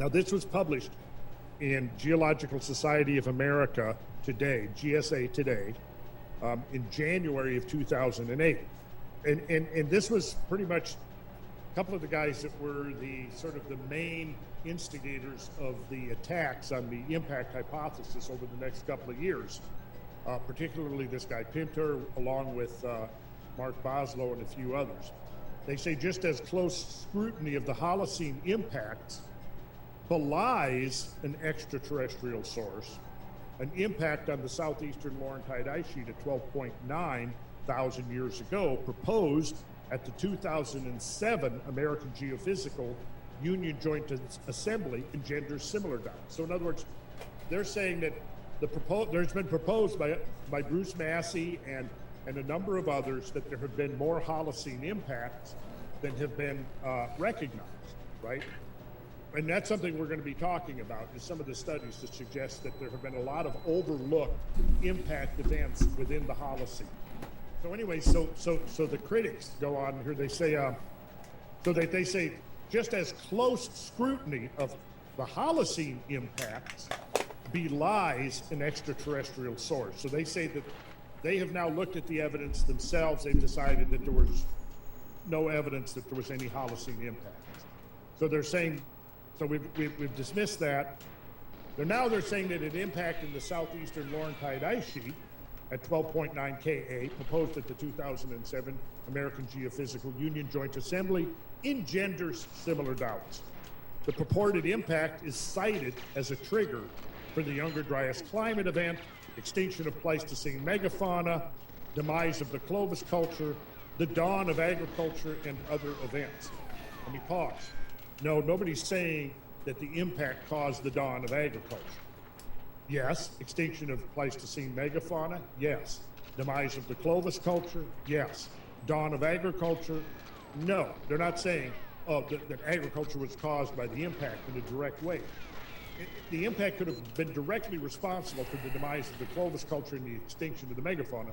Now, this was published in Geological Society of America today, GSA today, in January of 2008. And this was pretty much a couple of the guys that were the sort of the main instigators of the attacks on the impact hypothesis over the next couple of years, particularly this guy Pinter, along with Mark Boslow and a few others. They say just as close scrutiny of the Holocene impacts belies an extraterrestrial source, an impact on the southeastern Laurentide ice sheet at 12.9 thousand years ago, proposed at the 2007 American Geophysical Union Joint Assembly, engenders similar doubts. So in other words, they're saying that there's been proposed by Bruce Massey and a number of others that there have been more Holocene impacts than have been recognized, right? And that's something we're going to be talking about, is some of the studies that suggest that there have been a lot of overlooked impact events within the Holocene. So anyway, so the critics go on here, they say, they say just as close scrutiny of the Holocene impacts belies an extraterrestrial source. So they say that they have now looked at the evidence themselves. They've decided that there was no evidence that there was any Holocene impacts. So they're saying, so we've dismissed that. They're saying that an impact in the southeastern Laurentide ice sheet at 12.9 Ka, proposed at the 2007 American Geophysical Union Joint Assembly, engenders similar doubts. The purported impact is cited as a trigger for the Younger Dryas climate event, extinction of Pleistocene megafauna, demise of the Clovis culture, the dawn of agriculture, and other events. Let me pause. No, nobody's saying that the impact caused the dawn of agriculture. Yes. Extinction of Pleistocene megafauna? Yes. Demise of the Clovis culture? Yes. Dawn of agriculture? No. They're not saying that agriculture was caused by the impact in a direct way. The impact could have been directly responsible for the demise of the Clovis culture and the extinction of the megafauna.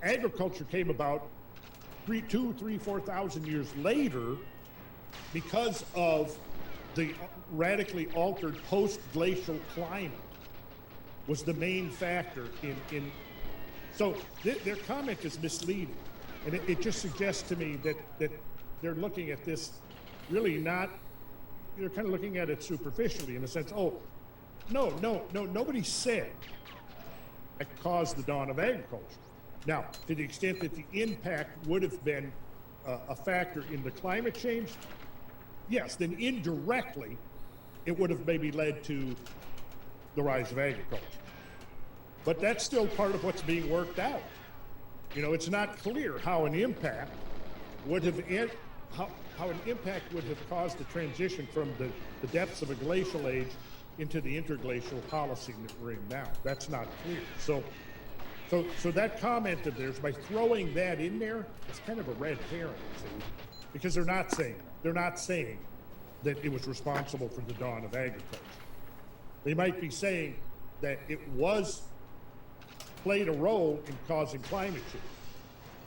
Agriculture came about 4,000 years later because of the radically altered post-glacial climate was the main factor in so their comment is misleading, and it just suggests to me that they're looking at this really not, they're kind of looking at it superficially in the sense, nobody said that caused the dawn of agriculture. Now, to the extent that the impact would have been a factor in the climate change, yes, then indirectly it would have maybe led to the rise of agriculture. But that's still part of what's being worked out. You know, it's not clear how an impact would have caused the transition from the depths of a glacial age into the interglacial Holocene that we're in now. That's not clear. So that comment of theirs, by throwing that in there, it's kind of a red herring, see? Because they're not saying that it was responsible for the dawn of agriculture. They might be saying that it played a role in causing climate change.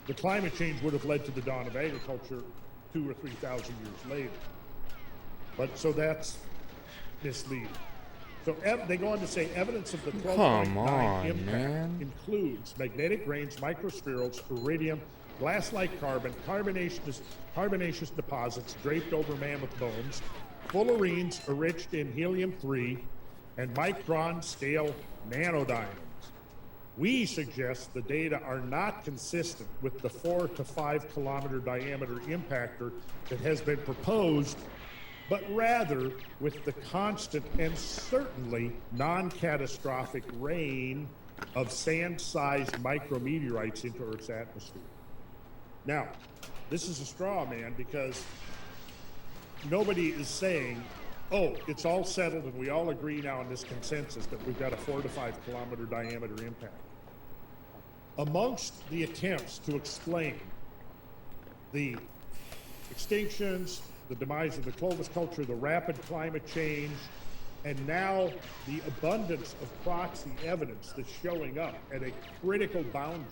The climate change would have led to the dawn of agriculture 2,000 or 3,000 years later. But so that's misleading. So they go on to say evidence of the 12.9 impact includes magnetic grains, microspherules, iridium, glass-like carbon, carbonaceous deposits draped over mammoth bones, fullerenes enriched in helium-3, and micron-scale nanodiamonds. We suggest the data are not consistent with the 4 to 5 kilometer diameter impactor that has been proposed, but rather with the constant and certainly non-catastrophic rain of sand-sized micrometeorites into Earth's atmosphere. Now, this is a straw man because nobody is saying, oh, it's all settled and we all agree now on this consensus that we've got a 4 to 5 kilometer diameter impact. Amongst the attempts to explain the extinctions, the demise of the Clovis culture, the rapid climate change, and now the abundance of proxy evidence that's showing up at a critical boundary.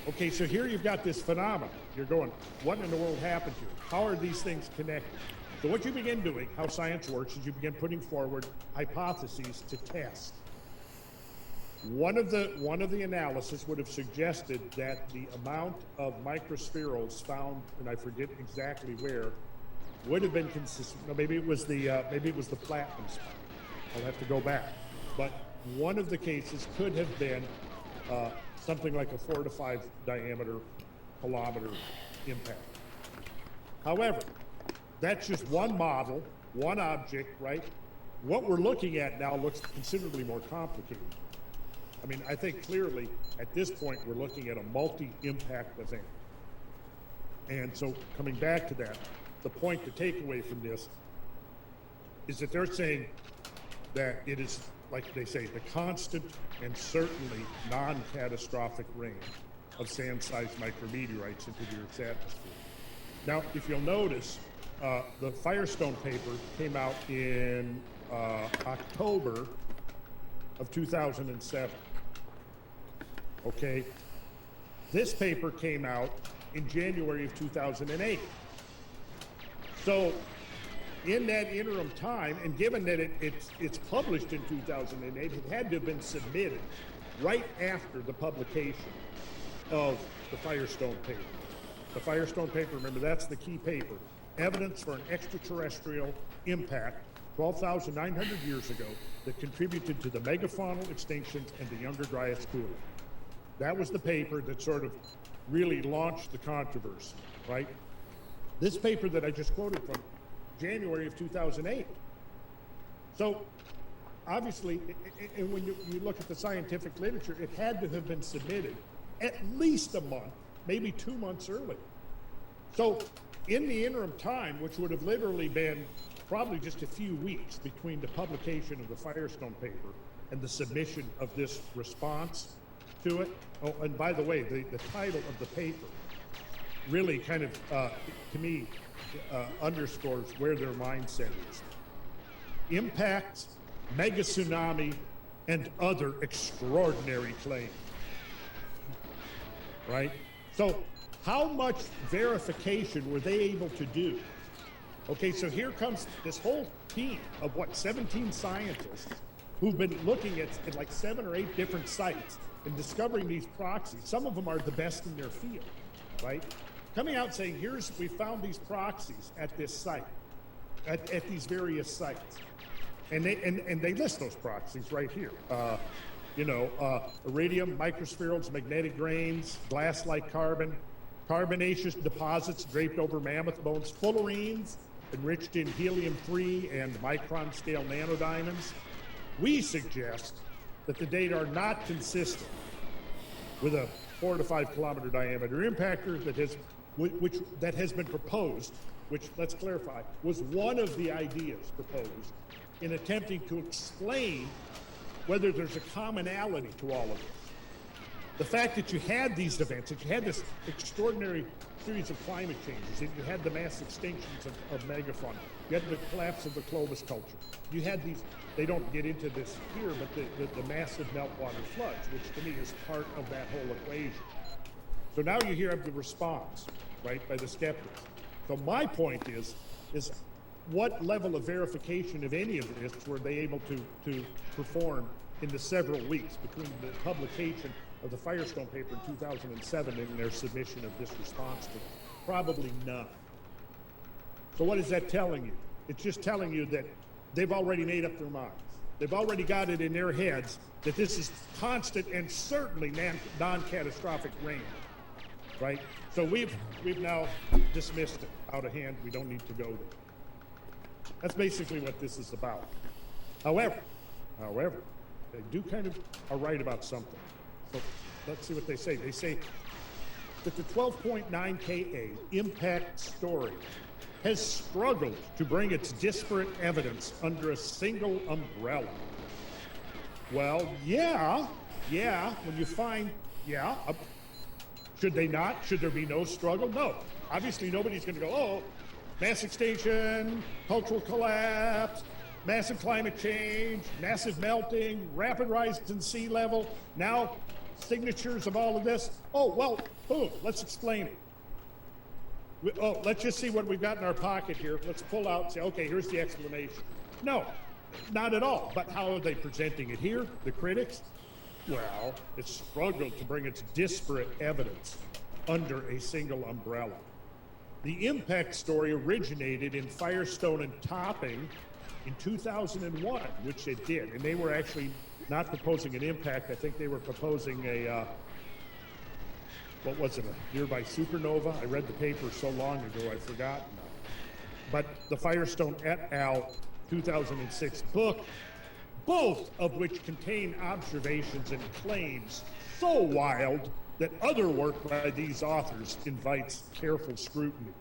Okay, so here you've got this phenomenon. You're going, what in the world happened here? How are these things connected? So what you begin doing, how science works, is you begin putting forward hypotheses to test. One of the analysis would have suggested that the amount of microspherules found, and I forget exactly where, would have been consistent. No, maybe it was the platinum spot. I'll have to go back. But one of the cases could have been something like a 4 to 5 diameter kilometer impact. However, that's just one model, one object, right? What we're looking at now looks considerably more complicated. I mean, I think clearly at this point we're looking at a multi-impact event. And so coming back to that, the point to take away from this is that they're saying that it is, like they say, the constant and certainly non-catastrophic rain of sand-sized micrometeorites into the Earth's atmosphere. Now, if you'll notice, the Firestone paper came out in October of 2007. Okay, this paper came out in January of 2008. So in that interim time, and given that it's published in 2008, it had to have been submitted right after the publication of the Firestone paper. The Firestone paper, remember, that's the key paper. Evidence for an extraterrestrial impact 12,900 years ago that contributed to the megafaunal extinctions and the Younger Dryas cooling. That was the paper that sort of really launched the controversy, right? This paper that I just quoted from January of 2008. So obviously, and when you look at the scientific literature, it had to have been submitted at least a month, maybe 2 months early. So in the interim time, which would have literally been probably just a few weeks between the publication of the Firestone paper and the submission of this response to it. Oh, and by the way, the title of the paper really kind of, to me, underscores where their mindset is. Impacts, mega tsunami, and other extraordinary claims. Right? So how much verification were they able to do? Okay, so here comes this whole team of 17 scientists who've been looking at like 7 or 8 different sites and discovering these proxies. Some of them are the best in their field, right? Coming out saying, we found these proxies at this site, at these various sites. And they list those proxies right here. Iridium, microspherules, magnetic grains, glass-like carbon, carbonaceous deposits draped over mammoth bones, fullerenes enriched in helium-3 and micron-scale nanodiamonds. We suggest that the data are not consistent with a 4 to 5 kilometer diameter impactor that has been proposed, which, let's clarify, was one of the ideas proposed in attempting to explain whether there's a commonality to all of this. The fact that you had these events, that you had this extraordinary series of climate changes, that you had the mass extinctions of megafauna, you had the collapse of the Clovis culture, you had these, they don't get into this here, but the massive meltwater floods, which to me is part of that whole equation. So now you hear of the response, right, by the skeptics. So my point is what level of verification of any of this were they able to perform in the several weeks between the publication of the Firestone paper in 2007 and their submission of this response to it? Probably none. So what is that telling you? It's just telling you that they've already made up their minds. They've already got it in their heads that this is constant and certainly non-catastrophic rain, right? So we've now dismissed it out of hand. We don't need to go there. That's basically what this is about. However, they do kind of are right about something. So let's see what they say. They say that the 12.9 Ka impact story has struggled to bring its disparate evidence under a single umbrella. Well, yeah, when you find, should they not? Should there be no struggle? No. Obviously, nobody's going to go, oh, mass extinction, cultural collapse, massive climate change, massive melting, rapid rise in sea level, now signatures of all of this. Oh, well, boom, let's explain it. let's just see what we've got in our pocket here. Let's pull out and say, okay, here's the explanation. No, not at all. But how are they presenting it here, the critics? Well, it struggled to bring its disparate evidence under a single umbrella. The impact story originated in Firestone and Topping in 2001, which it did. And they were actually not proposing an impact. I think they were proposing a, what was it, a nearby supernova? I read the paper so long ago, I've forgotten. But the Firestone et al. 2006 book, both of which contain observations and claims so wild that other work by these authors invites careful scrutiny.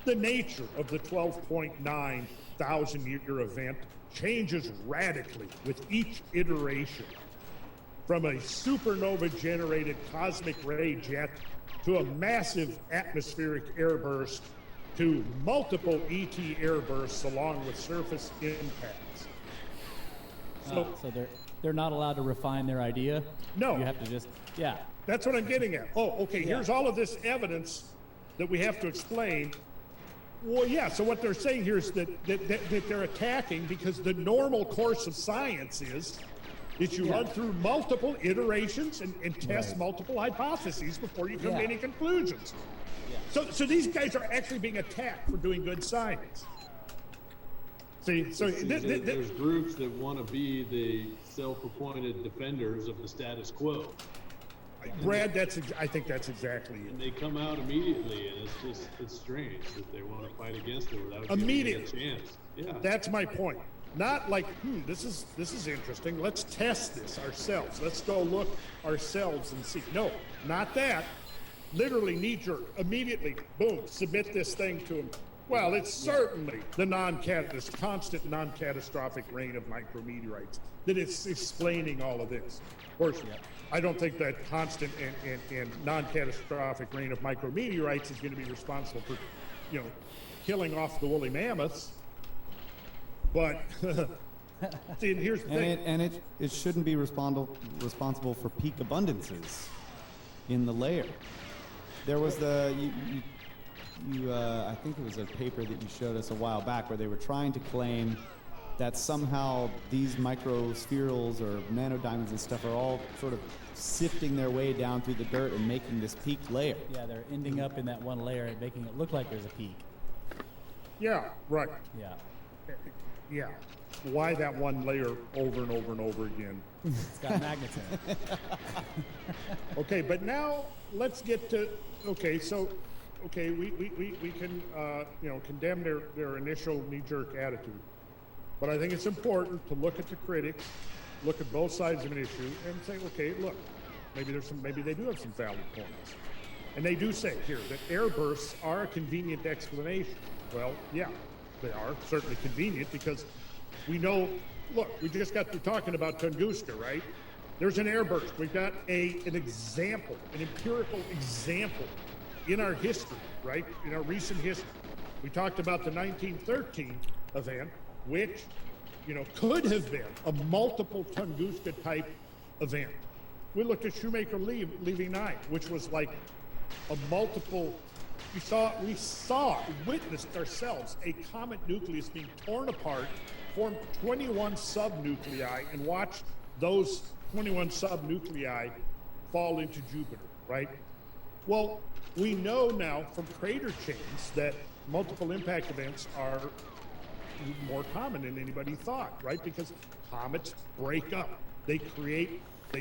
The nature of the 12.9 thousand-year event changes radically with each iteration, from a supernova-generated cosmic ray jet to a massive atmospheric airburst to multiple ET airbursts along with surface impacts. So they're not allowed to refine their idea? No. You have to just, yeah. That's what I'm getting at. Oh, okay, here's all of this evidence that we have to explain. Well, yeah, so what they're saying here is that they're attacking because the normal course of science is you run through multiple iterations and test multiple hypotheses before you come to any conclusions. Yeah. So these guys are actually being attacked for doing good science. See, so there's groups that want to be the self-appointed defenders of the status quo. Brad, I think that's exactly it. And they come out immediately, and it's strange that they want to fight against it without immediately giving it a chance. Yeah, that's my point. Not like, this is interesting. Let's test this ourselves. Let's go look ourselves and see. No, not that. Literally knee-jerk, immediately, boom, submit this thing to them. Well, it's certainly the constant non-catastrophic rain of micrometeorites that is explaining all of this. Of course, I don't think that constant and non-catastrophic rain of micrometeorites is going to be responsible for, killing off the woolly mammoths. But see, and here's the thing. And it shouldn't be responsible for peak abundances in the layer. There was I think it was a paper that you showed us a while back where they were trying to claim that somehow these microspherals or nanodiamonds and stuff are all sort of sifting their way down through the dirt and making this peak layer. Yeah, they're ending up in that one layer and making it look like there's a peak. Yeah, right. Yeah. Yeah. Why that one layer over and over and over again? It's got magnets in it. Okay, but now let's get to, we can, condemn their initial knee-jerk attitude. But I think it's important to look at the critics, look at both sides of an issue, and say, okay, look, maybe they do have some valid points. And they do say here that airbursts are a convenient explanation. Well, yeah, they are certainly convenient because we know, look, we just got through talking about Tunguska, right? There's an airburst. We've got an example, an empirical example in our history, right? In our recent history. We talked about the 1913 event, which, could have been a multiple Tunguska type event. We looked at Shoemaker Levy 9, which was like a multiple. We witnessed ourselves a comet nucleus being torn apart, formed 21 subnuclei, and watched those 21 subnuclei fall into Jupiter, right? Well, we know now from crater chains that multiple impact events are more common than anybody thought, right? Because comets break up. They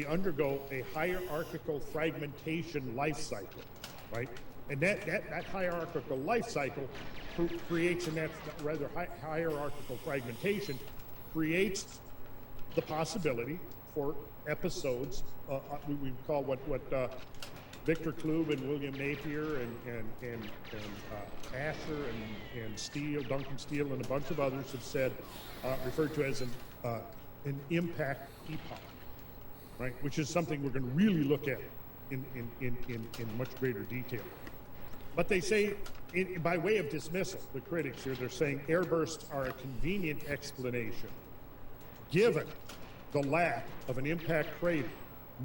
undergo a hierarchical fragmentation life cycle, right? And that hierarchical life cycle creates, and that rather hierarchical fragmentation creates the possibility for episodes, we call what Victor Klube and William Napier and Asher and Steele, Duncan Steele, and a bunch of others have said, referred to as an impact epoch, right? Which is something we're going to really look at in much greater detail. But they say, by way of dismissal, the critics here, they're saying airbursts are a convenient explanation, given the lack of an impact crater.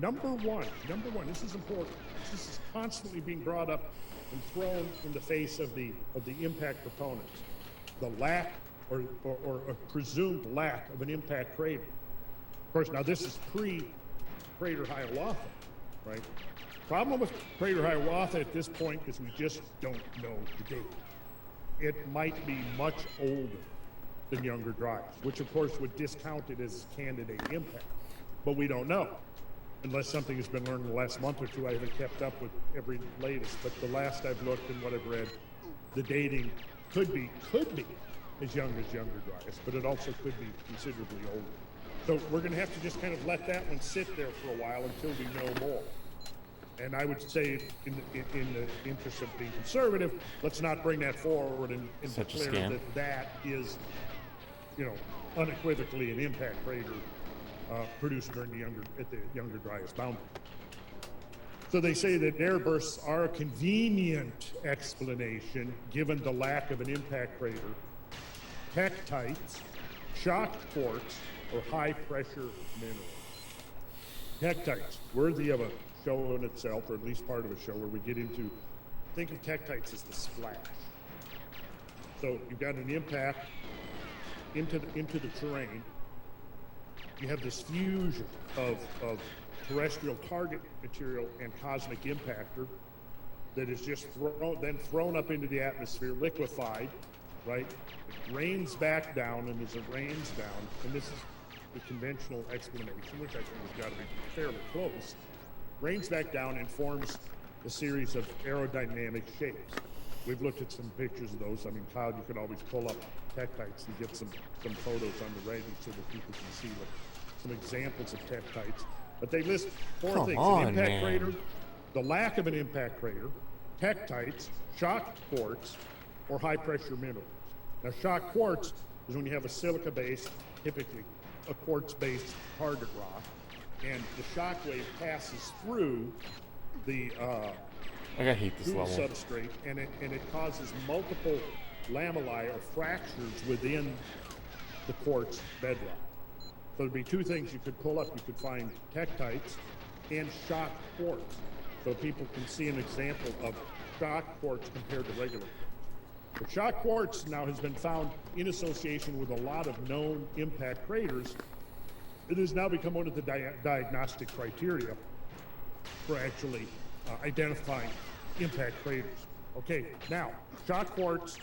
Number one, this is important. This is constantly being brought up and thrown in the face of the impact proponents. The lack or a presumed lack of an impact crater. Of course, now this is pre-crater Hiawatha, right? Problem with crater Hiawatha at this point is we just don't know the date. It might be much older than Younger Dryas, which of course would discount it as candidate impact, but we don't know. Unless something has been learned in the last month or two. I haven't kept up with every latest, but the last I've looked and what I've read, the dating could be as young as Younger Dryas, but it also could be considerably older. So we're going to have to just kind of let that one sit there for a while until we know more. And I would say, in the interest of being conservative, let's not bring that forward and declare that is, unequivocally an impact crater produced during the Younger Dryas boundary. So they say that airbursts are a convenient explanation given the lack of an impact crater, tektites, shocked quartz, or high pressure minerals. Tektites, worthy of a show in itself, or at least part of a show where we get into, think of tektites as the splash. So you've got an impact into the terrain. You have this fusion of terrestrial target material and cosmic impactor that is just thrown up into the atmosphere, liquefied, right? It rains back down, and as it rains down, and this is the conventional explanation, which I think has got to be fairly close, rains back down and forms a series of aerodynamic shapes. We've looked at some pictures of those. I mean, Kyle, you can always pull up tektites and get some photos on the ready so that people can see some examples of tektites. But they list four things: an impact crater, the lack of an impact crater, tektites, shocked quartz, or high pressure minerals. Now, shocked quartz is when you have a silica base, typically a quartz-based target rock, and the shock wave passes through the substrate, and it causes multiple lamellae or fractures within the quartz bedrock. So there'd be two things you could pull up. You could find tektites and shocked quartz, so people can see an example of shocked quartz compared to regular quartz. But shocked quartz now has been found in association with a lot of known impact craters. It has now become one of the diagnostic criteria for actually identifying impact craters. Okay, now, shocked quartz,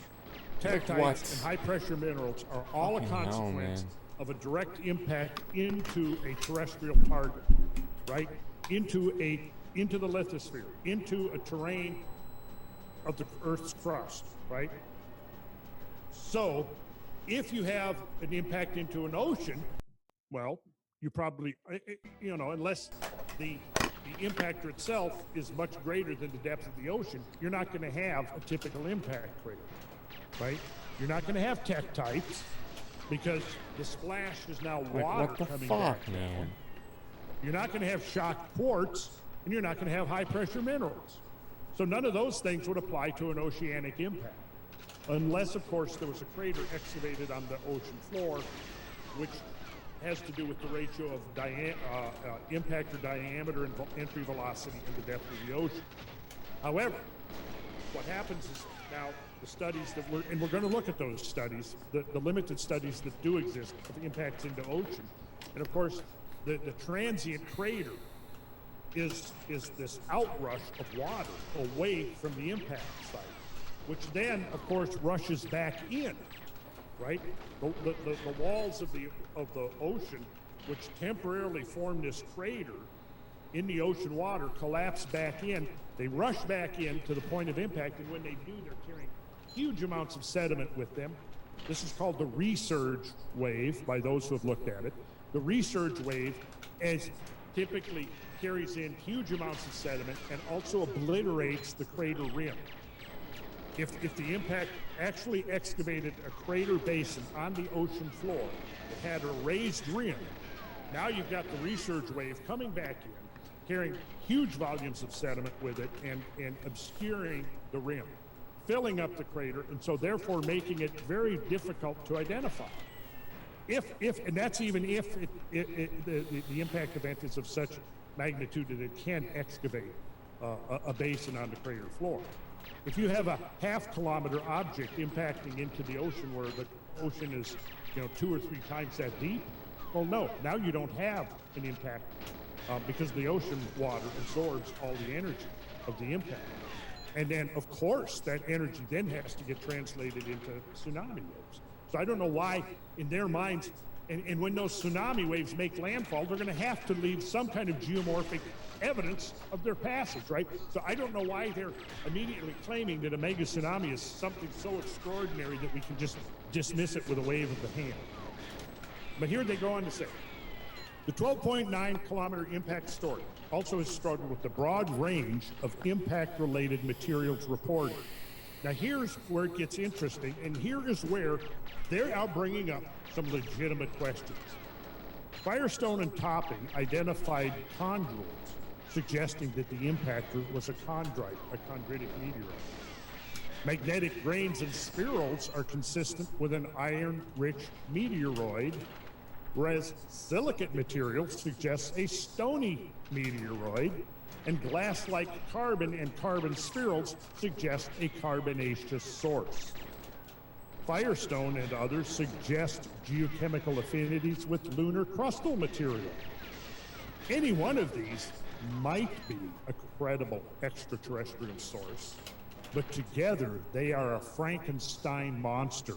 tektites, and high-pressure minerals are all a consequence of a direct impact into a terrestrial target, right? Into the lithosphere, into a terrain of the Earth's crust, right? So, if you have an impact into an ocean, well, you probably, unless the impactor itself is much greater than the depth of the ocean, you're not going to have a typical impact crater, right? You're not going to have tektites because the splash is now water coming back down. You're not going to have shocked quartz, and you're not going to have high pressure minerals. So none of those things would apply to an oceanic impact, unless, of course, there was a crater excavated on the ocean floor, which has to do with the ratio of impactor diameter and entry velocity and the depth of the ocean. However, what happens is now the studies that we're going to look at those studies, the limited studies that do exist of impacts into ocean. And of course, the transient crater is this outrush of water away from the impact site, which then, of course, rushes back in, right? The walls of the ocean, which temporarily form this crater in the ocean water, collapse back in. They rush back in to the point of impact, and when they do, they're carrying huge amounts of sediment with them. This is called the resurge wave by those who have looked at it. The resurge wave typically carries in huge amounts of sediment and also obliterates the crater rim. If the impact actually excavated a crater basin on the ocean floor that had a raised rim, now you've got the resurge wave coming back in, carrying huge volumes of sediment with it and obscuring the rim, filling up the crater, and so therefore making it very difficult to identify. And that's even if the impact event is of such magnitude that it can excavate a basin on the crater floor. If you have a half-kilometer object impacting into the ocean where the ocean is, 2 or 3 times that deep, well, no, now you don't have an impact because the ocean water absorbs all the energy of the impact. And then, of course, that energy then has to get translated into tsunami waves. So I don't know why, in their minds, and when those tsunami waves make landfall, they're going to have to leave some kind of geomorphic evidence of their passage, right? So I don't know why they're immediately claiming that a mega tsunami is something so extraordinary that we can just dismiss it with a wave of the hand. But here they go on to say, the 12.9 kilometer impact story also has struggled with the broad range of impact-related materials reported. Now here's where it gets interesting, and here is where they're now bringing up some legitimate questions. Firestone and Topping identified chondrules, suggesting that the impactor was a chondritic meteorite. Magnetic grains and spherules are consistent with an iron-rich meteoroid, whereas silicate material suggests a stony meteoroid, and glass-like carbon and carbon spherules suggest a carbonaceous source. Firestone and others suggest geochemical affinities with lunar crustal material. Any one of these might be a credible extraterrestrial source, but together they are a Frankenstein monster,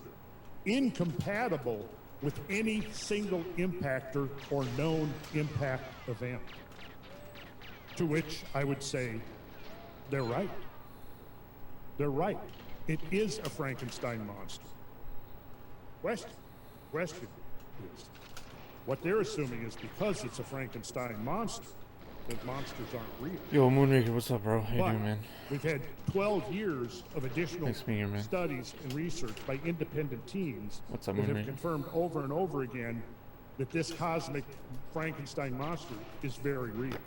incompatible with any single impactor or known impact event. To which I would say, they're right. They're right. It is a Frankenstein monster. Question is, what they're assuming is because it's a Frankenstein monster, that monsters aren't real. Yo, Moonraker, what's up, bro? How you But doing, man? we've had 12 years of additional Nice meeting you, man. studies and research by independent teams What's up, that have Moonraker? confirmed over and over again that this cosmic Frankenstein monster is very real.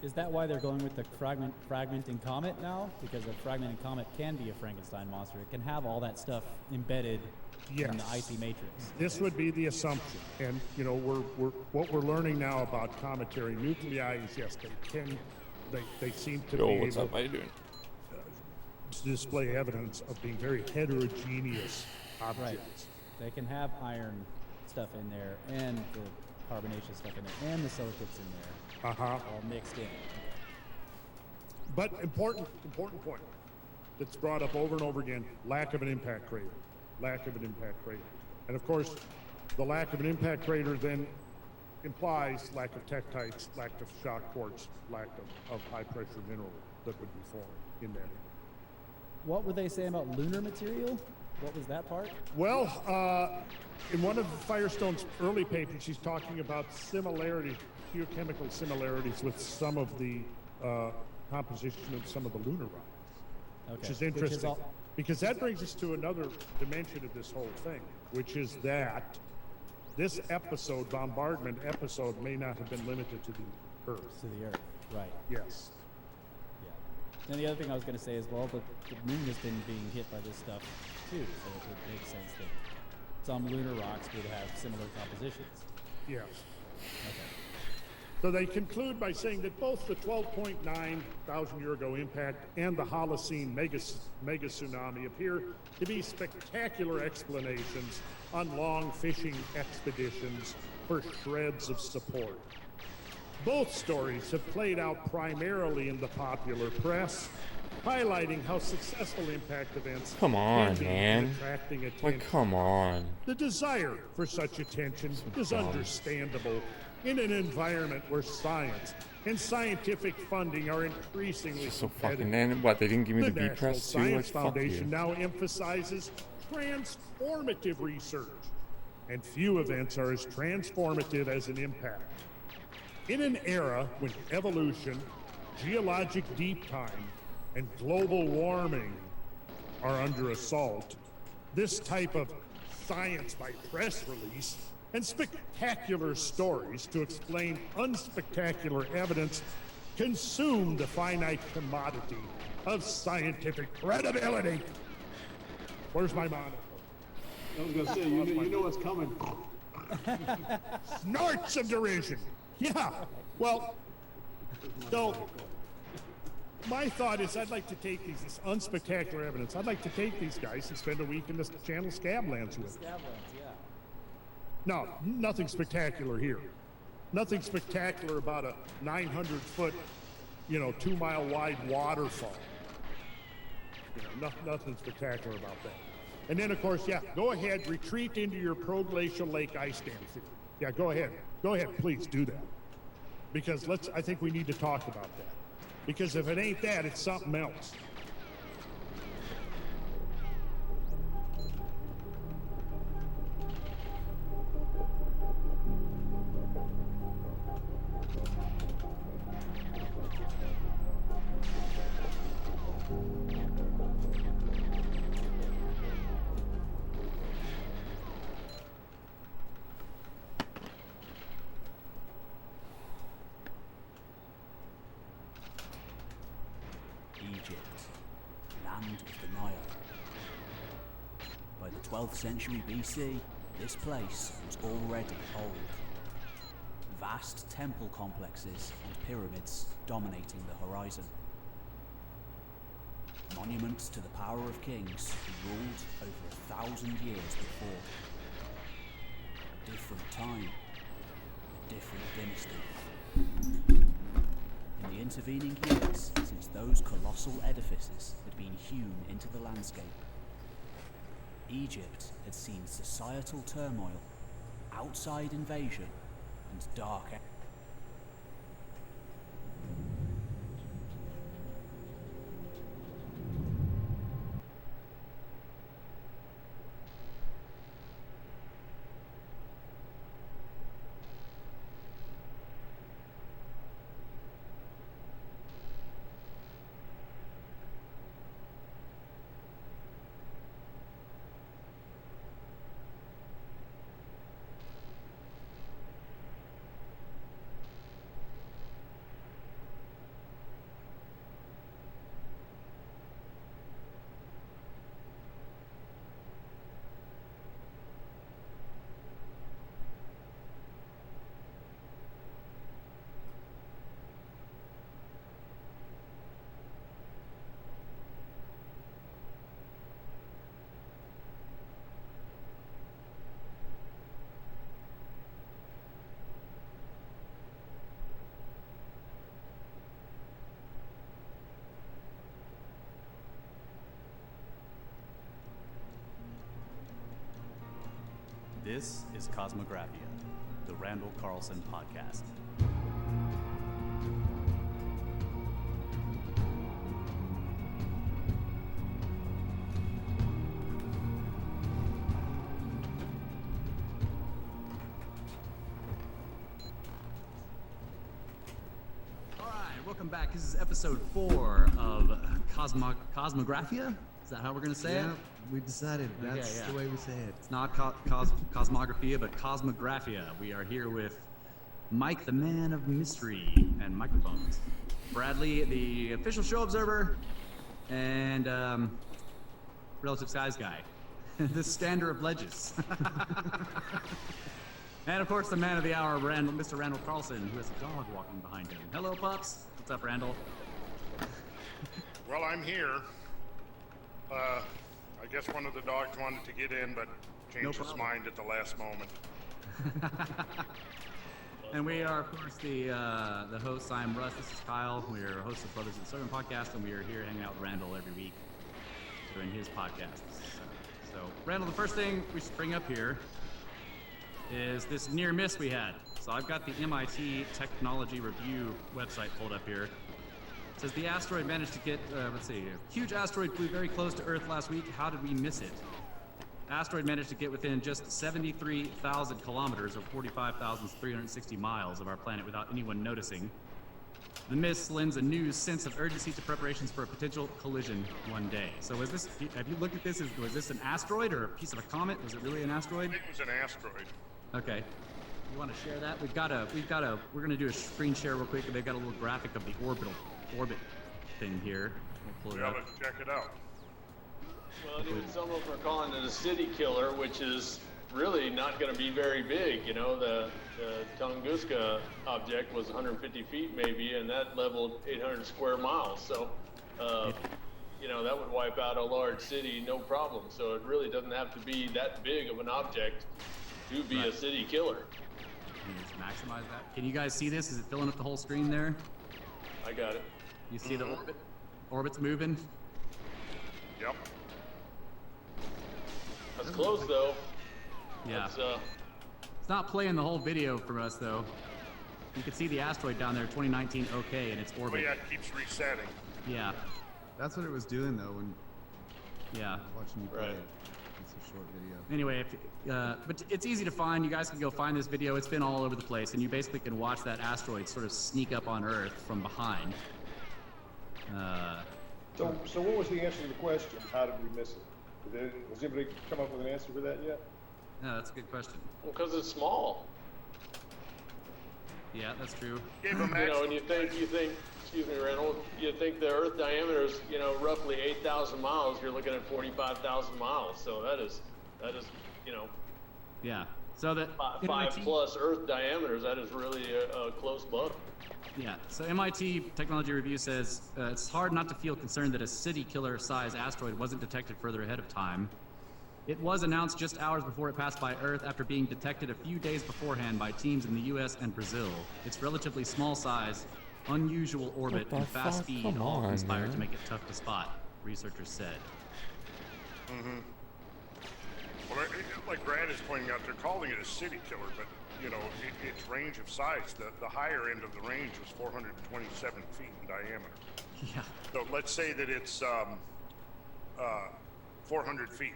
Is that why they're going with the fragmenting comet now? Because a fragmenting comet can be a Frankenstein monster. It can have all that stuff embedded in the Yes. icy matrix. This would be the assumption, and what we're learning now about cometary nuclei is yes, they seem to Yo, be what's able up? How you doing? to display evidence of being very heterogeneous Right. objects. They can have iron stuff in there, and the carbonaceous stuff in there, and the silicates in there, all mixed in. But important point that's brought up over and over again: lack of an impact crater. Lack of an impact crater. And of course, the lack of an impact crater then implies lack of tektites, lack of shock quartz, lack of high pressure mineral that would be formed in that. What were they saying about lunar material? What was that part? Well, in one of Firestone's early papers, she's talking about similarities, geochemical similarities with some of the composition of some of the lunar rocks, which is interesting. Because that brings us to another dimension of this whole thing, which is that this episode, bombardment episode, may not have been limited to the Earth. To the Earth, right. Yes. Yeah. And the other thing I was going to say is, well, the moon has been being hit by this stuff too, so it would make sense that some lunar rocks would have similar compositions. Yes. Okay. So they conclude by saying that both the 12.9 thousand year ago impact and the Holocene mega tsunami appear to be spectacular explanations on long fishing expeditions for shreds of support. Both stories have played out primarily in the popular press, highlighting how successful impact events Come on, can be man. in attracting attention. Like, come on. The desire for such attention is understandable in an environment where science and scientific funding are increasingly So competitive. fucking, and what, they didn't give me The the B National press too? Like, Science fuck Foundation you. now emphasizes transformative research, and few events are as transformative as an impact. In an era when evolution, geologic deep time, and global warming are under assault, this type of science by press release and spectacular stories to explain unspectacular evidence consume the finite commodity of scientific credibility. Where's my monitor? I was gonna say, you know what's coming. Snorts of derision. Yeah. Well, so my thought is I'd like to take this unspectacular evidence. I'd like to take these guys and spend a week in the Channel Scablands with them. Scablands, yeah. No, nothing spectacular here. Nothing spectacular about a 900-foot, 2-mile wide waterfall. Nothing spectacular about that. And then, of course, go ahead, retreat into your proglacial lake ice dam theory. Yeah, go ahead, please do that. Because I think we need to talk about that. Because if it ain't that, it's something else. Egypt, land of the Nile. By the 12th century BC, this place was already old. Vast temple complexes and pyramids dominating the horizon. Monuments to the power of kings who ruled over 1,000 years before. A different time, a different dynasty. In the intervening years, since those colossal edifices had been hewn into the landscape, Egypt had seen societal turmoil, outside invasion, and dark. This is Cosmographia, the Randall Carlson podcast. All right, welcome back. This is episode 4 of Cosmographia. Is that how we're going to say it? We decided that's the way we say it. It's not Cosmographia, but Cosmographia. We are here with Mike, the man of mystery and microphones, Bradley, the official show observer, and Relative Skies guy, the stander of ledges. And of course, the man of the hour, Mr. Randall Carlson, who has a dog walking behind him. Hello, pups. What's up, Randall? Well, I'm here. I guess one of the dogs wanted to get in, but changed his mind at the last moment. And we are, of course, the hosts. I'm Russ. This is Kyle. We are hosts of Brothers in Servant podcast, and we are here hanging out with Randall every week doing his podcasts. So, Randall, the first thing we should bring up here is this near miss we had. So I've got the MIT Technology Review website pulled up here. It says the asteroid managed to get, a huge asteroid flew very close to Earth last week. How did we miss it? Asteroid managed to get within just 73,000 kilometers or 45,360 miles of our planet without anyone noticing. The miss lends a new sense of urgency to preparations for a potential collision one day. So have you looked at this? Was this an asteroid or a piece of a comet? Was it really an asteroid? I think it was an asteroid. Okay. You want to share that? We're gonna do a screen share real quick. They've got a little graphic of the orbit thing here. We'll pull it up. Let's check it out. Well, and even some of them are calling it a city killer, which is really not going to be very big. You know, the Tunguska object was 150 feet maybe, and that leveled 800 square miles. So, you know, that would wipe out a large city, no problem. So it really doesn't have to be that big of an object to be a city killer. Can you just maximize that? Can you guys see this? Is it filling up the whole screen there? I got it. You see the orbit? Orbit's moving. Yep. That's close though. Yeah. That's, It's not playing the whole video for us though. You can see the asteroid down there, 2019 OK, in its Oh orbit. yeah, it keeps resetting. Yeah. That's what it was doing though when Yeah. watching you play Right. it. It's a short video. Anyway, but it's easy to find. You guys can go find this video. It's been all over the place, and you basically can watch that asteroid sort of sneak up on Earth from behind. So what was the answer to the question? How did we miss it? Has anybody come up with an answer for that yet? No, that's a good question. well, because it's small. Yeah, that's true. Gave him You know, and maximum. you think, excuse me, Randall, you think the Earth diameter is, you know, roughly 8,000 miles. You're looking at 45,000 miles. So that is, you know, Yeah. So that five plus Earth diameters. That is really a close buck. Yeah. So MIT Technology Review says it's hard not to feel concerned that a city killer size asteroid wasn't detected further ahead of time. It was announced just hours before it passed by Earth after being detected a few days beforehand by teams in the US and Brazil. Its relatively small size, unusual orbit, the and fast fuck? speed Come all on, conspired man. to make it tough to spot, researchers said. Well, like Brad is pointing out, they're calling it a city killer, but you know, its range of size, the higher end of the range was 427 feet in diameter. Yeah. So let's say that it's 400 feet.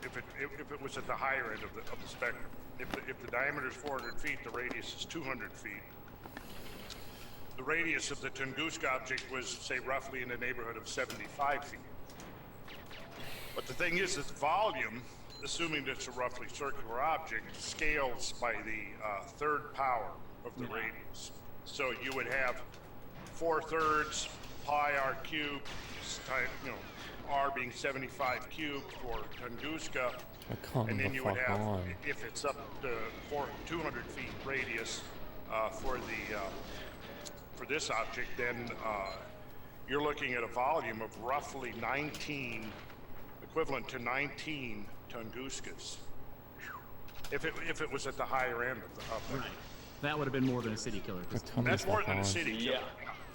If it was at the higher end of the spectrum, if the diameter is 400 feet, the radius is 200 feet. The radius of the Tunguska object was, say, roughly in the neighborhood of 75 feet. But the thing is, its volume, assuming that it's a roughly circular object, scales by the third power of the radius. So you would have 4/3 pi r cubed, you know, r being 75 cubed for Tunguska, Come and then the you would fuck have, on. if it's up to 200 feet radius for this object, then you're looking at a volume of roughly 19, equivalent to 19 Tunguskas. If it was at the higher end of the Right. That would have been more than a city killer. 'cause Come that's the more fuck than a on. city killer.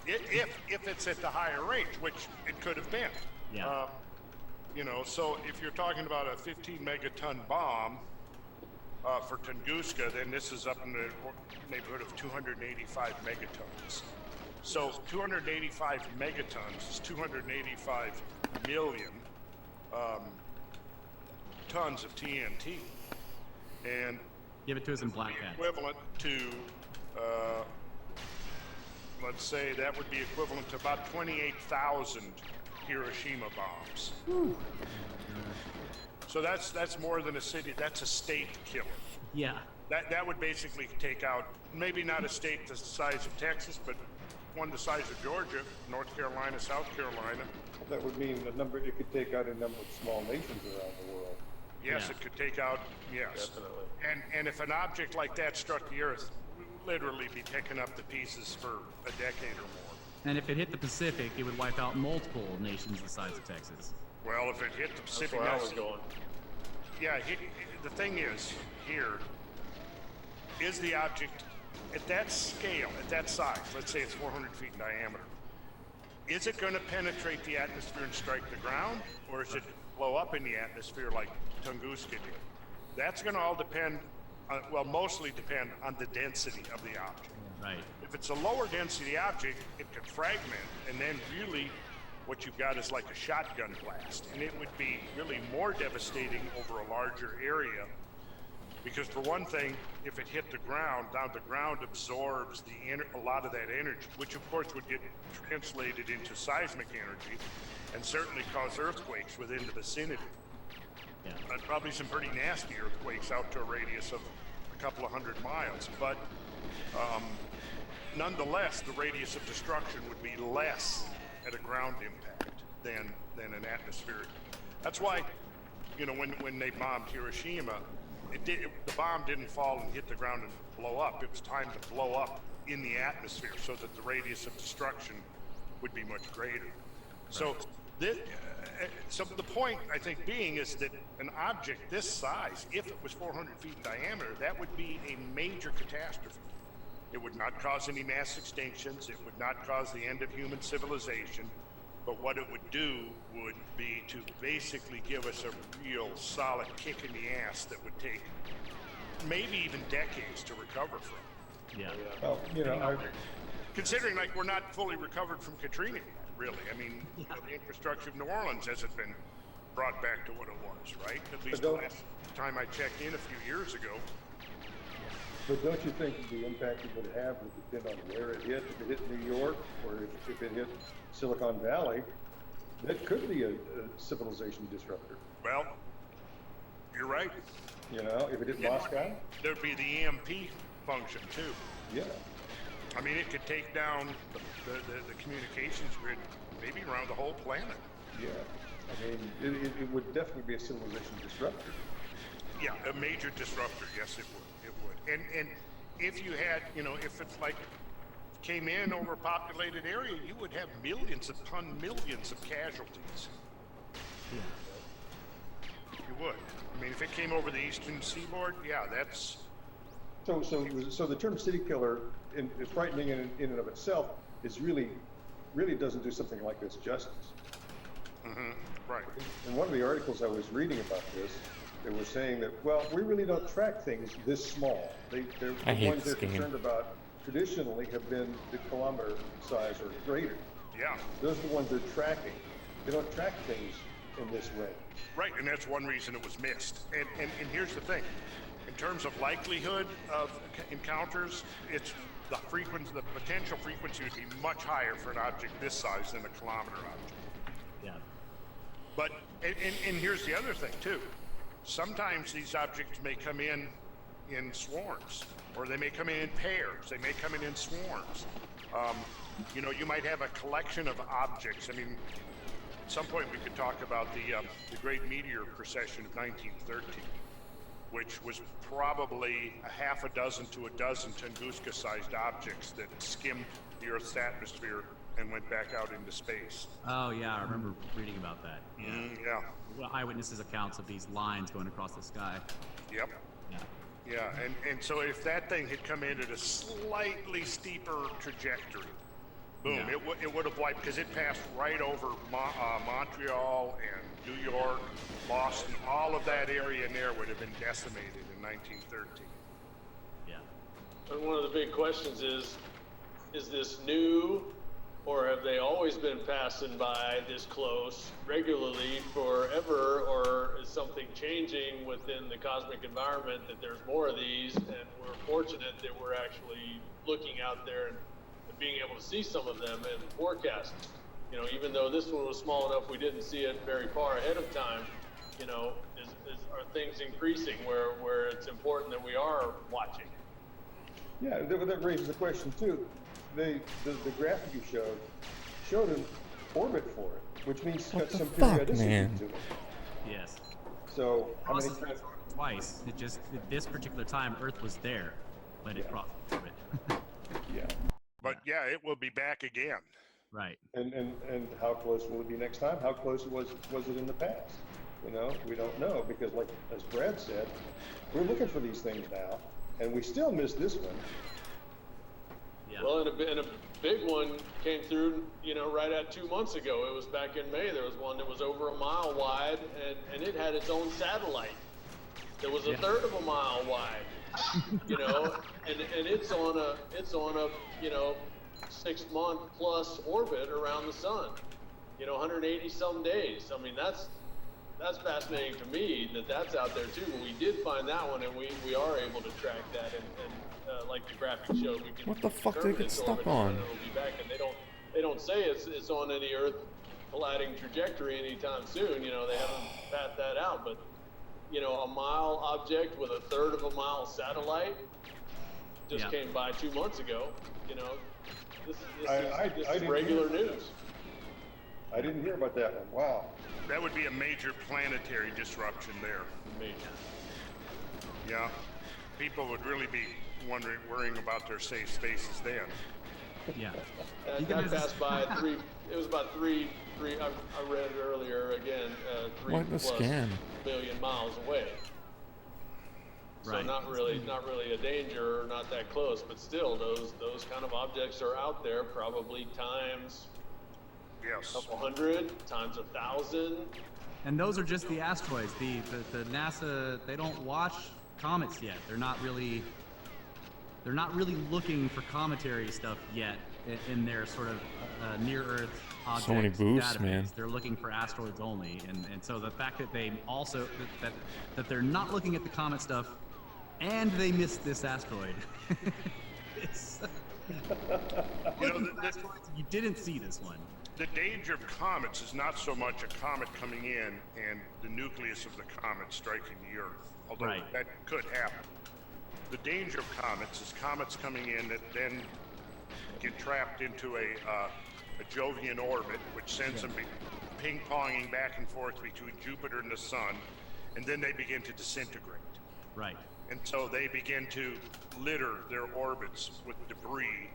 If it's at the higher range, which it could have been. Yeah. You know, so if you're talking about a 15 megaton bomb for Tunguska, then this is up in the neighborhood of 285 megatons. So 285 megatons is 285 million tons of TNT. And Give it to us in black hat. equivalent to, let's say that would be equivalent to about 28,000 Hiroshima bombs. So that's more than a city, that's a state killer. Yeah. That would basically take out, maybe not a state the size of Texas, but one the size of Georgia, North Carolina, South Carolina. That would mean it could take out a number of small nations around the world. Yes, Yeah. it could take out, yes. Definitely. And if an object like that struck the Earth, we'd literally be picking up the pieces for a decade or more. And if it hit the Pacific, it would wipe out multiple nations the size of Texas. Well, if it hit the That's Pacific, where I was going. yeah, the thing is, here, is the object at that scale, at that size, let's say it's 400 feet in diameter, is it going to penetrate the atmosphere and strike the ground, or is it blow up in the atmosphere like Tunguska did? That's going to all depend, mostly depend on the density of the object. Right. If it's a lower density object, it could fragment, and then really what you've got is like a shotgun blast, and it would be really more devastating over a larger area, because for one thing, if it hit the ground, the ground absorbs a lot of that energy, which of course would get translated into seismic energy, and certainly cause earthquakes within the vicinity. Yeah. Probably some pretty nasty earthquakes out to a radius of a couple of 100 miles, but nonetheless, the radius of destruction would be less at a ground impact than an atmospheric. That's why, you know, when they bombed Hiroshima, the bomb didn't fall and hit the ground and blow up. It was timed to blow up in the atmosphere so that the radius of destruction would be much greater. So, so the point, I think, being is that an object this size, if it was 400 feet in diameter, that would be a major catastrophe. It would not cause any mass extinctions. It would not cause the end of human civilization. But what it would do would be to basically give us a real solid kick in the ass that would take maybe even decades to recover from. Yeah. Well, Considering like we're not fully recovered from Katrina yet, really. I mean, the infrastructure of New Orleans hasn't been brought back to what it was, right? At least the last time I checked in a few years ago. but don't you think the impact it would have would depend on where it hit? If it hit New York, or if it hit Silicon Valley, that could be a civilization disruptor. Well, you're right. If it hit Moscow, There'd be the EMP function too. yeah. I mean, it could take down the communications grid maybe around the whole planet. Yeah. I mean, it would definitely be a civilization disruptor. Yeah, a major disruptor. Yes, it would. It would. And if you had, if it's like came in over a populated area, you would have millions upon millions of casualties. Yeah. You would. I mean, if it came over the eastern seaboard, yeah, that's. So the term city killer, is frightening in and of itself, is really doesn't do something like this justice. Mm-hmm. Right. In one of the articles I was reading about this, they were saying that, well, we really don't track things this small. The ones they're concerned about traditionally have been the kilometer size or greater. Yeah. Those are the ones they're tracking. They don't track things in this way. Right, and that's one reason it was missed. And here's the thing. In terms of likelihood of encounters, it's the potential frequency would be much higher for an object this size than a kilometer object. Yeah. But, and here's the other thing too. Sometimes these objects may come in swarms, or they may come in pairs. They may come in swarms. You might have a collection of objects. I mean, at some point we could talk about the Great Meteor Procession of 1913. Which was probably a half a dozen to a dozen Tunguska-sized objects that skimmed the Earth's atmosphere and went back out into space. Oh yeah, I remember reading about that. Yeah. Yeah. Well, eyewitnesses' accounts of these lines going across the sky. Yep. Yeah. Yeah, and so if that thing had come in at a slightly steeper trajectory, boom, Yeah. it would have wiped, because it passed right over Montreal and New York, Boston, all of that area in there would have been decimated in 1913. Yeah. And one of the big questions is this new, or have they always been passing by this close regularly forever, or is something changing within the cosmic environment that there's more of these, and we're fortunate that we're actually looking out there and being able to see some of them and forecast. Even though this one was small enough we didn't see it very far ahead of time, are things increasing where it's important that we are watching? Yeah, that raises the question too. The graphic you showed an orbit for it, which means it's got some periodicity to it. Yes. So how many Also, times? twice. It just at this particular time, Earth was there, but it crossed orbit. Yeah. But yeah, it will be back again. Right. And how close will it be next time? How close was it in the past? We don't know, because like as Brad said, we're looking for these things now, and we still missed this one. Yeah. Well, and a big one came through, right at 2 months ago. It was back in May. There was one that was over a mile wide, and it had its own satellite. That was a third of a mile wide. And it's on a 6 month plus orbit around the sun. 180 some days. I mean, that's fascinating to me that's out there too. But we did find that one, and we are able to track that, and like the graphic showed, we can. What the fuck did it get its stuck orbit, on? and it'll be back, and they don't say it's on any Earth colliding trajectory anytime soon. They haven't pat that out, but a mile object with a third of a mile satellite just came by 2 months ago. This is regular news. I didn't hear about that one. Wow. That would be a major planetary disruption there. Major. Yeah, people would really be worrying about their safe spaces then. Yeah. That passed by three. It was about three. I read earlier again. What the 3+ scan? billion miles away. So Right. not really a danger, or not that close, but still, those kind of objects are out there, probably times Yes. a couple hundred, times 1,000. And those are just the asteroids. The NASA, they don't watch comets yet. They're not really looking for cometary stuff yet in their sort of near Earth object So many boosts, database. man. They're looking for asteroids only, and so the fact that they also that they're not looking at the comet stuff, and they missed this asteroid. It's, you didn't see this one. The danger of comets is not so much a comet coming in and the nucleus of the comet striking the Earth, although Right. that could happen. The danger of comets is comets coming in that then get trapped into a Jovian orbit, which sends them ping-ponging back and forth between Jupiter and the Sun, and then they begin to disintegrate. Right. And so they begin to litter their orbits with debris.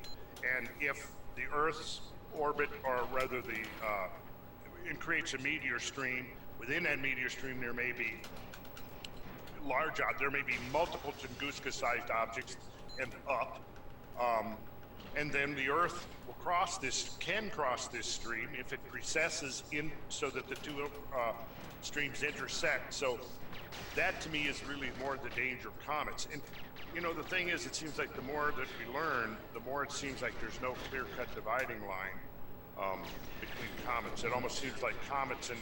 And if the Earth's orbit, or rather it creates a meteor stream, within that meteor stream there may be there may be multiple Tunguska-sized objects and up. And then the Earth will can cross this stream if it recesses in so that the two streams intersect. So that to me is really more the danger of comets. And the thing is, it seems like the more that we learn, the more it seems like there's no clear-cut dividing line between comets. It almost seems like comets and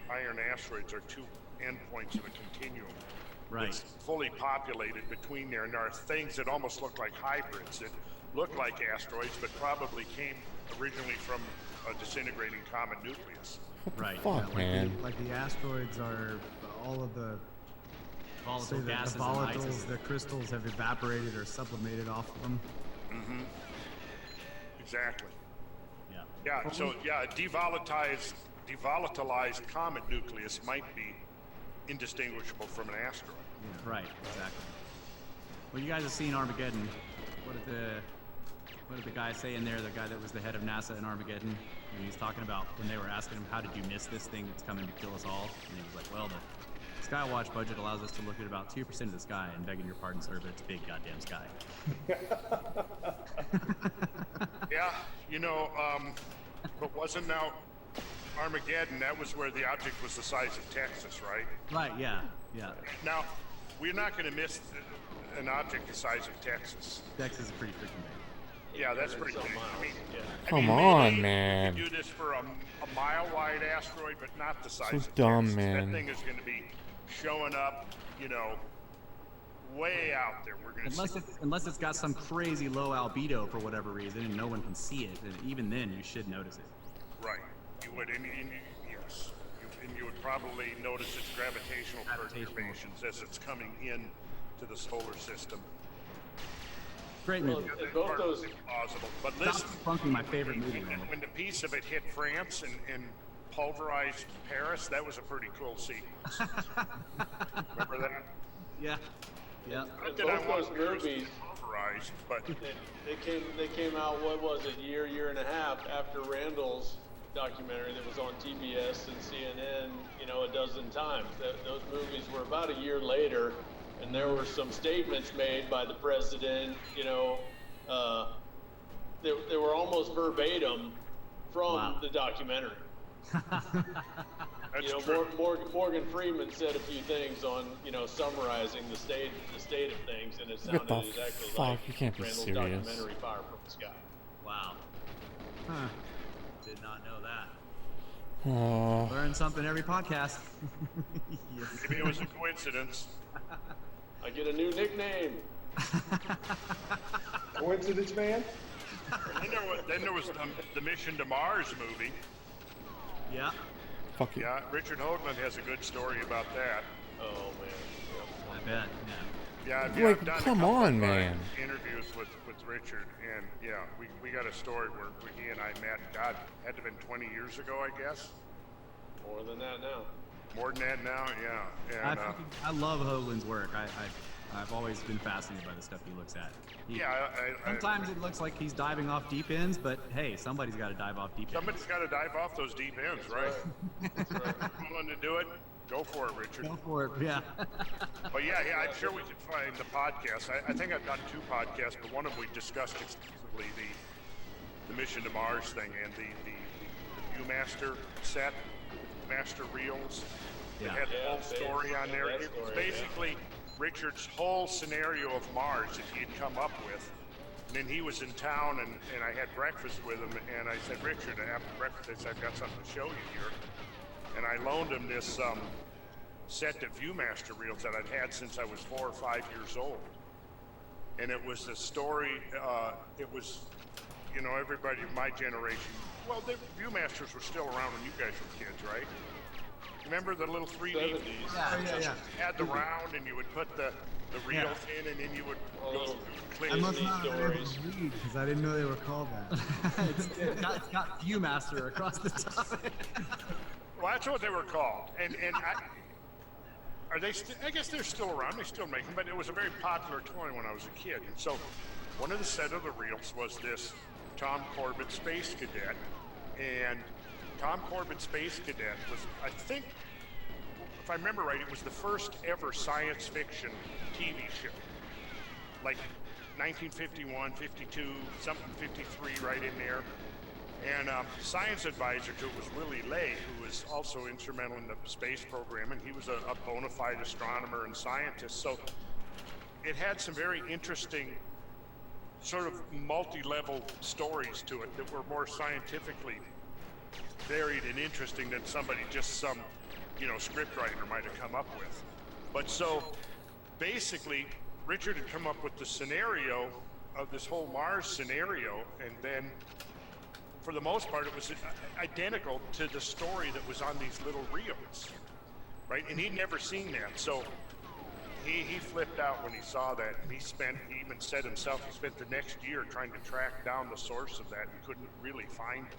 iron asteroids are two endpoints of a continuum. Right. It's fully populated between there, and there are things that almost look like hybrids that look like asteroids, but probably came originally from a disintegrating comet nucleus. Right. Fuck, man. Like the asteroids are all of the Volatile say that gases the and volatiles, ices. the crystals have evaporated or sublimated off of them. Mm-hmm. Exactly. Yeah. Yeah. So yeah, a devolatilized comet nucleus might be indistinguishable from an asteroid. Yeah. Right. Exactly. Well, you guys have seen Armageddon. What did the guy say in there? The guy that was the head of NASA in Armageddon. And he was talking about when they were asking him, "How did you miss this thing that's coming to kill us all?" And he was like, "Well, the Skywatch budget allows us to look at about 2% of the sky, and begging your pardon, sir, but it's a big goddamn sky." Yeah, but wasn't now Armageddon? That was where the object was the size of Texas, right? Right. Yeah. Yeah. Now, we're not going to miss an object the size of Texas. Texas is pretty freaking big. Yeah, that's pretty Some big. miles, Come maybe on, you man. could do this for a mile-wide asteroid, but not the size So of dumb, Texas. man. That thing is going to be showing up, way out there. We're going to Unless it's got some crazy low albedo for whatever reason, and no one can see it, and even then you should notice it. Right. You would, yes. You would probably notice its gravitational perturbations as it's coming in to the solar system. Great movie. Well, and both those. Implausible. But Stop listen, funking my favorite movie. when the piece of it hit France and pulverized Paris, that was a pretty cool sequence. Remember that? Yeah. Yeah. And Not that I both want those Paris to be movies, pulverized, but they came out, what was it, year and a half after Randall's documentary that was on TBS and CNN, a dozen times. Those movies were about a year later, and there were some statements made by the president, they were almost verbatim from the documentary. that's true. Morgan Freeman said a few things on, summarizing the state of things, and it What sounded the exactly fuck? like You can't be Randall's serious. documentary Fire from the Sky. Wow. Huh. Did not know that. Oh, Learn something every podcast. Maybe it was a coincidence. I get a new nickname. Coincidence, man? Then there was the Mission to Mars movie. Yeah. fuck you. Yeah, Richard Hoagland has a good story about that. Oh man. I bet. Yeah. Yeah, Like, I've done a come couple on, of, man. interviews with Richard, and yeah, we got a story where he and I met. God, had to have been 20 years ago, I guess. More than that now. More than that now, yeah. And, I love Hoagland's work. I've always been fascinated by the stuff he looks at. Sometimes it looks like he's diving off deep ends, but hey, somebody's got to dive off deep ends. Somebody's got to dive off those deep ends, right? That's right. If you're willing to do it, go for it, Richard. Go for it, yeah. But yeah, I'm sure we could find the podcast. I think I've done 2 podcasts, but one of them we discussed extensively the Mission to Mars thing and the Viewmaster set, Master Reels. It had the whole story on there. It was basically Richard's whole scenario of Mars that he had come up with. And then he was in town, and I had breakfast with him, and I said, Richard, after breakfast, I said, I've got something to show you here. And I loaned him this set of Viewmaster reels that I'd had since I was 4 or 5 years old. And it was the story, it was, you know, everybody of my generation, well, the Viewmasters were still around when you guys were kids, right? Remember the little 3D? Yeah. Had the round, and you would put the reels in, and then you would go through click. I must not have been able to read because I didn't know they were called that. It's got Viewmaster across the top. Well, that's what they were called, and are they? I guess they're still around. They still make them, but it was a very popular toy when I was a kid. And so, one of the set of the reels was this Tom Corbett Space Cadet, and Tom Corbett Space Cadet was, I think, if I remember right, it was the first ever science fiction TV show, like 1951, 52, something 53, right in there. And science advisor to it was Willie Lay, who was also instrumental in the space program, and he was a bona fide astronomer and scientist. So it had some very interesting sort of multi-level stories to it that were more scientifically varied and interesting than some script writer might have come up with. But so basically, Richard had come up with the scenario of this whole Mars scenario, and then for the most part, it was identical to the story that was on these little reels, right? And he'd never seen that. So he flipped out when he saw that, and he even said himself, he spent the next year trying to track down the source of that and couldn't really find it.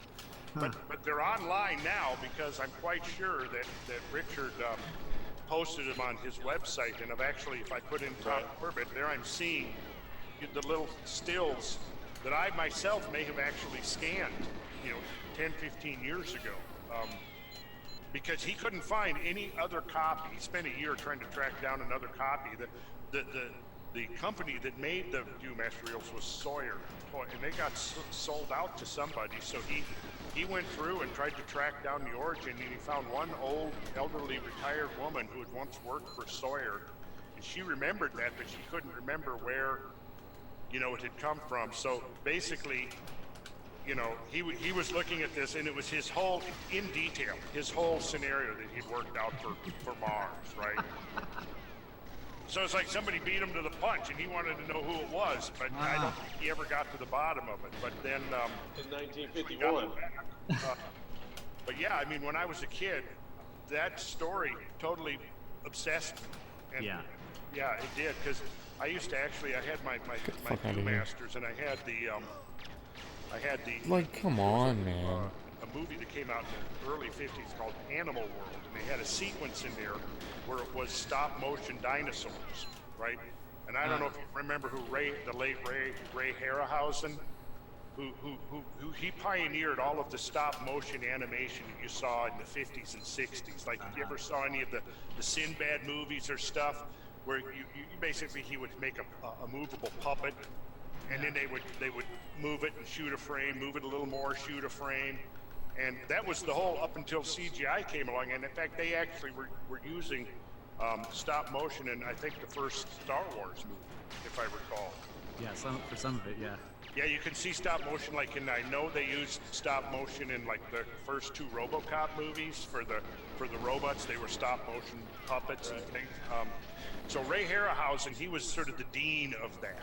But they're online now, because I'm quite sure that Richard posted them on his website. And if I put in Tom Corbett, there I'm seeing the little stills that I myself may have actually scanned, 10, 15 years ago. Because he couldn't find any other copy. He spent a year trying to track down another copy. The company that made the Viewmaster reels was Sawyer, and they got sold out to somebody. So he went through and tried to track down the origin, and he found one old, elderly, retired woman who had once worked for Sawyer, and she remembered that, but she couldn't remember where, it had come from. So basically, he was looking at this, and it was his whole, in detail, his whole scenario that he'd worked out for Mars, right? So it's like somebody beat him to the punch, and he wanted to know who it was, but I don't think he ever got to the bottom of it. But then in 1951. But yeah, I mean, when I was a kid, that story totally obsessed me. And yeah, it did, because I used to I had my Viewmasters, and I had the like, come on, man. A movie that came out in the early 50s called Animal World, and they had a sequence in there where it was stop motion dinosaurs, right? And I don't know if you remember the late Ray Harryhausen, who he pioneered all of the stop motion animation that you saw in the 50s and 60s. Like, if you ever saw any of the Sinbad movies or stuff, where he would make a movable puppet, and then they would move it and shoot a frame, move it a little more, shoot a frame. And that was the whole, up until CGI came along. And in fact, they actually were using stop motion in, I think, the first Star Wars movie, if I recall. Yeah, for some of it, yeah. Yeah, you can see stop motion, like I know they used stop motion in like the first 2 RoboCop movies for the robots. They were stop motion puppets and things. So Ray Harryhausen, he was sort of the dean of that.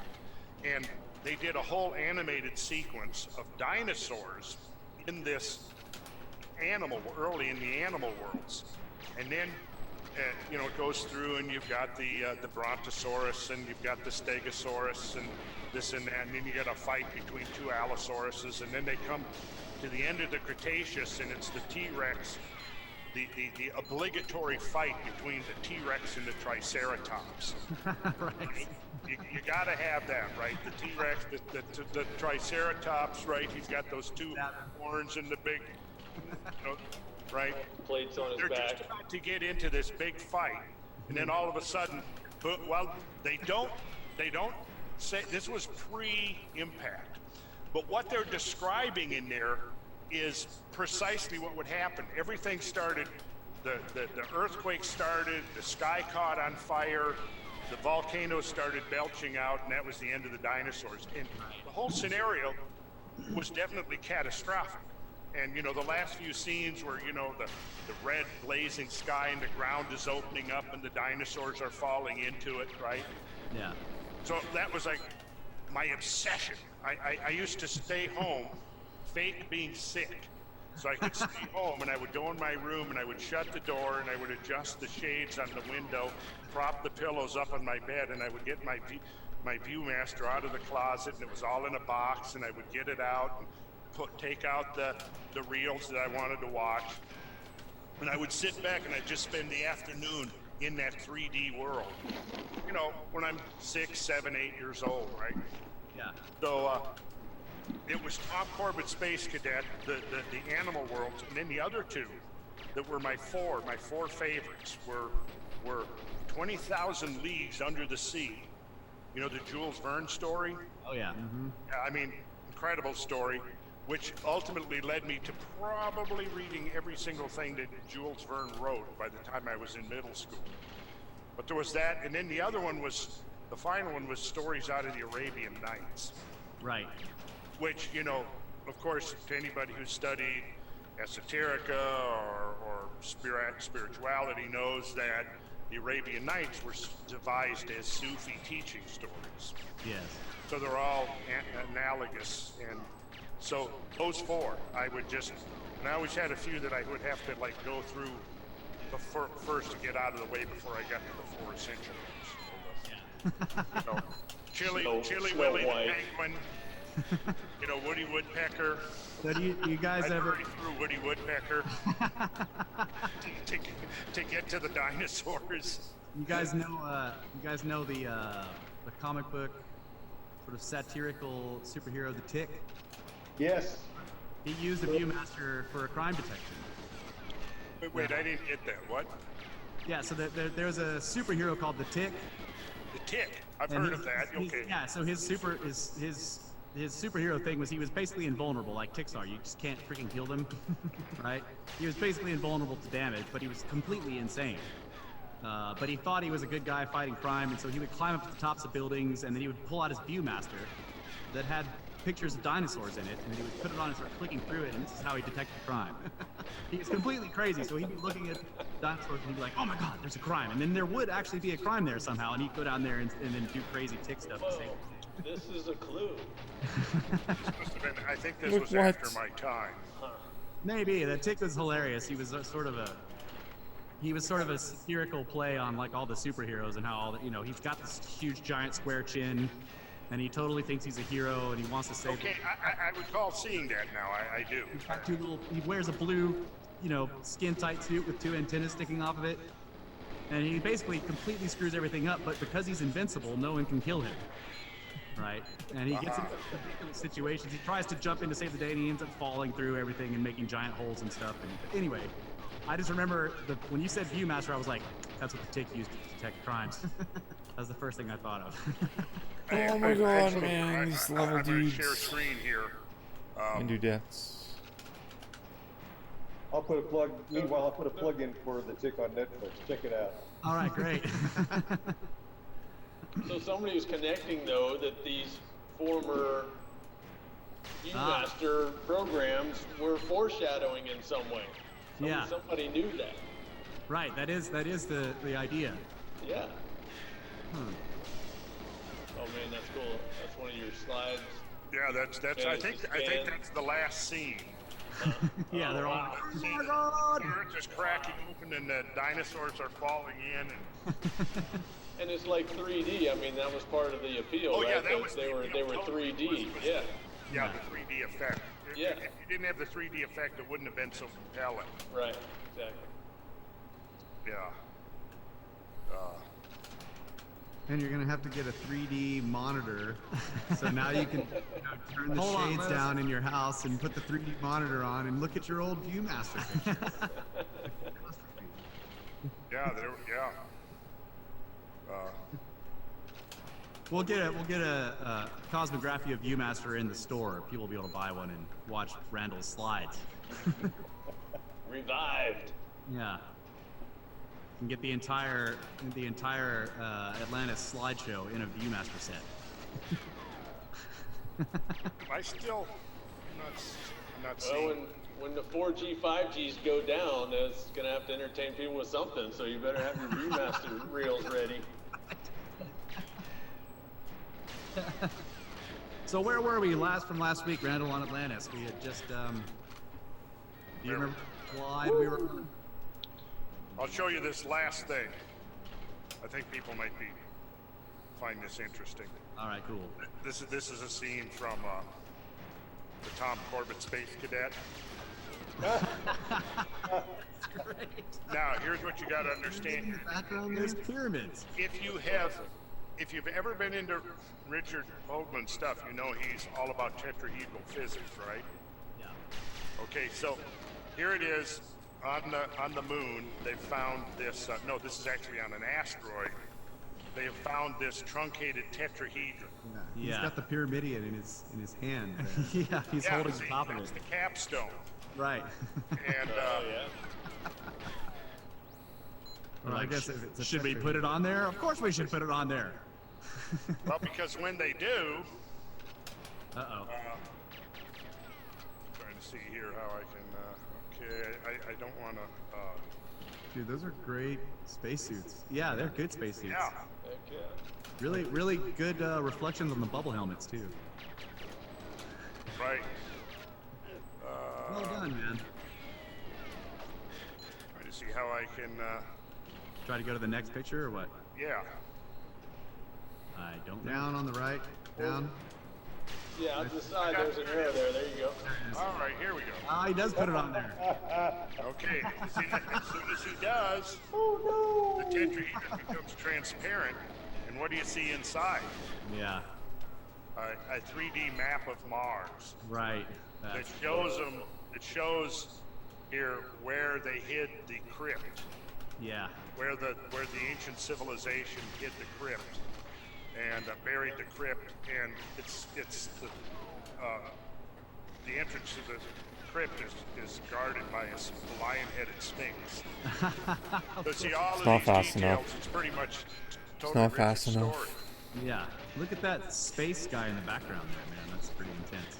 And they did a whole animated sequence of dinosaurs in this early in the animal worlds. And then, it goes through, and you've got the Brontosaurus, and you've got the Stegosaurus, and this and that, and then you got a fight between 2 Allosauruses, and then they come to the end of the Cretaceous, and it's the T-Rex the obligatory fight between the T-Rex and the Triceratops. Right. You got to have that, right? The T-Rex, the Triceratops, right? He's got those two horns and the big, right? Plates on his They're back. just about to get into this big fight, and then all of a sudden, well, they don't say this was pre-impact, but what they're describing in there is precisely what would happen. Everything started, the earthquake started, the sky caught on fire, the volcanoes started belching out, and that was the end of the dinosaurs. And the whole scenario was definitely catastrophic. And, the last few scenes where, the red blazing sky and the ground is opening up and the dinosaurs are falling into it, right? Yeah. So that was like my obsession. I used to stay home, fake being sick, so I could stay home, and I would go in my room and I would shut the door and I would adjust the shades on the window, prop the pillows up on my bed, and I would get my Viewmaster out of the closet, and it was all in a box, and I would get it out and take out the reels that I wanted to watch, and I would sit back and I'd just spend the afternoon in that 3D world, when I'm 6, 7, 8 years old, right? Yeah. So it was Tom Corbett Space Cadet, the Animal Worlds, and then the other two that were my four favorites were 20,000 Leagues Under the Sea. The Jules Verne story? Oh, yeah. Mm-hmm. I mean, incredible story, which ultimately led me to probably reading every single thing that Jules Verne wrote by the time I was in middle school. But there was that, and then the other one was, the final one was stories out of the Arabian Nights. Right. Which, of course, to anybody who's studied esoterica or spirituality knows that the Arabian Nights were devised as Sufi teaching stories. Yes. So they're all analogous, and so those four, I always had a few that I would have to go through first to get out of the way before I got to the four essential ones. Chili Willy the Penguin, Woody Woodpecker. So do you guys ever through Woody Woodpecker to get to the dinosaurs? You guys know the comic book sort of satirical superhero, The Tick? Yes. He used a Viewmaster for crime detection. Wait, I didn't get that. What? Yeah, so there's a superhero called The Tick. The Tick. I've heard of that. Okay. Yeah, so his superhero thing was he was basically invulnerable, like ticks are. You just can't freaking kill them, right? He was basically invulnerable to damage, but he was completely insane. But he thought he was a good guy fighting crime, and so he would climb up to the tops of buildings, and then he would pull out his Viewmaster that had pictures of dinosaurs in it, and he would put it on and start clicking through it, and this is how he detected crime. He was completely crazy, so he'd be looking at dinosaurs and he'd be like, oh my god, there's a crime. And then there would actually be a crime there somehow, and he'd go down there and then do crazy tick stuff. Whoa, this is a clue. I think this was after my time. Maybe. The Tick was hilarious. He was sort of a satirical play on all the superheroes and how he's got this huge giant square chin, and he totally thinks he's a hero and he wants to save. Okay, I recall seeing that now. I do. He's got he wears a blue, skin tight suit with two antennas sticking off of it, and he basically completely screws everything up. But because he's invincible, no one can kill him. Right, and he gets into ridiculous situations. He tries to jump in to save the day, and he ends up falling through everything and making giant holes and stuff. And anyway, I just remember when you said Viewmaster, I was like, that's what the Tick used to detect crimes. That was the first thing I thought of. Oh my god, man, these level I'm going dudes. to share screen here. And do deaths. I'll put a plug. Meanwhile, I'll put a plug in for The Tick on Netflix. Check it out. All right, great. So somebody was connecting, though, that these former Viewmaster programs were foreshadowing in some way. Somebody knew that. Right, that is the idea. Yeah. Oh man, that's cool. That's one of your slides. Yeah, that's. I think that's the last scene. Yeah, they're all. Oh my god! The earth is cracking open and the dinosaurs are falling in. And it's like 3D. I mean, that was part of the appeal, Oh right? yeah, that was they were 3D. Yeah. Yeah, the 3D effect. Yeah. If you didn't have the 3D effect, it wouldn't have been so compelling. Right. Exactly. Yeah. And you're gonna have to get a 3D monitor, so now you can turn the shades down in your house and put the 3D monitor on and look at your old ViewMaster pictures. Yeah, We'll get a cosmography of ViewMaster in the store. People will be able to buy one and watch Randall's slides. Revived. Yeah. You can get the entire Atlantis slideshow in a ViewMaster set. I still not seeing. Well, when the 4G, 5Gs go down, it's gonna have to entertain people with something. So you better have your Viewmaster reels ready. So where were we from last week, Randall, on Atlantis? We had just, do you remember the slide we were on? I'll show you this last thing. I think people might find this interesting. All right, cool. This is a scene from the Tom Corbett Space Cadet. That's great. Now, here's what you got to understand. There's pyramids. If you've ever been into Richard Hoagland's stuff, you know he's all about tetrahedral physics, right? Yeah. Okay, so here it is on the moon. They found this. No, this is actually on an asteroid. They have found this truncated tetrahedron. Yeah. He's got the pyramidion in his hand. Yeah, he's holding the top of it. That's the capstone. Right. And well, I guess if it's should we put it on there? Of course we should put it on there. well, because when they do, Uh-oh. trying to see here how I can. Okay, I don't want to. Dude, those are great spacesuits. Yeah, they're good spacesuits. Yeah. Heck yeah. Really, really good reflections on the bubble helmets too. Right. Well done, man. Trying to see how I can. Try to go to the next picture or what? Yeah. I don't know. Down on the right. Down. Yeah, on the side, there's an arrow there. There you go. All right, here we go. Ah, he does put it on there. Okay, see, as soon as he does, the tetrahedron becomes transparent, and what do you see inside? Yeah. A 3D map of Mars. Right. It shows them. It shows here where they hid the crypt, Yeah. where the ancient civilization hid the crypt, and buried the crypt, and it's the entrance to the crypt is guarded by a lion-headed sphinx. So see all of these details. It's pretty much totally not fast enough. story. Yeah. Look at that space guy in the background there, man. That's pretty intense.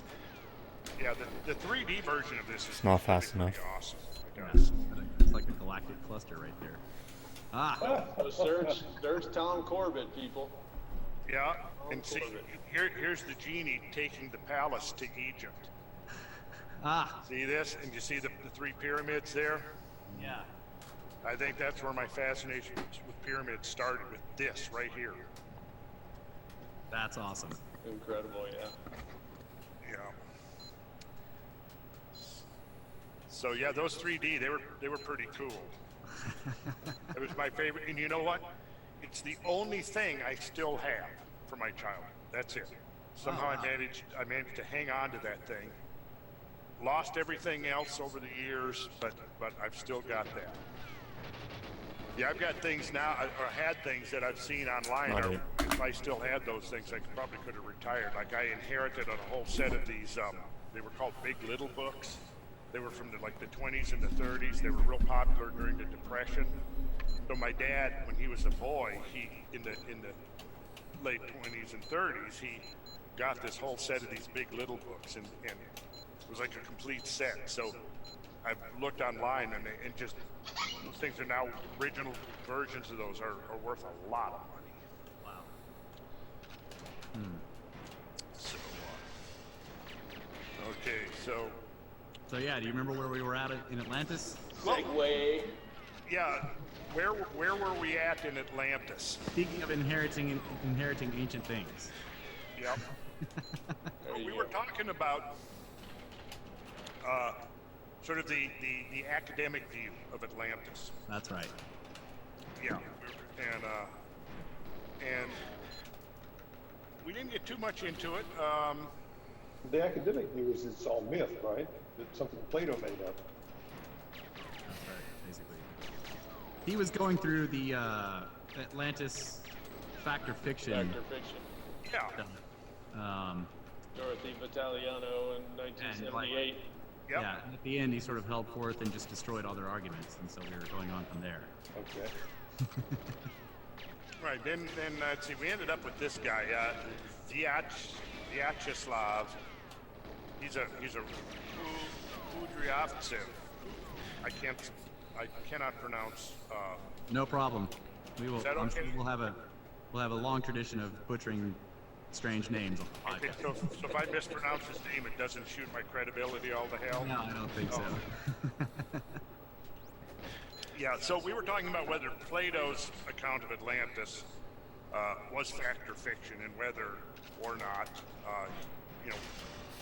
Yeah, the 3D version of this is not fast pretty enough. awesome. Yeah. It's like a galactic cluster right there. Ah. So search Tom Corbett, people. Yeah, and see, here's the genie taking the palace to Egypt. Ah. See this? And you see the three pyramids there? Yeah. I think that's where my fascination with pyramids started, with this right here. That's awesome. Incredible, yeah. Yeah. So yeah, those 3D, they were pretty cool. It was my favorite, and you know what? It's the only thing I still have from my childhood. That's it. Somehow I managed to hang on to that thing. Lost everything else over the years, but I've still got that. Yeah, I've got things now, or had things that I've seen online. Or if I still had those things, I probably could have retired. Like I inherited a whole set of these. They were called Big Little books. They were from the 20s and the 30s. They were real popular during the Depression. So my dad, when he was a boy, he in the late 20s and 30s, he got this whole set of these Big Little books, and it was like a complete set. So I've looked online, and just those things are now original versions of those are worth a lot of money. Wow. So okay, So yeah, do you remember where we were at in Atlantis? Segway. Yeah, where were we at in Atlantis? Speaking of inheriting ancient things. Yep. We were talking about sort of the academic view of Atlantis. That's right. yeah, and we didn't get too much into it. The academic news is all myth, right? It's something Plato made up. That's right, basically. He was going through the Atlantis fact or fiction. Fact or fiction. Yeah. Dorothy Battagliano in 1978. Yep. Yeah, and at the end he sort of held forth and just destroyed all their arguments, and so we were going on from there. Okay. Right. Then let's see. We ended up with this guy, Vyacheslav. He's a Udryavtsev. I cannot pronounce. No problem. We will. Is that I'm okay? sure we'll have a long tradition of butchering strange names on the Okay, podcast. so if I mispronounce his name, it doesn't shoot my credibility all to hell. No, I don't think so. Yeah. So we were talking about whether Plato's account of Atlantis was fact or fiction, and whether or not,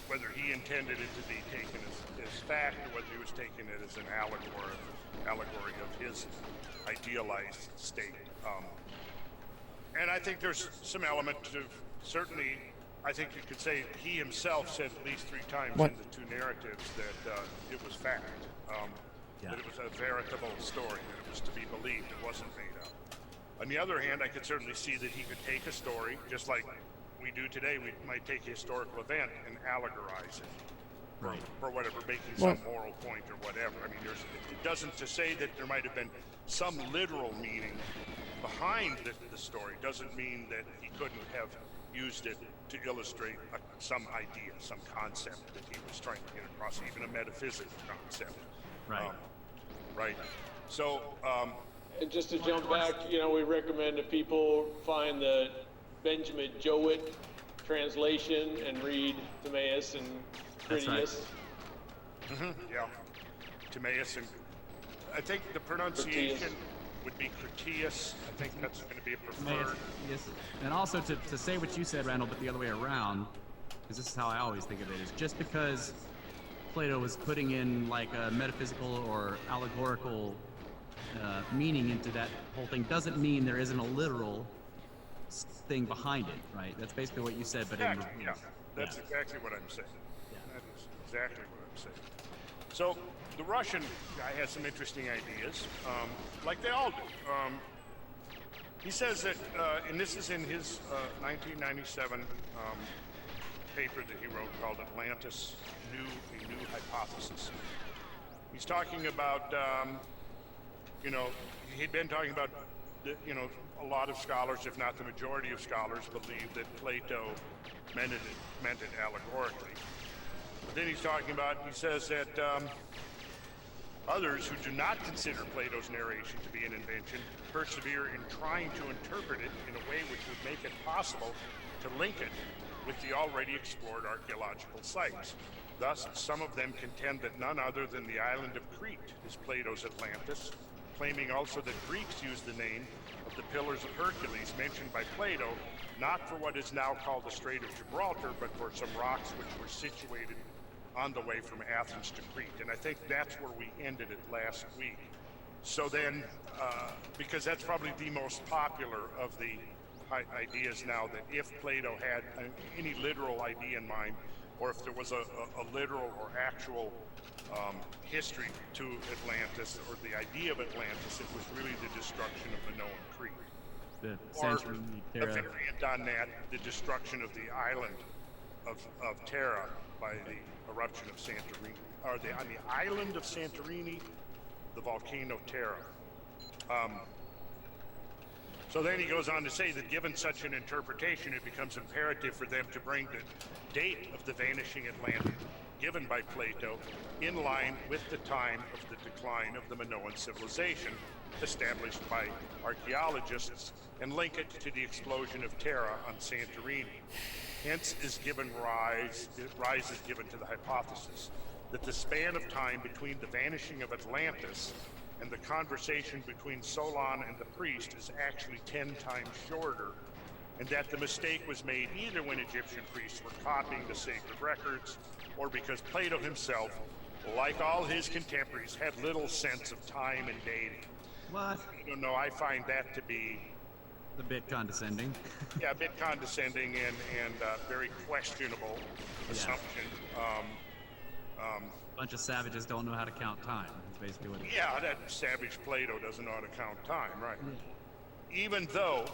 whether he intended it to be taken as fact, or whether he was taking it as an allegory of his idealized state. And I think there's some element of, certainly, I think you could say he himself said at least 3 times in the 2 narratives that it was fact, that it was a veritable story, that it was to be believed, it wasn't made up. On the other hand, I could certainly see that he could take a story, just like we do today. We might take a historical event and allegorize it for whatever, making some moral point or whatever. I mean, it doesn't to say that there might have been some literal meaning behind the story. Doesn't mean that he couldn't have used it to illustrate some idea, some concept that he was trying to get across, even a metaphysical concept. Right. Right. So. And just to jump back, we recommend that people find the Benjamin Jowett translation and read Timaeus and Critias. Right. Yeah. Timaeus, and I think the pronunciation would be Critias. I think that's going to be a preferred. Yes. And also to say what you said, Randall, but the other way around, because this is how I always think of it, is just because Plato was putting in like a metaphysical or allegorical meaning into that whole thing doesn't mean there isn't a literal thing behind it, right? That's basically what you said, but exactly, that's exactly what I'm saying. Yeah. That is exactly what I'm saying. So the Russian guy has some interesting ideas, like they all do. He says that, and this is in his 1997 paper that he wrote called Atlantis, a New Hypothesis. He's talking about, he'd been talking about, a lot of scholars, if not the majority of scholars, believe that Plato meant it allegorically. But then he's talking about, he says that others who do not consider Plato's narration to be an invention persevere in trying to interpret it in a way which would make it possible to link it with the already explored archaeological sites. Thus, some of them contend that none other than the island of Crete is Plato's Atlantis, claiming also that Greeks used the name of the Pillars of Hercules mentioned by Plato, not for what is now called the Strait of Gibraltar, but for some rocks which were situated on the way from Athens to Crete. And I think that's where we ended it last week. So then, because that's probably the most popular of the ideas now, that if Plato had any literal idea in mind, or if there was a literal or actual history to Atlantis, or the idea of Atlantis, it was really the destruction of Minoan Crete. The Or Santorini, a Terra. variant on that, the destruction of the island of Terra by the eruption of Santorini, or on the island of Santorini, the volcano Terra. So then he goes on to say that given such an interpretation, it becomes imperative for them to bring the date of the vanishing Atlantic given by Plato in line with the time of the decline of the Minoan civilization established by archaeologists and link it to the explosion of Terra on Santorini. Hence is rise is given to the hypothesis that the span of time between the vanishing of Atlantis and the conversation between Solon and the priest is actually 10 times shorter, and that the mistake was made either when Egyptian priests were copying the sacred records, or because Plato himself, like all his contemporaries, had little sense of time and dating. What? I don't know. I find that to be A bit condescending. a bit condescending and very questionable assumption. Bunch of savages don't know how to count time. Is basically what it is. Yeah, that savage Plato doesn't know how to count time, right? Even though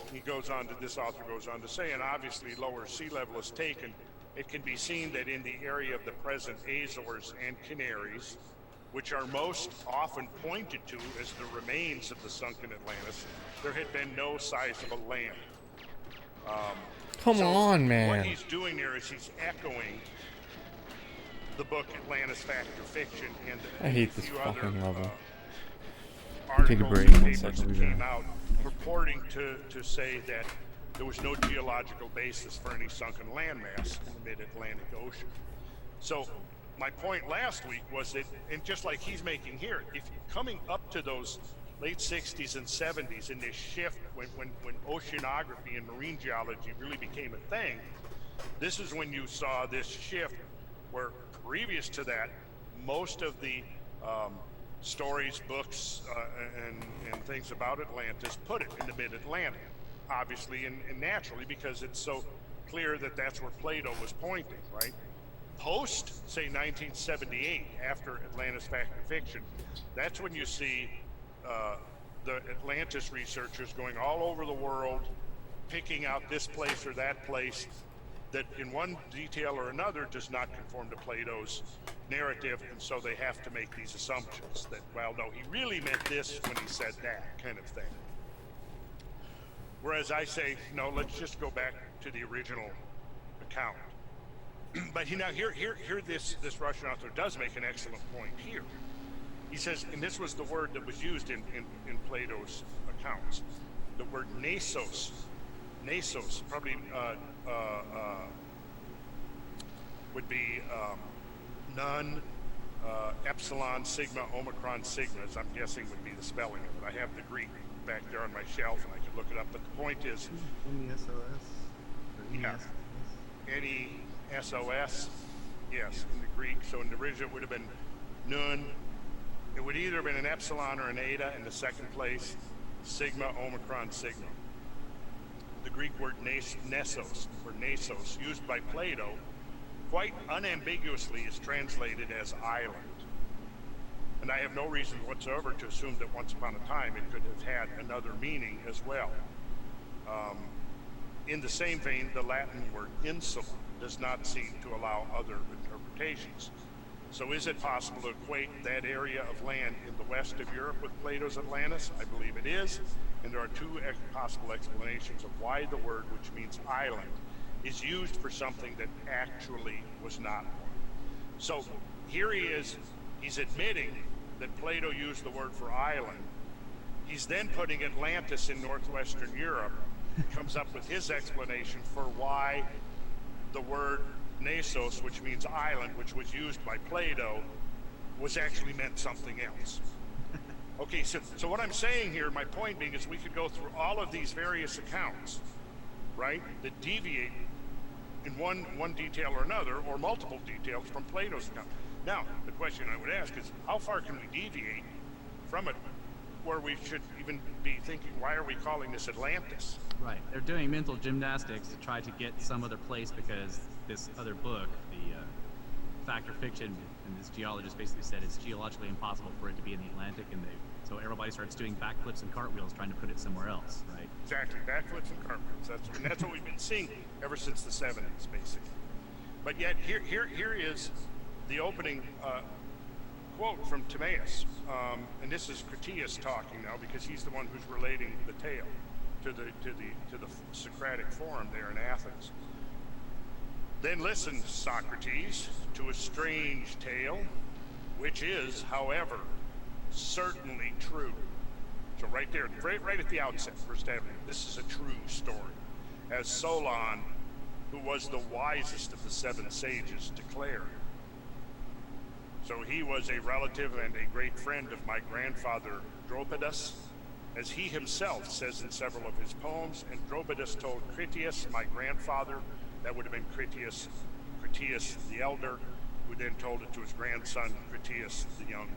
this author goes on to say, and obviously lower sea level is taken, it can be seen that in the area of the present Azores and Canaries, which are most often pointed to as the remains of the sunken Atlantis, there had been no sizable land. Come on, man. What he's doing there is he's echoing the book Atlantis Fact or Fiction and I hate this few fucking other, level. articles Take a break, and 1 papers second, that we'll be came back. out purporting to say that there was no geological basis for any sunken landmass in the mid-Atlantic Ocean. So my point last week was that, and just like he's making here, if coming up to those late 60s and 70s in this shift when oceanography and marine geology really became a thing, this is when you saw this shift where previous to that, most of the stories, books, and things about Atlantis put it in the mid-Atlantic, obviously and naturally, because it's so clear that that's where Plato was pointing, right? Post, say, 1978, after Atlantis Fact and Fiction, that's when you see the Atlantis researchers going all over the world, picking out this place or that place that in one detail or another does not conform to Plato's narrative, and so they have to make these assumptions that, well, no, he really meant this when he said that, kind of thing. Whereas I say, no, let's just go back to the original account. But here this Russian author does make an excellent point here. He says, and this was the word that was used in Plato's accounts, the word nasos, probably would be none, epsilon, sigma, omicron, sigma, as I'm guessing would be the spelling of it. I have the Greek back there on my shelf and I could look it up, but the point is... N-E-S-O-S? N-E-S-O-S, yes, in the Greek. So in the original it would have been nun. It would either have been an epsilon or an eta in the second place, sigma, omicron, sigma. The Greek word nesos, or nasos, used by Plato, quite unambiguously is translated as island. And I have no reason whatsoever to assume that once upon a time it could have had another meaning as well. In the same vein, the Latin word insula does not seem to allow other interpretations. So is it possible to equate that area of land in the west of Europe with Plato's Atlantis? I believe it is. And there are two possible explanations of why the word, which means island, is used for something that actually was not one. So here he is, he's admitting that Plato used the word for island. He's then putting Atlantis in northwestern Europe, comes up with his explanation for why the word nasos, which means island, which was used by Plato, was actually meant something else. Okay, so what I'm saying here, my point being, is we could go through all of these various accounts, right, that deviate in one detail or another, or multiple details from Plato's account. Now, the question I would ask is, how far can we deviate from it where we should even be thinking, why are we calling this Atlantis? Right. They're doing mental gymnastics to try to get some other place because this other book, the Fact or Fiction, and this geologist basically said it's geologically impossible for it to be in the Atlantic, and so everybody starts doing backflips and cartwheels trying to put it somewhere else, right? Exactly, backflips and cartwheels. That's what we've been seeing ever since the 70s, basically. But yet, here is the opening quote from Timaeus, and this is Critias talking now because he's the one who's relating the tale to the Socratic Forum there in Athens. Then listen, Socrates, to a strange tale, which is, however, certainly true. So right there, right at the outset, first evidence, this is a true story. As Solon, who was the wisest of the 7 sages, declared. So he was a relative and a great friend of my grandfather Dropidas, as he himself says in several of his poems, and Dropidas told Critias, my grandfather, that would have been Critias the elder, who then told it to his grandson, Critias the younger.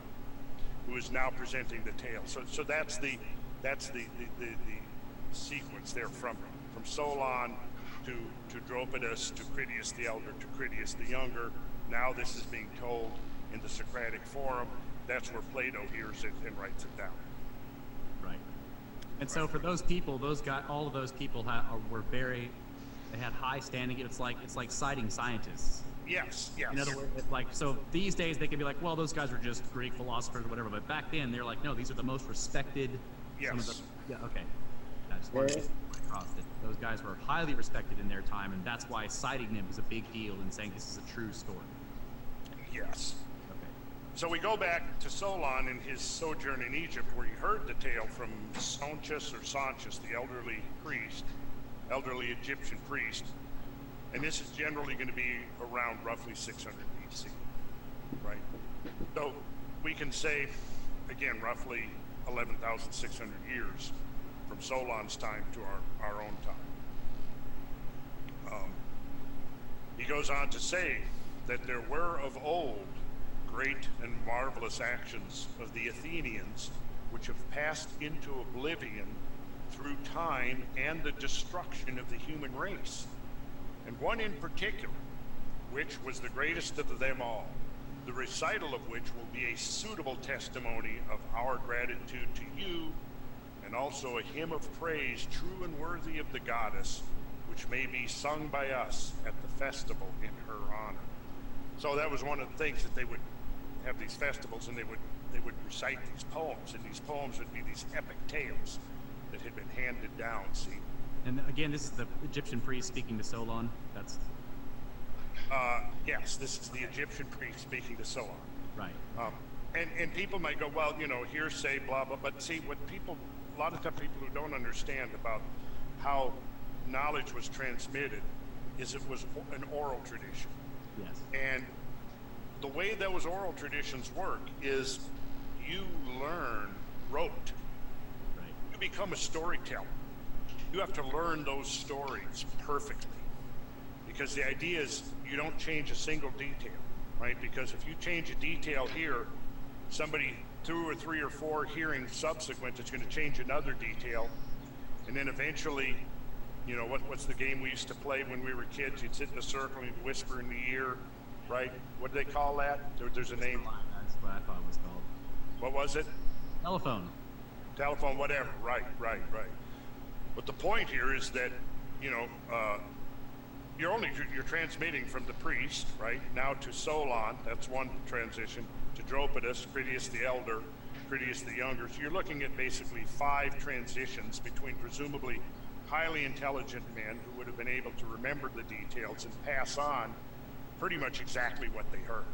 who is now presenting the tale. So that's the sequence there from Solon to Dropidas to Critias the Elder to Critias the Younger. Now this is being told in the Socratic Forum. That's where Plato hears it and writes it down. Right. And so for those people, those guys, all of those people were very, they had high standing. It's like citing scientists. Yes. In other words, like, so these days they can be like, well, those guys are just Greek philosophers or whatever. But back then they're like, no, these are the most respected. Yes. Yeah. Okay. I just wanted to get across that those guys were highly respected in their time, and that's why citing them is a big deal and saying this is a true story. Yes. Okay. So we go back to Solon in his sojourn in Egypt, where he heard the tale from Sonchus, the elderly Egyptian priest. And this is generally going to be around roughly 600 BC, right? So we can say, again, roughly 11,600 years from Solon's time to our own time. He goes on to say that there were of old great and marvelous actions of the Athenians, which have passed into oblivion through time and the destruction of the human race. And one in particular, which was the greatest of them all, the recital of which will be a suitable testimony of our gratitude to you, and also a hymn of praise true and worthy of the goddess, which may be sung by us at the festival in her honor. So that was one of the things, that they would have these festivals, and they would recite these poems, and these poems would be these epic tales that had been handed down, see. And again, this is the Egyptian priest speaking to Solon. That's yes, this is the Egyptian priest speaking to Solon. Right. And people might go, well, hearsay, blah, blah, but see, what a lot of times people who don't understand about how knowledge was transmitted is it was an oral tradition. Yes. And the way those oral traditions work is you learn rote. Right. You become a storyteller. You have to learn those stories perfectly, because the idea is you don't change a single detail, right? Because if you change a detail here, somebody 2 or 3 or 4 hearings subsequent is going to change another detail, and then eventually, what's the game we used to play when we were kids? You'd sit in a circle and you'd whisper in the ear, right? What do they call that? There's a name. That's what I thought it was called. What was it? Telephone, whatever. Right. But the point here is that, you're transmitting from the priest, right, now to Solon. That's one transition. To Dropidas, Critias the Elder, Critias the Younger. So you're looking at basically 5 transitions between presumably highly intelligent men who would have been able to remember the details and pass on pretty much exactly what they heard.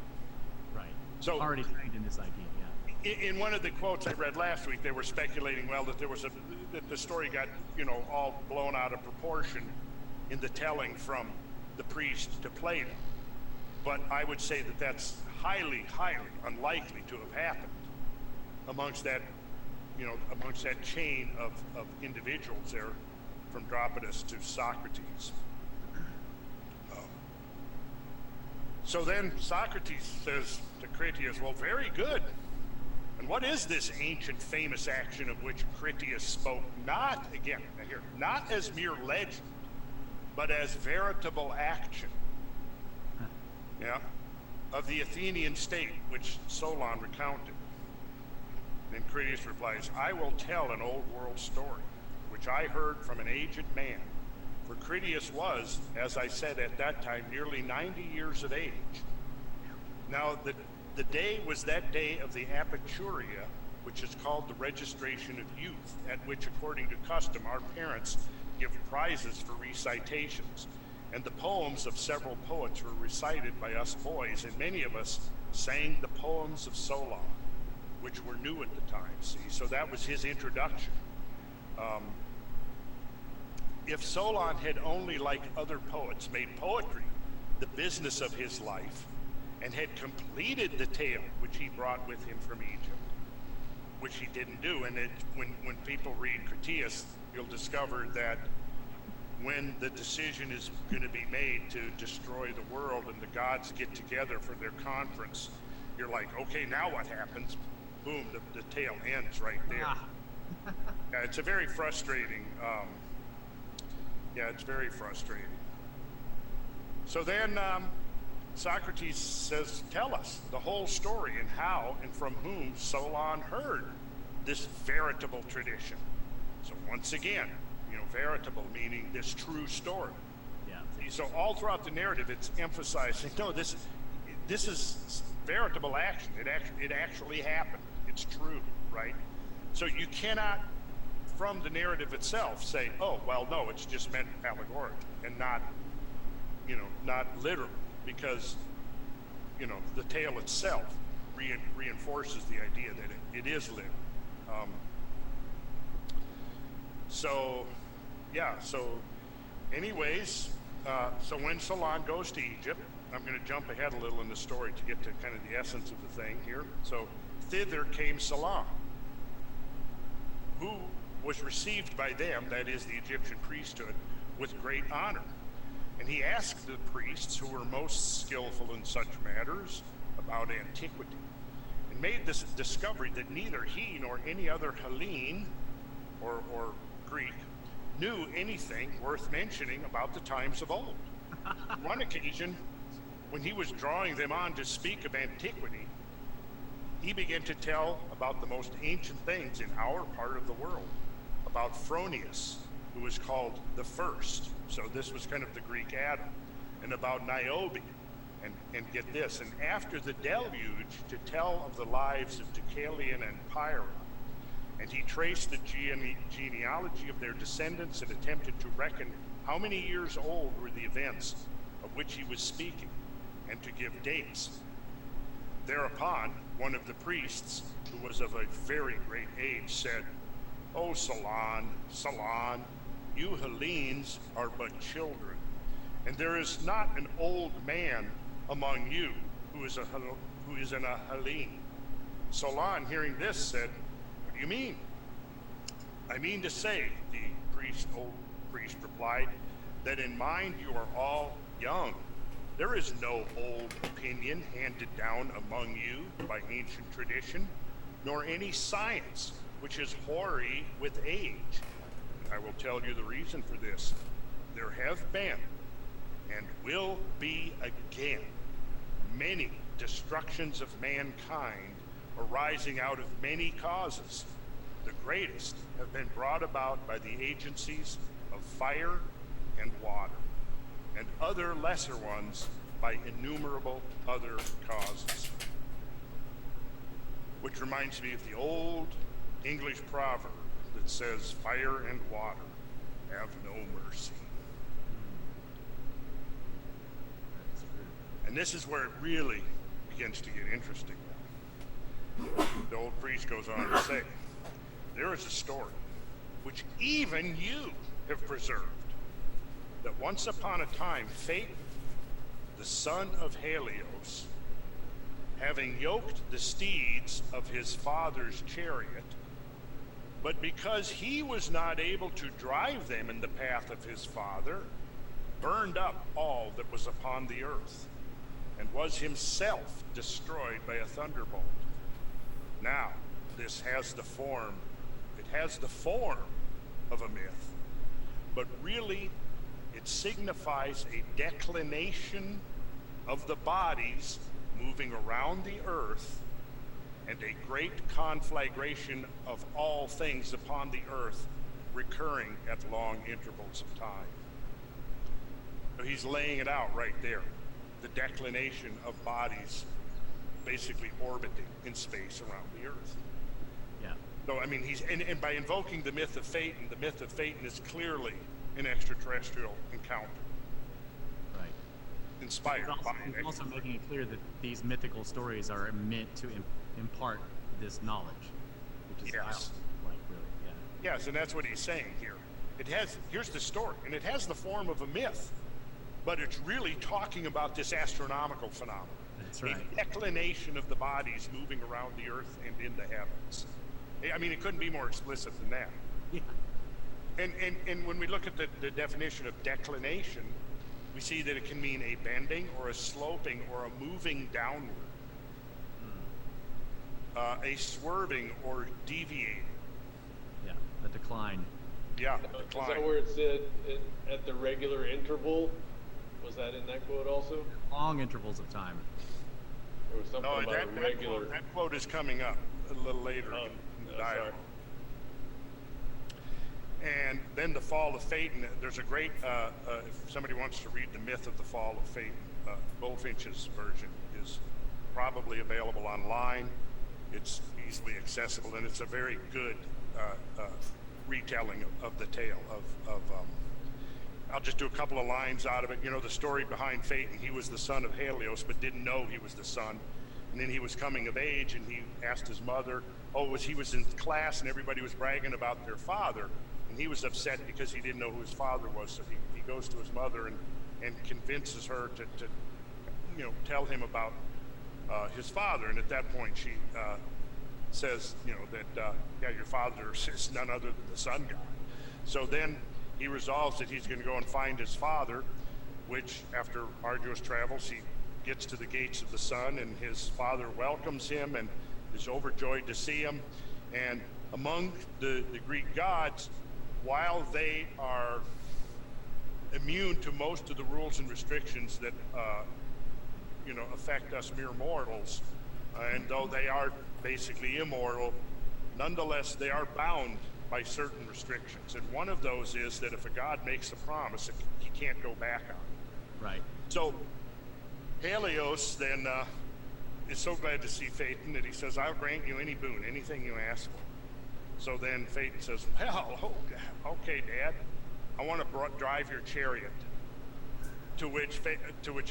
Right. So already trained in this idea, yeah. In one of the quotes I read last week, they were speculating, well, that that the story got, all blown out of proportion in the telling from the priest to Plato. But I would say that that's highly, highly unlikely to have happened amongst that chain of individuals there, from Dropidas to Socrates. So then Socrates says to Critias, well, very good. And what is this ancient famous action of which Critias spoke, not as mere legend, but as veritable action? Yeah, of the Athenian state, which Solon recounted. Then Critias replies, I will tell an old world story, which I heard from an aged man. For Critias was, as I said at that time, nearly 90 years of age. Now, the day was that day of the Apicuria, which is called the registration of youth, at which, according to custom, our parents give prizes for recitations. And the poems of several poets were recited by us boys, and many of us sang the poems of Solon, which were new at the time, see? So that was his introduction. If Solon had only, like other poets, made poetry the business of his life, and had completed the tale which he brought with him from Egypt, which he didn't do, and when people read Critias, you'll discover that when the decision is going to be made to destroy the world and the gods get together for their conference, you're like, okay, now what happens? boom, the tail ends right there. Yeah, it's a very frustrating. It's very frustrating. So then Socrates says, tell us the whole story and how and from whom Solon heard this veritable tradition. So once again, veritable meaning this true story. Yeah. See, so all throughout the narrative, it's emphasizing, no, this is veritable action. It actually happened. It's true, right? So you cannot, from the narrative itself, say, oh, well, no, it's just meant allegorically and not literal, because, the tale itself reinforces the idea that it is literal. So anyways, so when Solon goes to Egypt, I'm going to jump ahead a little in the story to get to kind of the essence of the thing here. So thither came Solon, who was received by them, that is the Egyptian priesthood, with great honor. And he asked the priests who were most skillful in such matters about antiquity, and made this discovery that neither he nor any other Hellene or Greek knew anything worth mentioning about the times of old. On one occasion, when he was drawing them on to speak of antiquity, he began to tell about the most ancient things in our part of the world, about Phronius, who was called the first. So this was kind of the Greek Adam, and about Niobe, and get this, and after the deluge, to tell of the lives of Deucalion and Pyrrha. And he traced the genealogy of their descendants and attempted to reckon how many years old were the events of which he was speaking, and to give dates. Thereupon, one of the priests, who was of a very great age, said, "O Solon, Solon, you Hellenes are but children, and there is not an old man among you who is an Hellene." Solon, hearing this, said, "What do you mean?" "I mean to say," the old priest replied, "that in mind you are all young. There is no old opinion handed down among you by ancient tradition, nor any science which is hoary with age. I will tell you the reason for this. There have been, and will be again, many destructions of mankind arising out of many causes. The greatest have been brought about by the agencies of fire and water, and other lesser ones by innumerable other causes." Which reminds me of the old English proverb that says, "Fire and water have no mercy." And this is where it really begins to get interesting. The old priest goes on to say, "There is a story which even you have preserved, that once upon a time Phaeton, the son of Helios, having yoked the steeds of his father's chariot, but because he was not able to drive them in the path of his father, burned up all that was upon the earth, and was himself destroyed by a thunderbolt. Now, this has the form of a myth, but really it signifies a declination of the bodies moving around the earth, and a great conflagration of all things upon the earth recurring at long intervals of time." So he's laying it out right there. The declination of bodies basically orbiting in space around the earth. Yeah. So, I mean, and by invoking the myth of Phaeton is clearly an extraterrestrial encounter. Right. Inspired by an He's also making it clear that these mythical stories are meant to impart this knowledge, which is Yes. like really, yeah. Yes, and that's what he's saying here. Here's the story, and it has the form of a myth, but it's really talking about this astronomical phenomenon. That's right. A declination of the bodies moving around the earth and in the heavens. I mean, it couldn't be more explicit than that. Yeah. And when we look at the definition of declination, we see that it can mean a bending or a sloping or a moving downward. a swerving or deviating. Yeah, a decline. Yeah, Is decline. that where it said at the regular interval? Was that in that quote also? Long intervals of time. There was something No, about a regular. that quote is coming up a little later in the dialogue. Sorry. And then the fall of Phaeton. There's a great, if somebody wants to read the myth of the fall of Phaeton, Bullfinch's version is probably available online. It's easily accessible, and it's a very good retelling of the tale of I'll just do a couple of lines out of it. You know, the story behind Phaeton. He was the son of Helios, but didn't know he was the son. And then he was coming of age, and he asked his mother, he was in class, and everybody was bragging about their father. And he was upset because he didn't know who his father was. So he goes to his mother and convinces her to tell him about his father. And at that point, she says, that, your father is none other than the sun god. So then he resolves that he's going to go and find his father, which after arduous travels, he gets to the gates of the sun, and his father welcomes him and is overjoyed to see him. And among the Greek gods, while they are immune to most of the rules and restrictions that affect us mere mortals, and though they are basically immortal, nonetheless they are bound by certain restrictions. And one of those is that if a god makes a promise, he can't go back on it. Right. So Helios then is so glad to see Phaeton that he says, I'll grant you any boon, anything you ask for. So then Phaeton says, well, okay, Dad, I want to drive your chariot. To which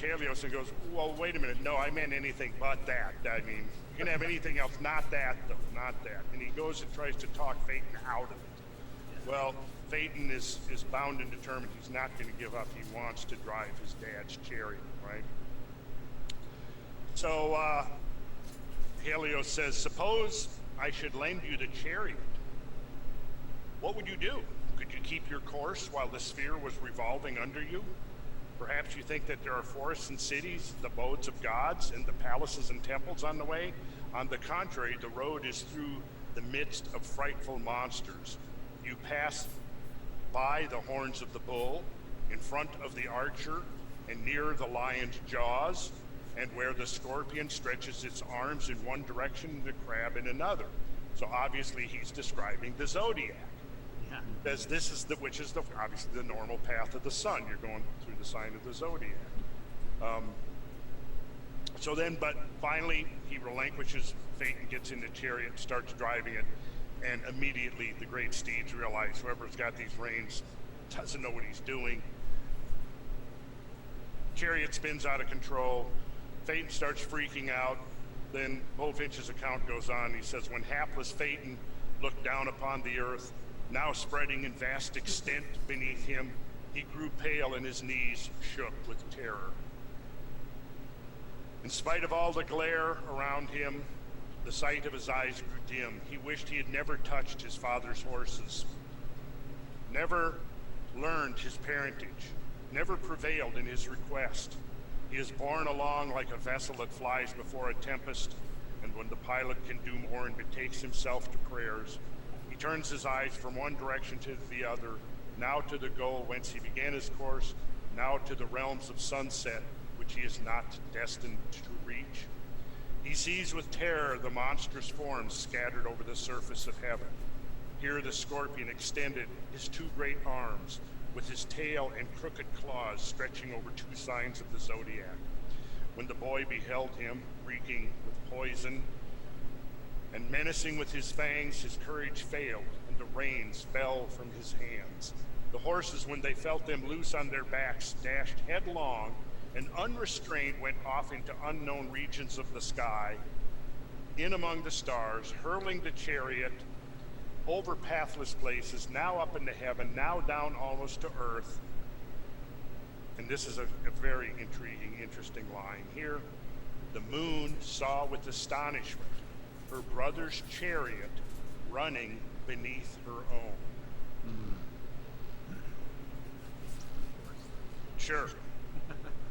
Helios goes, well, wait a minute. No, I meant anything but that. I mean, you can have anything else, not that, though, not that. And he goes and tries to talk Phaeton out of it. Well, Phaeton is bound and determined he's not going to give up. He wants to drive his dad's chariot, right? So Helios says, suppose I should lend you the chariot. What would you do? Could you keep your course while the sphere was revolving under you? Perhaps you think that there are forests and cities, the abodes of gods, and the palaces and temples on the way. On the contrary, the road is through the midst of frightful monsters. You pass by the horns of the bull, in front of the archer, and near the lion's jaws, and where the scorpion stretches its arms in one direction and the crab in another. So obviously he's describing the zodiac. Yeah. Because this is which is obviously the normal path of the sun. You're going through the sign of the zodiac. But finally he relinquishes Phaeton, gets in the chariot, starts driving it, and immediately the great steeds realize whoever's got these reins doesn't know what he's doing. Chariot spins out of control. Phaeton starts freaking out. Then Bullfinch's account goes on. He says, when hapless Phaeton looked down upon the earth, now spreading in vast extent beneath him, he grew pale and his knees shook with terror. In spite of all the glare around him, the sight of his eyes grew dim. He wished he had never touched his father's horses, never learned his parentage, never prevailed in his request. He is borne along like a vessel that flies before a tempest, and when the pilot can do more and betakes himself to prayers, he turns his eyes from one direction to the other, now to the goal whence he began his course, now to the realms of sunset, which he is not destined to reach. He sees with terror the monstrous forms scattered over the surface of heaven. Here the scorpion extended his two great arms, with his tail and crooked claws stretching over two signs of the zodiac. When the boy beheld him, reeking with poison and menacing with his fangs, his courage failed, and the reins fell from his hands. The horses, when they felt them loose on their backs, dashed headlong and unrestrained went off into unknown regions of the sky, in among the stars, hurling the chariot over pathless places, now up into heaven, now down almost to earth. And this is a very intriguing, interesting line here. The moon saw with astonishment her brother's chariot running beneath her own. Mm-hmm. Sure.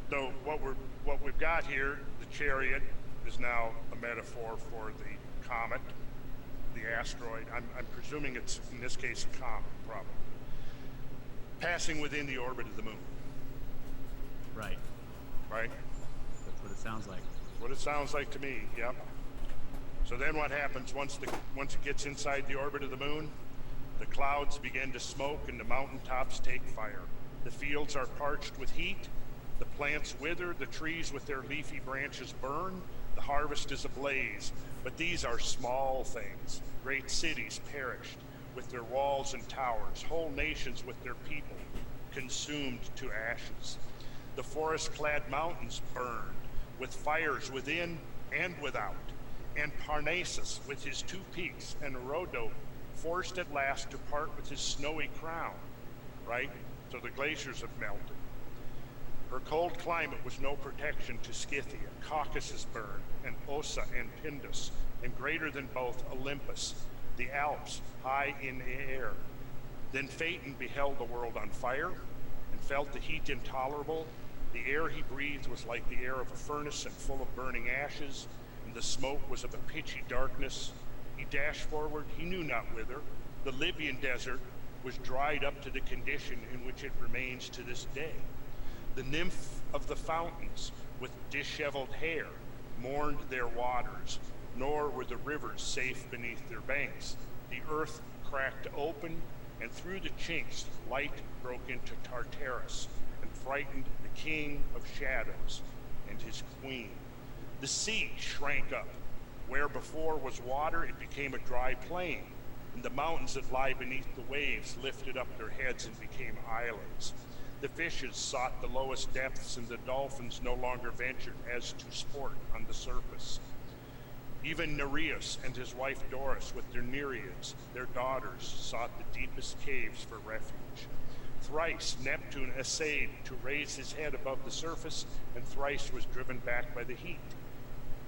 So what we've got here, the chariot, is now a metaphor for comet, the asteroid, I'm presuming it's, in this case, a comet, probably, passing within the orbit of the moon. Right. Right? That's what it sounds like. What it sounds like to me, yep. So then what happens once it gets inside the orbit of the moon? The clouds begin to smoke and the mountaintops take fire. The fields are parched with heat, the plants wither, the trees with their leafy branches burn, the harvest is ablaze. But these are small things. Great cities perished with their walls and towers, whole nations with their people consumed to ashes. The forest-clad mountains burned, with fires within and without, and Parnassus with his 2 peaks, and Rhodope forced at last to part with his snowy crown, right? So the glaciers have melted. Her cold climate was no protection to Scythia. Caucasus burned, and Ossa and Pindus, and greater than both, Olympus, the Alps high in air. Then Phaeton beheld the world on fire, and felt the heat intolerable. The air he breathed was like the air of a furnace and full of burning ashes, and the smoke was of a pitchy darkness. He dashed forward, he knew not whither. The Libyan desert was dried up to the condition in which it remains to this day. The nymph of the fountains, with disheveled hair, mourned their waters, nor were the rivers safe beneath their banks. The earth cracked open, and through the chinks light broke into Tartarus, and frightened the king of shadows and his queen. The sea shrank up. Where before was water, it became a dry plain, and the mountains that lie beneath the waves lifted up their heads and became islands. The fishes sought the lowest depths, and the dolphins no longer ventured as to sport on the surface. Even Nereus and his wife Doris with their Nereids, their daughters, sought the deepest caves for refuge. Thrice Neptune essayed to raise his head above the surface, and thrice was driven back by the heat.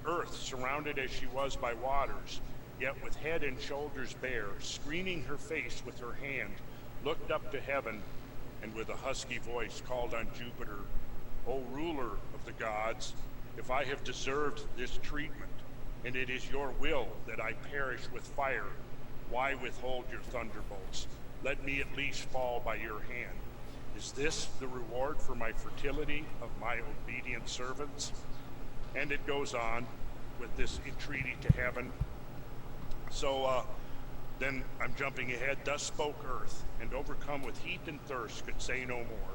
Earth, surrounded as she was by waters, yet with head and shoulders bare, screening her face with her hand, looked up to heaven, and with a husky voice called on Jupiter, O ruler of the gods, if I have deserved this treatment, and it is your will that I perish with fire, why withhold your thunderbolts? Let me at least fall by your hand. Is this the reward for my fertility of my obedient servants? And it goes on with this entreaty to heaven. So then I'm jumping ahead. Thus spoke Earth, and overcome with heat and thirst could say no more.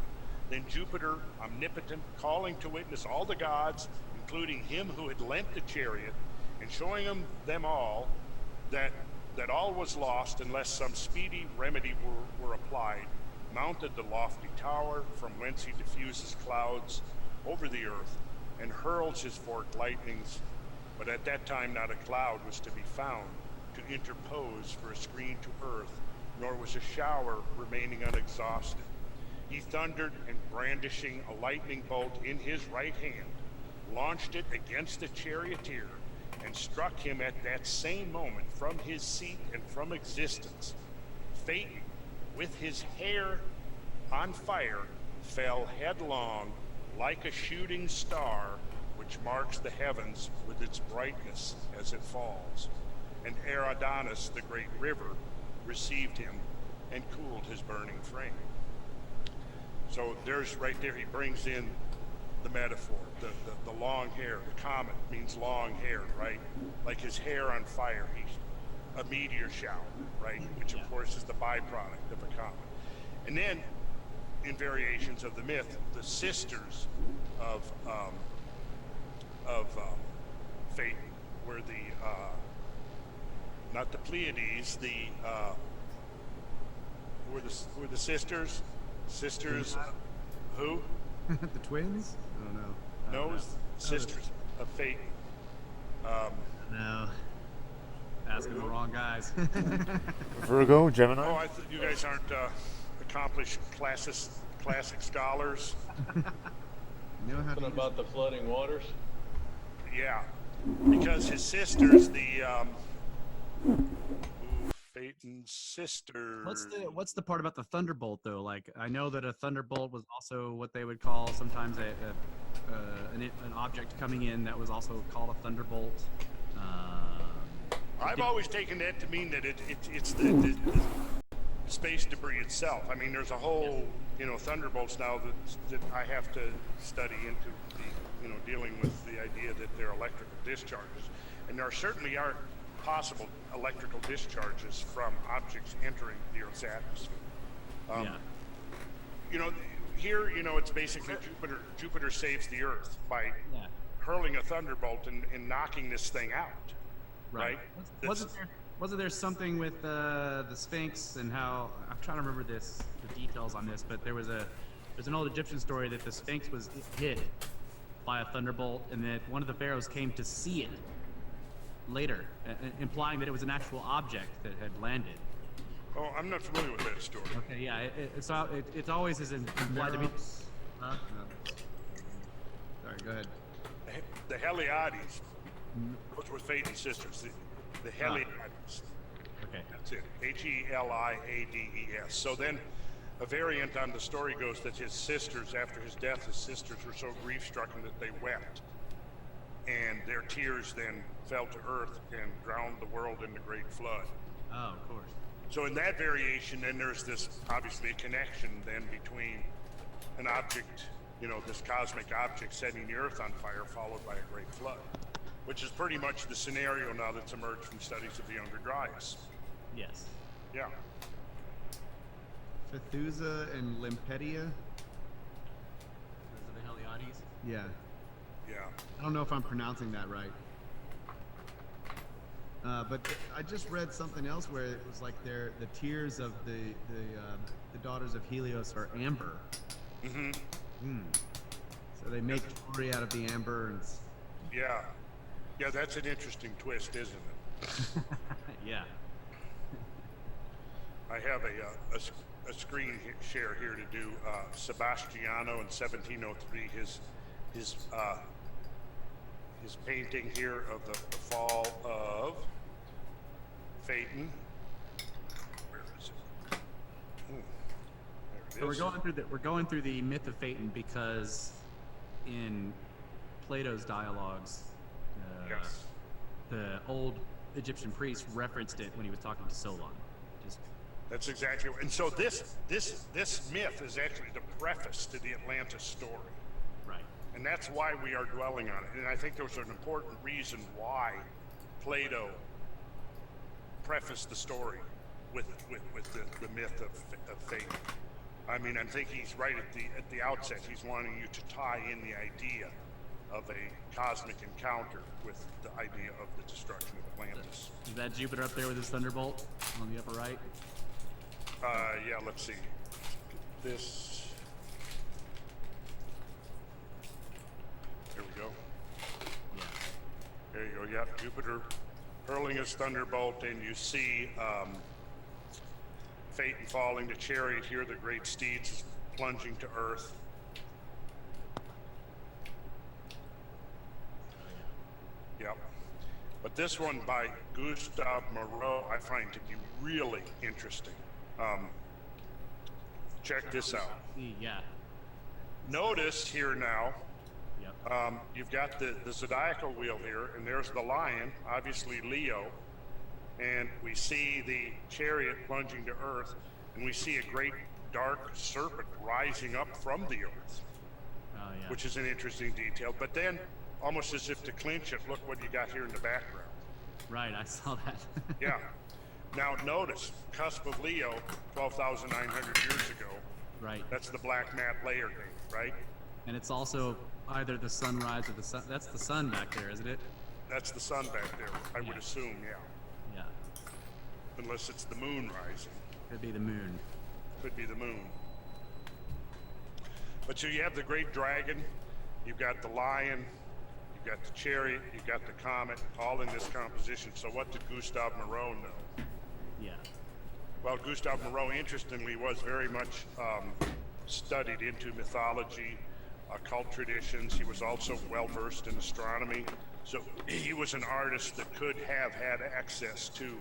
Then Jupiter, omnipotent, calling to witness all the gods, including him who had lent the chariot, and showing them all that all was lost unless some speedy remedy were applied, mounted the lofty tower from whence he diffuses clouds over the earth and hurls his forked lightnings. But at that time not a cloud was to be found to interpose for a screen to earth, nor was a shower remaining unexhausted. He thundered, and brandishing a lightning bolt in his right hand, launched it against the charioteer, and struck him at that same moment from his seat and from existence. Phaeton, with his hair on fire, fell headlong like a shooting star which marks the heavens with its brightness as it falls. And Eridanus, the great river, received him and cooled his burning frame. So there's right there, he brings in the metaphor, the long hair. The comet means long hair, right? Like his hair on fire. He's a meteor shower, right? Which of course is the byproduct of a comet. And then, in variations of the myth, the sisters of Phaeton were the not the Pleiades, who were the sisters? Sisters, who? The twins? I don't know. No, it was sisters of Phaeton. No. Asking the wrong guys. Virgo, Gemini. Oh, you guys aren't accomplished classic scholars. You know how Something about the flooding waters? Yeah, because his sisters, Phaeton's sisters. What's the part about the thunderbolt though? Like I know that a thunderbolt was also what they would call sometimes an object coming in that was also called a thunderbolt. I've always taken that to mean that it's the space debris itself. I mean, there's a whole, thunderbolts now that I have to study into the, dealing with the idea that they're electrical discharges. And there certainly are possible electrical discharges from objects entering the Earth's atmosphere. Here, it's basically Jupiter saves the Earth by hurling a thunderbolt and knocking this thing out. Right? Wasn't there something with the Sphinx and how, I'm trying to remember the details on this, but there's an old Egyptian story that the Sphinx was hit by a thunderbolt and that one of the pharaohs came to see it later, implying that it was an actual object that had landed. Oh, I'm not familiar with that story. Okay, yeah, it always is implied to be. Huh? No. Sorry, go ahead. The Heliades, those were Phaeton's sisters. The Heliades. Okay. That's it. Heliades. So then a variant on the story goes that his sisters, after his death, his sisters were so grief-stricken that they wept. And their tears then fell to earth and drowned the world in the great flood. Oh, of course. So in that variation, then there's this, obviously, a connection then between an object, this cosmic object setting the earth on fire, followed by a great flood, which is pretty much the scenario now that's emerged from studies of the younger Dryas. Yes. Yeah. Phaethusa and Limpedia? Those are the Heliades? Yeah. Yeah. I don't know if I'm pronouncing that right. But I just read something else where it was like the tears of the daughters of Helios are amber. Mm-hmm. So they make jewelry out of the amber and. Yeah. Yeah, that's an interesting twist, isn't it? Yeah. I have a screen share here to do Sebastiano in 1703. His painting here of the fall of Phaeton. Where is it? There it is. So we're going through the myth of Phaeton because in Plato's dialogues, Yes. the old Egyptian priest referenced it when he was talking to Solon. That's exactly right. And so this myth is actually the preface to the Atlantis story. Right. And that's why we are dwelling on it. And I think there's an important reason why Plato prefaced the story with the myth of Phaeton. I mean, I think he's right at the outset. He's wanting you to tie in the idea of a cosmic encounter with the idea of the destruction of Atlantis. Is that Jupiter up there with his thunderbolt on the upper right? Yeah, let's see. This. There we go. Yeah. There you go. Yep, Jupiter hurling his thunderbolt, and you see Phaeton falling, the chariot here, the great steeds plunging to earth. Yep. But this one by Gustave Moreau I find to be really interesting. Check this out. Yeah. Notice here now, Yep. you've got the zodiacal wheel here, and there's the lion, obviously Leo, and we see the chariot plunging to earth, and we see a great dark serpent rising up from the earth, Oh, yeah. which is an interesting detail. But then, almost as if to clinch it, look what you got here in the background. Right, I saw that. Yeah. Now notice, cusp of Leo, 12,900 years ago. Right. That's the black mat layer date, right? And it's also either the sunrise or the sun. That's the sun back there, isn't it? That's the sun back there, I would assume, yeah. Yeah. Unless it's the moon rising. Could be the moon. Could be the moon. But so you have the great dragon, you've got the lion, you've got the chariot, you've got the comet, all in this composition. So what did Gustave Moreau know? Yeah. Well, Gustave Moreau, interestingly, was very much studied into mythology, occult traditions. He was also well-versed in astronomy. So he was an artist that could have had access to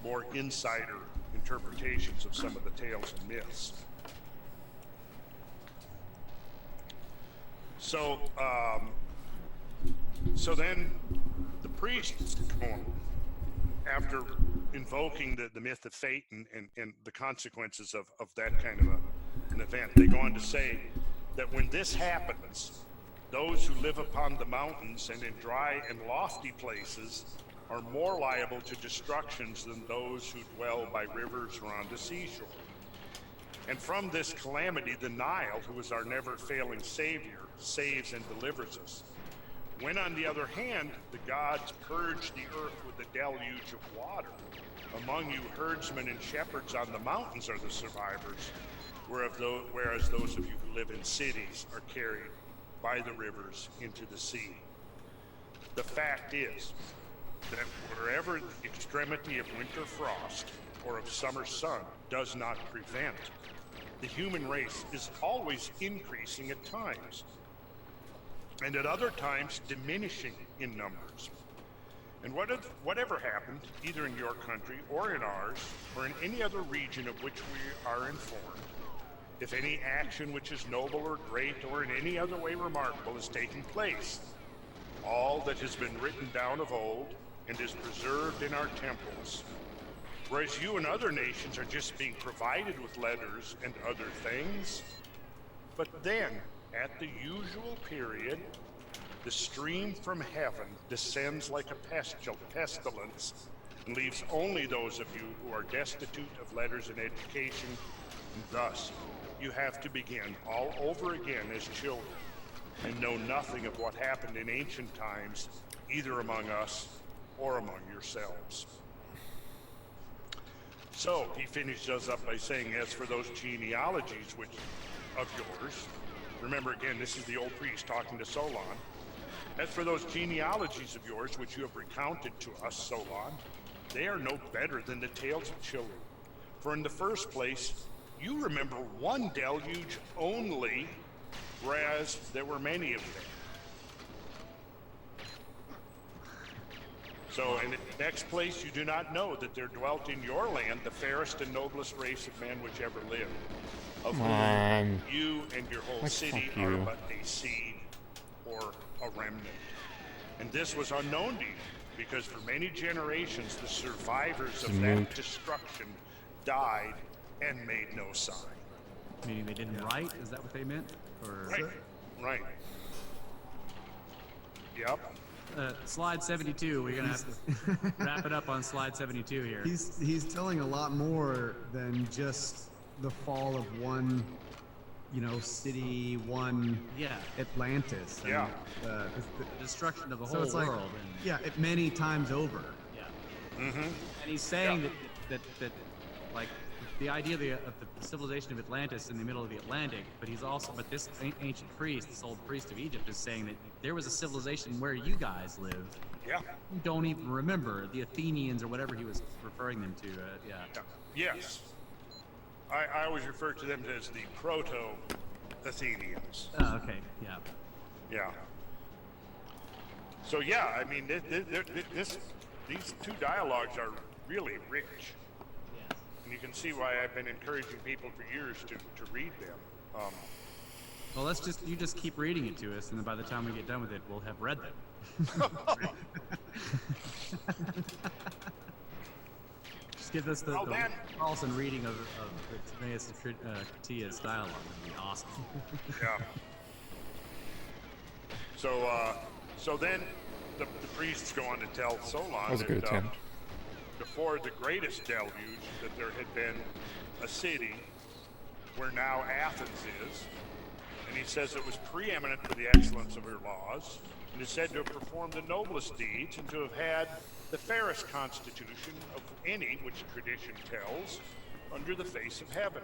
more insider interpretations of some of the tales and myths. So, so then the priests, after invoking the myth of fate and the consequences of that kind of an event, they go on to say that when this happens, those who live upon the mountains and in dry and lofty places are more liable to destructions than those who dwell by rivers or on the seashore. And from this calamity, the Nile, who is our never-failing Savior, saves and delivers us. When, on the other hand, the gods purge the earth with a deluge of water, among you herdsmen and shepherds on the mountains are the survivors, whereas those of you who live in cities are carried by the rivers into the sea. The fact is that wherever the extremity of winter frost or of summer sun does not prevent, the human race is always increasing at times, and at other times diminishing in numbers. And whatever happened, either in your country or in ours, or in any other region of which we are informed, if any action which is noble or great or in any other way remarkable is taking place, all that has been written down of old and is preserved in our temples, whereas you and other nations are just being provided with letters and other things. But then, at the usual period, the stream from heaven descends like a pestilence and leaves only those of you who are destitute of letters and education, and thus you have to begin all over again as children and know nothing of what happened in ancient times, either among us or among yourselves. So he finishes up by saying, as for those genealogies which of yours, remember again, this is the old priest talking to Solon. As for those genealogies of yours which you have recounted to us, Solon, they are no better than the tales of children. For in the first place, you remember one deluge only, whereas there were many of them. So in the next place, you do not know that there dwelt in your land the fairest and noblest race of men which ever lived, of whom you and your whole city are but a seed or a remnant. And this was unknown to you, because for many generations the survivors of that destruction died and made no sign. Meaning they didn't write? Is that what they meant? Or Right. Yep. Slide 72. We're gonna have to wrap it up on slide 72 here. He's telling a lot more than just the fall of one, city, one Atlantis. Yeah. The destruction of the whole world. Like, it many times over. Yeah. Mm-hmm. And he's saying that like the idea of the civilization of Atlantis in the middle of the Atlantic, but this ancient priest, this old priest of Egypt, is saying that there was a civilization where you guys live. Yeah. You don't even remember the Athenians or whatever he was referring them to. Yes. I always refer to them as the proto-Athenians. Oh, okay. Yeah. Yeah. So I mean, these two dialogues are really rich. And you can see why I've been encouraging people for years to read them. Well, you just keep reading it to us, and then by the time we get done with it, we'll have read them. Just give us the Carlson reading of the Timaeus Critias dialogue. That would be awesome. Yeah. So then the priests go on to tell Solon that before the greatest deluge, that there had been a city where now Athens is, and he says it was preeminent for the excellence of her laws, and is said to have performed the noblest deeds, and to have had the fairest constitution of any which tradition tells under the face of heaven.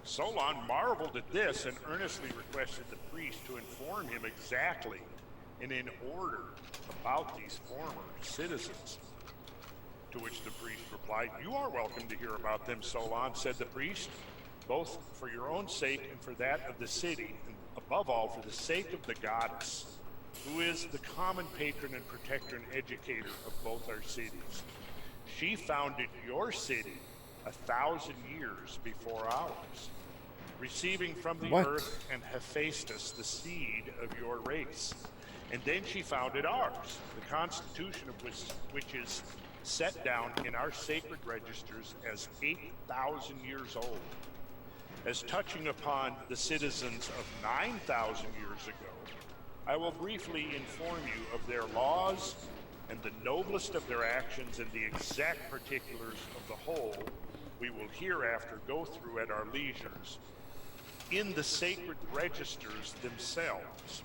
Solon marveled at this and earnestly requested the priest to inform him exactly and in order about these former citizens. To which the priest replied, "You are welcome to hear about them, Solon," said the priest, "both for your own sake and for that of the city, and above all for the sake of the goddess, who is the common patron and protector and educator of both our cities. She founded your city 1,000 years before ours, receiving from the earth and Hephaestus the seed of your race. And then she founded ours, the Constitution of which is set down in our sacred registers as 8,000 years old, as touching upon the citizens of 9,000 years ago. I will briefly inform you of their laws and the noblest of their actions and the exact particulars of the whole we will hereafter go through at our leisures in the sacred registers themselves.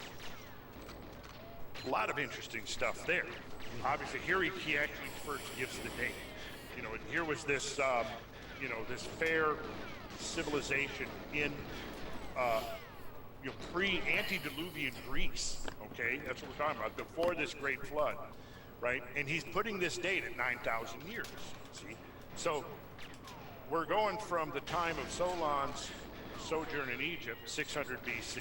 A lot of interesting stuff there. Obviously, here he actually first gives the date. You know, here was this, this fair civilization in, pre-antediluvian Greece. Okay, that's what we're talking about, before this great flood, right? And he's putting this date at 9,000 years. See, so we're going from the time of Solon's sojourn in Egypt, 600 BC,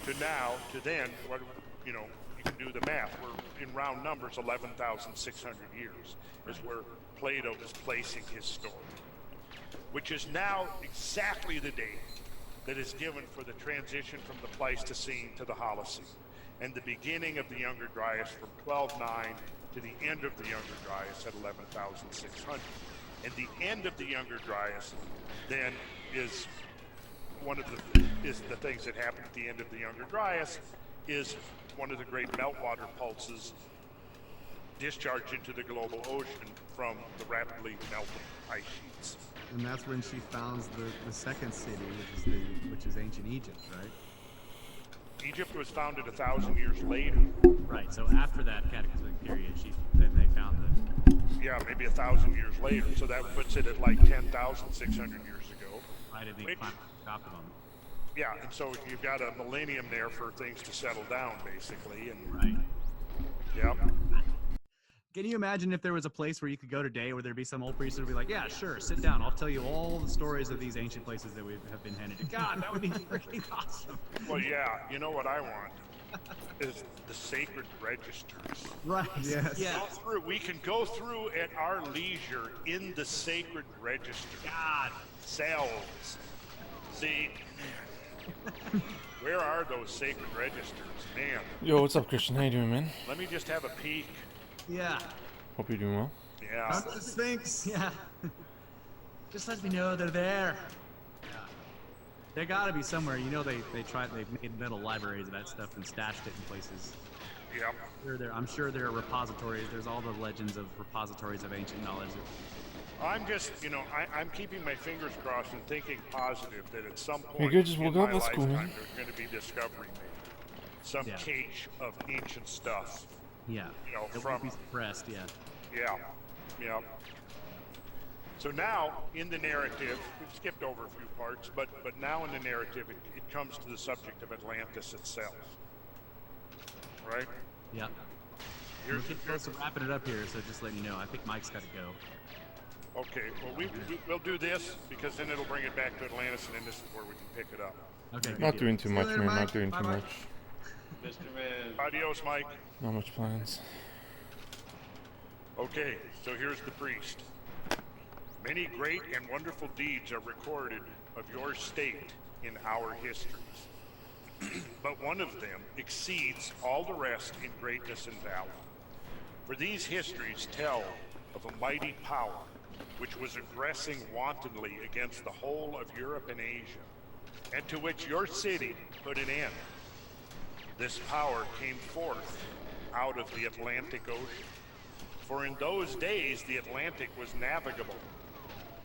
to now, to then, you can do the math. We're in round numbers, 11,600 years is where Plato is placing his story, which is now exactly the date that is given for the transition from the Pleistocene to the Holocene, and the beginning of the Younger Dryas from 1209 to the end of the Younger Dryas at 11,600. And the end of the Younger Dryas then is the things that happen at the end of the Younger Dryas is one of the great meltwater pulses discharged into the global ocean from the rapidly melting ice sheets. And that's when she founds the second city, which is ancient Egypt, right? Egypt was founded 1,000 years later. Right. So after that cataclysmic period, then they found Yeah, maybe 1,000 years later. So that puts it at like 10,600 years ago. Right, and they climbed on top of them. Yeah, and so you've got a millennium there for things to settle down, basically. And right. Yeah. Can you imagine if there was a place where you could go today where there'd be some old priest that would be like, yeah, sure, sit down. I'll tell you all the stories of these ancient places that we have been handed to. God, that would be freaking awesome. Well, yeah, you know what I want is the sacred registers. Right. Yes. Yeah. We can go through at our leisure in the sacred register. God. Cells. See, where are those sacred registers, man? Yo, what's up, Christian? How you doing, man? Let me just have a peek. Yeah. Hope you're doing well. Yeah. How's the Sphinx? Yeah. Just let me know they're there. Yeah. They gotta be somewhere. You know, they've made metal libraries of that stuff and stashed it in places. Yeah. I'm sure there are repositories. There's all the legends of repositories of ancient knowledge. I'm just, I'm keeping my fingers crossed and thinking positive that at some point You good? Just in woke my up? That's cool, lifetime man. there's going to be discovery made. Some cache of ancient stuff. Yeah. It from won't be suppressed. Yeah. Yeah. So now in the narrative, we've skipped over a few parts, but now in the narrative, it comes to the subject of Atlantis itself. Right? Yeah. We're close to wrapping it up here, so just letting you know, I think Mike's got to go. Okay, well, we'll do this because then it'll bring it back to Atlantis, and then this is where we can pick it up. Okay. Not doing too much, man. Not doing too Bye-bye. much. Mr. Man. Adios, Mike. Not much plans. Okay, so here's the priest. Many great and wonderful deeds are recorded of your state in our histories, but one of them exceeds all the rest in greatness and valor. For these histories tell of a mighty power which was aggressing wantonly against the whole of Europe and Asia, and to which your city put an end. This power came forth out of the Atlantic Ocean, for in those days the Atlantic was navigable,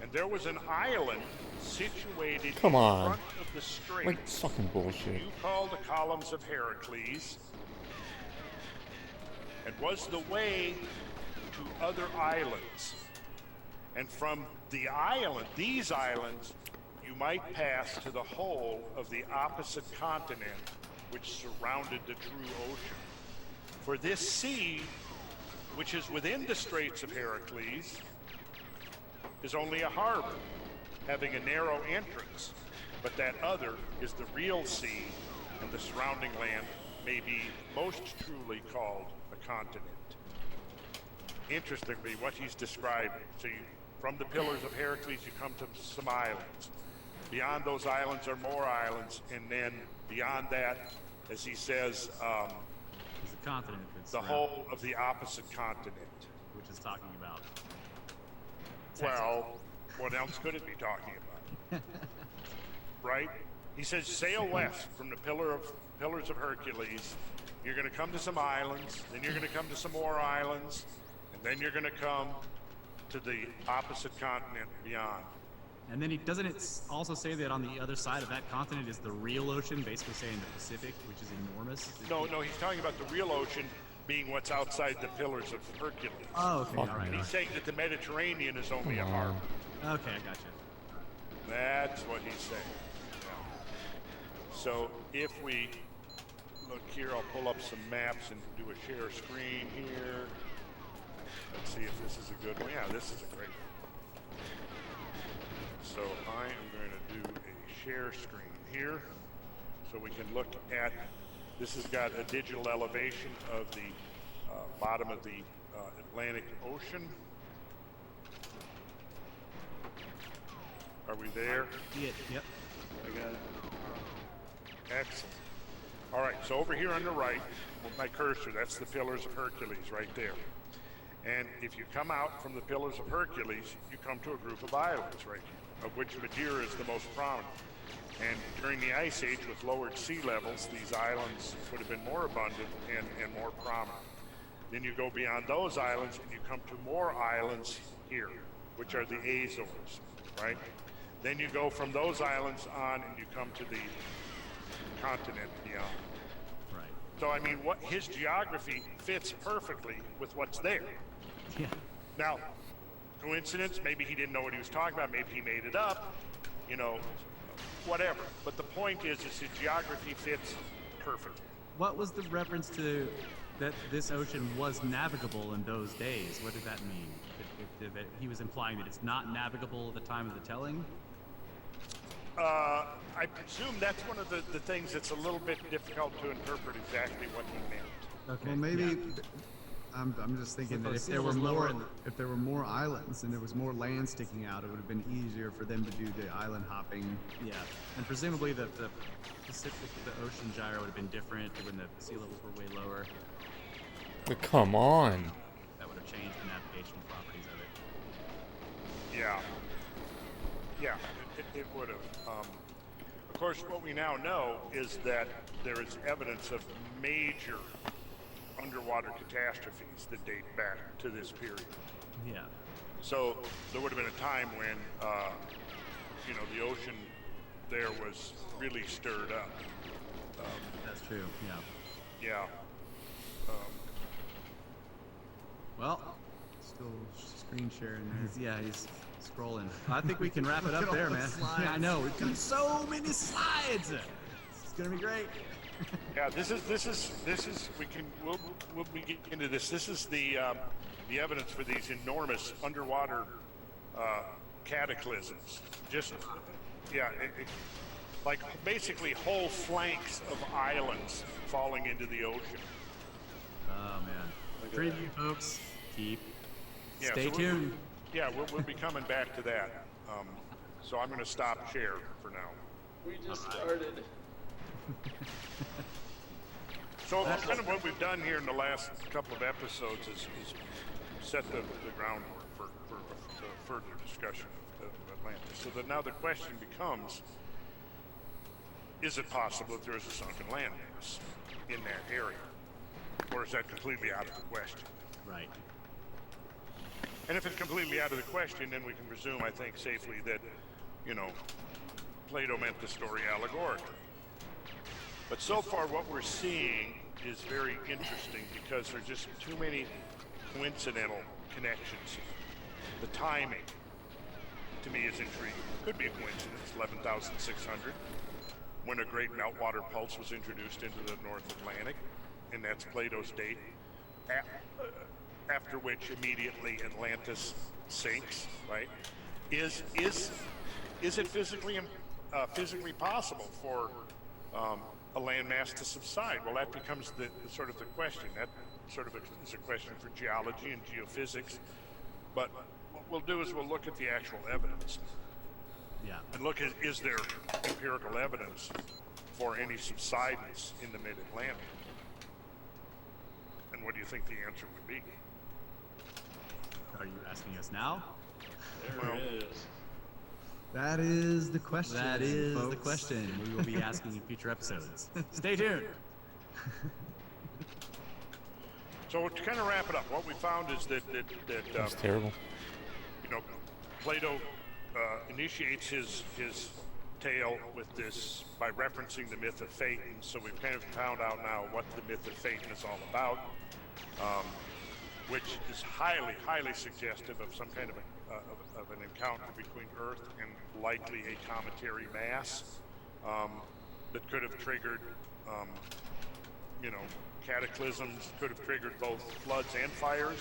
and there was an island situated Come on. in front of the straits. Like fucking bullshit. You call the columns of Heracles, and was the way to other islands. And from these islands, you might pass to the whole of the opposite continent which surrounded the true ocean. For this sea, which is within the Straits of Heracles, is only a harbor, having a narrow entrance, but that other is the real sea, and the surrounding land may be most truly called a continent. Interestingly, what he's describing, so from the pillars of Heracles you come to some islands. Beyond those islands are more islands, and then beyond that, as he says, continent that's the around, whole of the opposite continent. which is talking about. Well, what else could it be talking about? Right? He says, sail west from the Pillars of Hercules. You're going to come to some islands, then you're going to come to some more islands, and then you're going to come to the opposite continent beyond. And then doesn't it also say that on the other side of that continent is the real ocean, basically saying the Pacific, which is enormous? No, he's talking about the real ocean being what's outside the Pillars of Hercules. Oh, okay, all right. And he's saying that the Mediterranean is only a harbor. Okay, I gotcha. That's what he's saying. Yeah. So if we look here, I'll pull up some maps and do a share screen here. Let's see if this is a good one. Yeah, this is a great one. So I am going to do a share screen here so we can look at, this has got a digital elevation of the bottom of the Atlantic Ocean. Are we there? Yep. I got it. Excellent. All right, so over here on the right, with my cursor, that's the Pillars of Hercules right there. And if you come out from the Pillars of Hercules, you come to a group of islands right here, of which Madeira is the most prominent. And during the Ice Age, with lowered sea levels, these islands would have been more abundant and more prominent. Then you go beyond those islands and you come to more islands here, which are the Azores, right? Then you go from those islands on and you come to the continent beyond. Right. So, I mean, what his geography fits perfectly with what's there. Yeah. Now, coincidence, maybe he didn't know what he was talking about, maybe he made it up, you know, whatever. But the point is his geography fits perfectly. What was the reference to that this ocean was navigable in those days? What did that mean? That he was implying that it's not navigable at the time of the telling? I presume that's one of the things that's a little bit difficult to interpret exactly what he meant. Okay. Well, maybe I'm just thinking that if there were more islands and there was more land sticking out, it would have been easier for them to do the island hopping. Yeah, and presumably the Pacific, the ocean gyre would have been different when the sea levels were way lower. But come on. That would have changed the navigational properties of it. Yeah, it would have. Of course, what we now know is that there is evidence of major underwater catastrophes that date back to this period. Yeah. So there would have been a time when, you know, the ocean there was really stirred up. That's true. Yeah. Yeah. Well, still screen sharing there. He's scrolling. I think we can wrap it up there, man. I know. We've got so many slides. It's gonna be great. Yeah, this is we'll begin into this. This is the evidence for these enormous underwater cataclysms. Just like basically whole flanks of islands falling into the ocean. Oh man. Preview, folks. Yeah, Stay tuned. We'll be coming back to that. So I'm going to stop share for now. We just started. So kind of what we've done here in the last couple of episodes is set the groundwork for further discussion of Atlantis. So that now the question becomes, is it possible that there is a sunken landmass in that area? Or is that completely out of the question? Right. And if it's completely out of the question, then we can presume, I think, safely that, you know, Plato meant the story allegorically. But so far what we're seeing is very interesting because there's just too many coincidental connections. The timing, to me, is intriguing. Could be a coincidence, 11,600, when a great meltwater pulse was introduced into the North Atlantic, and that's Plato's date. After which immediately Atlantis sinks, right? Is it physically possible for a landmass to subside? Well, that becomes the sort of the question. That sort of is a question for geology and geophysics. But what we'll do is we'll look at the actual evidence. Yeah. And look at, is there empirical evidence for any subsidence in the mid-Atlantic? And what do you think the answer would be? Are you asking us now? There it is. That is the question. That is the folks. question we will be asking in future episodes. Stay tuned. So to kind of wrap it up, what we found is that That's terrible. you know, Plato initiates his tale with this by referencing the myth of Phaeton. So we've kind of found out now what the myth of Phaeton is all about, which is highly suggestive of some kind of an encounter between Earth and likely a cometary mass that could have triggered, cataclysms, could have triggered both floods and fires.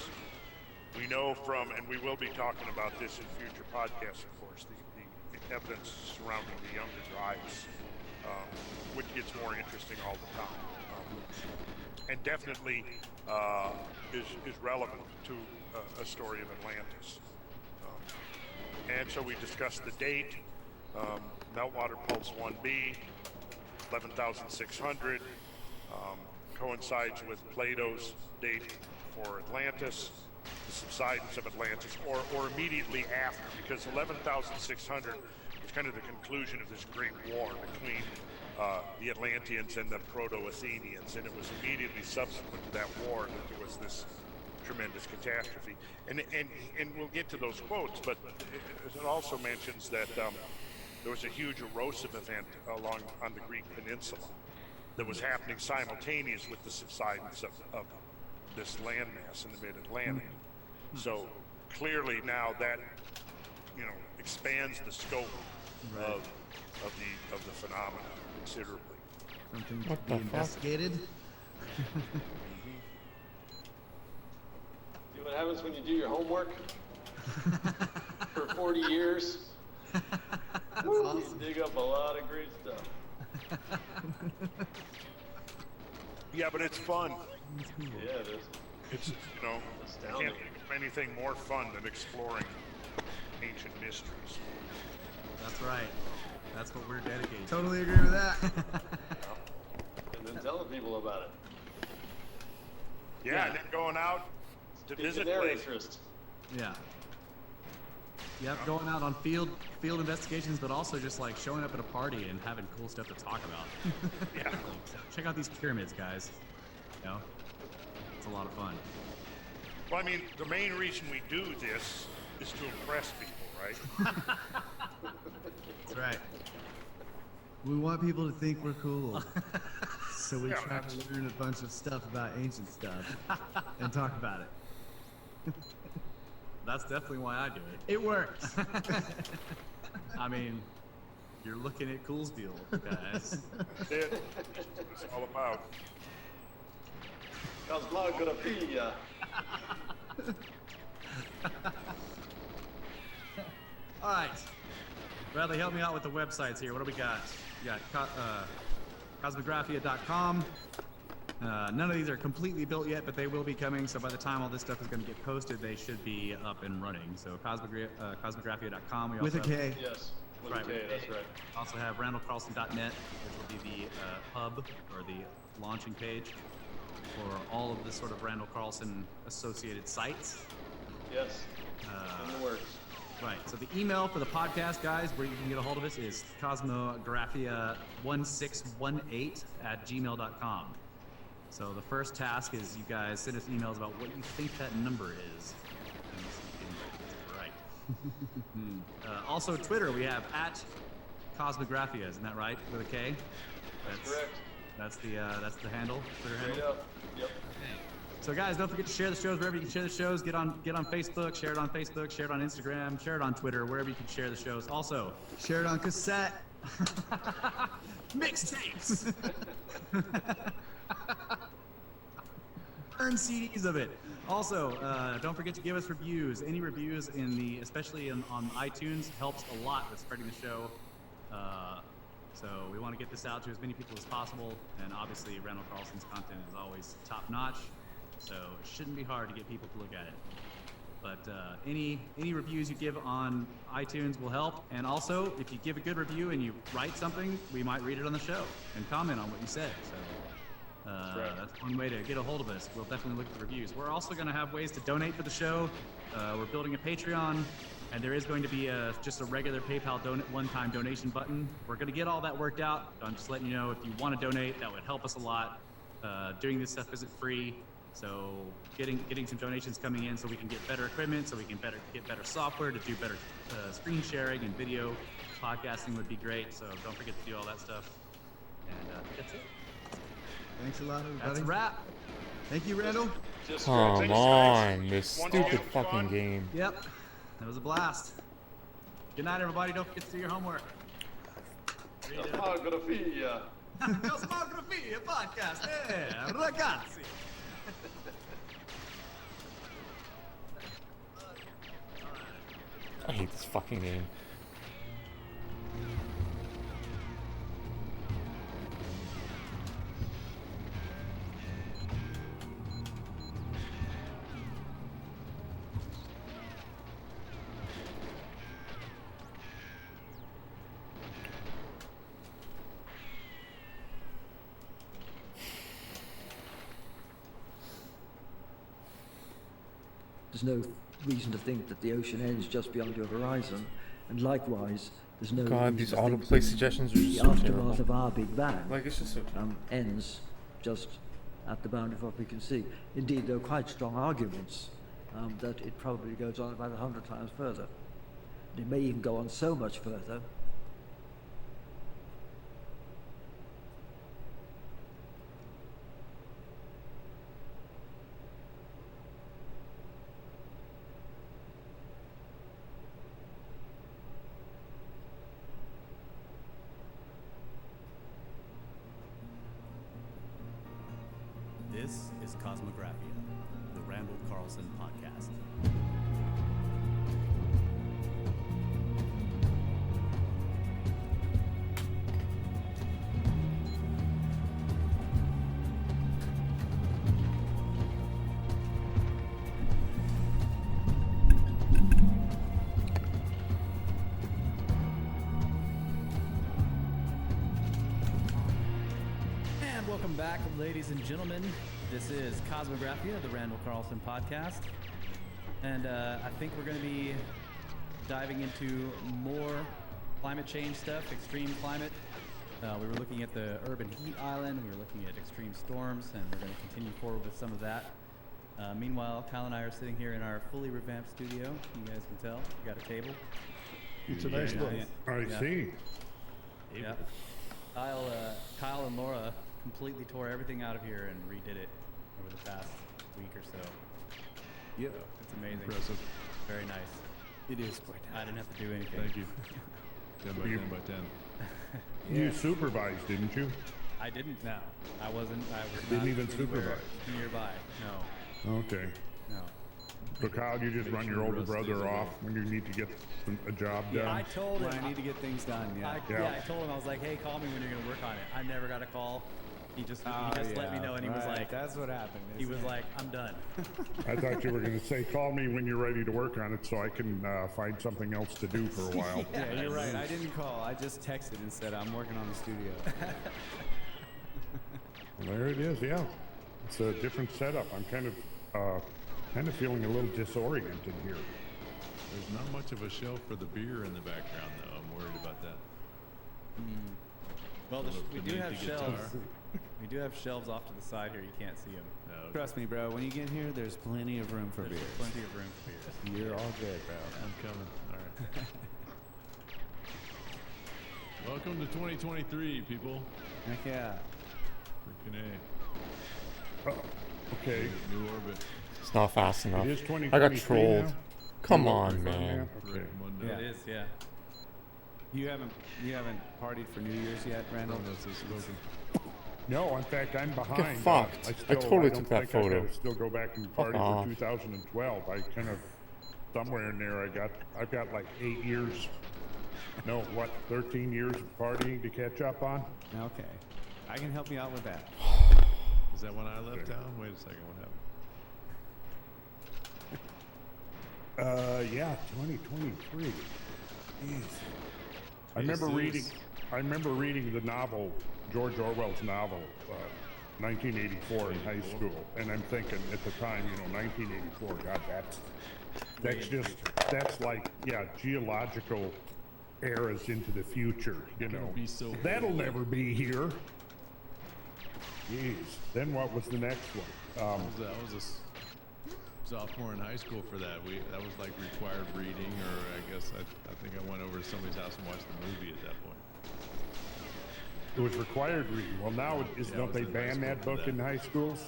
We know from, and we will be talking about this in future podcasts, of course, the evidence surrounding the younger Gyges, which gets more interesting all the time, and definitely is relevant to a story of Atlantis. And so we discussed the date, meltwater pulse 1b, 11,600, coincides with Plato's date for Atlantis, the subsidence of Atlantis, or immediately after, because 11,600 is kind of the conclusion of this great war between the Atlanteans and the Proto-Athenians, and it was immediately subsequent to that war that there was this tremendous catastrophe. And we'll get to those quotes, but it also mentions that there was a huge erosive event on the Greek peninsula that was happening simultaneous with the subsidence of this landmass in the mid-Atlantic. So clearly now that expands the scope of the phenomena considerably. Something to be investigated. See what happens when you do your homework for 40 years? Woo, awesome. You dig up a lot of great stuff. Yeah, but it's fun. Yeah, it is. It's, I can't think of anything more fun than exploring ancient mysteries. That's right. That's what we're dedicated to. Totally agree with that. And then telling people about it. Yeah, and then going out to Piquing visit their places. interest. Yeah. Yep, going out on field investigations, but also just like showing up at a party and having cool stuff to talk about. Yeah. Check out these pyramids, guys. It's a lot of fun. Well, I mean, the main reason we do this is to impress people, right? That's right. We want people to think we're cool. So we Yeah, try to learn a bunch of stuff about ancient stuff and talk about it. That's definitely why I do it. It works. I mean, you're looking at Coolsville, guys. That's it. It's all about. Cosmografia. All right. Bradley, help me out with the websites here. What do we got? We got cosmographia.com. None of these are completely built yet, but they will be coming. So by the time all this stuff is going to get posted, they should be up and running. So cosmographia.com. With a K. Yes. With Right, a K, with a that's K. right. Also have randallcarlson.net, which will be the hub or the launching page for all of the sort of Randall Carlson associated sites. Yes. In the works. Right. So the email for the podcast, guys, where you can get a hold of us is cosmographia1618@gmail.com. So the first task is you guys send us emails about what you think that number is. Right. Also, Twitter, we have @Cosmographia, isn't that right? With a K? That's correct. That's the handle, Twitter Straight handle. up. Yep. So guys, don't forget to share the shows wherever you can share the shows. Get on Facebook, share it on Facebook, share it on Instagram, share it on Twitter, wherever you can share the shows. Also, Share it on cassette. mixtapes. Burn CDs of it. Also, don't forget to give us reviews. Any reviews especially on iTunes, helps a lot with spreading the show. So we want to get this out to as many people as possible. And obviously, Randall Carlson's content is always top notch. So it shouldn't be hard to get people to look at it. But any reviews you give on iTunes will help. And also, if you give a good review and you write something, we might read it on the show and comment on what you said. So That's one way to get a hold of us. We'll definitely look at the reviews. We're also going to have ways to donate for the show. We're building a Patreon, and there is going to be just a regular PayPal one-time donation button. We're going to get all that worked out. I'm just letting you know, if you want to donate, that would help us a lot. Doing this stuff isn't free, so getting some donations coming in so we can get better equipment, so we can get better software to do better screen sharing and video podcasting would be great. So don't forget to do all that stuff. And that's it. Thanks a lot, everybody. That's a wrap. Thank you, Randall. Come on, this stupid fucking game. Yep, that was a blast. Good night, everybody. Don't forget to do your homework. Cosmografia. Cosmografia podcast. Ragazzi. I hate this fucking game. There's no reason to think that the ocean ends just beyond your horizon, and likewise, there's no God, reason these to autoplay think suggestions are just the so aftermath terrible. of our Big Bang Like, it's just so terrible. ends just at the boundary of what we can see. Indeed, there are quite strong arguments that it probably goes on about 100 times further. It may even go on so much further. This is Cosmographia, the Randall Carlson podcast. And welcome back, ladies and gentlemen. This is Cosmographia, the Randall Carlson podcast. And I think we're going to be diving into more climate change stuff, extreme climate. We were looking at the urban heat island, we were looking at extreme storms, and we're going to continue forward with some of that. Meanwhile, Kyle and I are sitting here in our fully revamped studio. You guys can tell, we got a table. It's a nice look. I see. Yeah. Kyle and Laura completely tore everything out of here and redid it over the past week or so. Yep. It's amazing. Impressive. Very nice. It is quite nice. I didn't have to do anything. Thank you. 10 by 10 by 10. You supervised, didn't you? I didn't. No, I wasn't. I was Didn't not even anywhere supervise. nearby. No, Okay. no. So Kyle, you just run your older brother off when you need to get a job done. I told When him I need to get things done, yeah. I told him I was like, hey, call me when you're gonna work on it. I never got a call. He just let me know, and he was like, that's what happened. he was isn't it? like, I'm done. I thought you were going to say, call me when you're ready to work on it so I can find something else to do for a while. Yeah, you're right. I didn't call. I just texted and said I'm working on the studio. Well, there it is, yeah. It's a different setup. I'm kind of feeling a little disoriented here. There's not much of a shelf for the beer in the background, though. I'm worried about that. Well, we do beneath have the shelves. guitar. We do have shelves off to the side here. You can't see them. No, Trust me, bro. When you get here, there's plenty of room for There's beers. plenty of room for beers. You're all good, bro. I'm coming. All right. Welcome to 2023, people. Heck yeah. Freaking A. Okay. New orbit. It's not fast enough. It is I got 2023 trolled. now? Come You on, work man. Okay. Right, Monday. Yeah. It is, yeah. You haven't partied for New Year's yet, Randall? Unless it's spoken. No, in fact, I'm behind. fucked. I totally took that don't think I photo. can still go back and Fuck party off. for 2012. I kind of, somewhere in there, I've got like 8 years, no, what, 13 years of partying to catch up on? Okay. I can help you out with that. Is that when I left town? Wait a second. What happened? Yeah, 2023. Jeez. I remember reading the novel, George Orwell's novel, 1984 in high school, and I'm thinking at the time, 1984. God, that's like geological eras into the future. Be so that'll never be here. Jeez. Then what was the next one? I was a sophomore in high school for that. That was like required reading, or I guess I think I went over to somebody's house and watched the movie at that point. It was required reading. Well, now don't they ban that book in high schools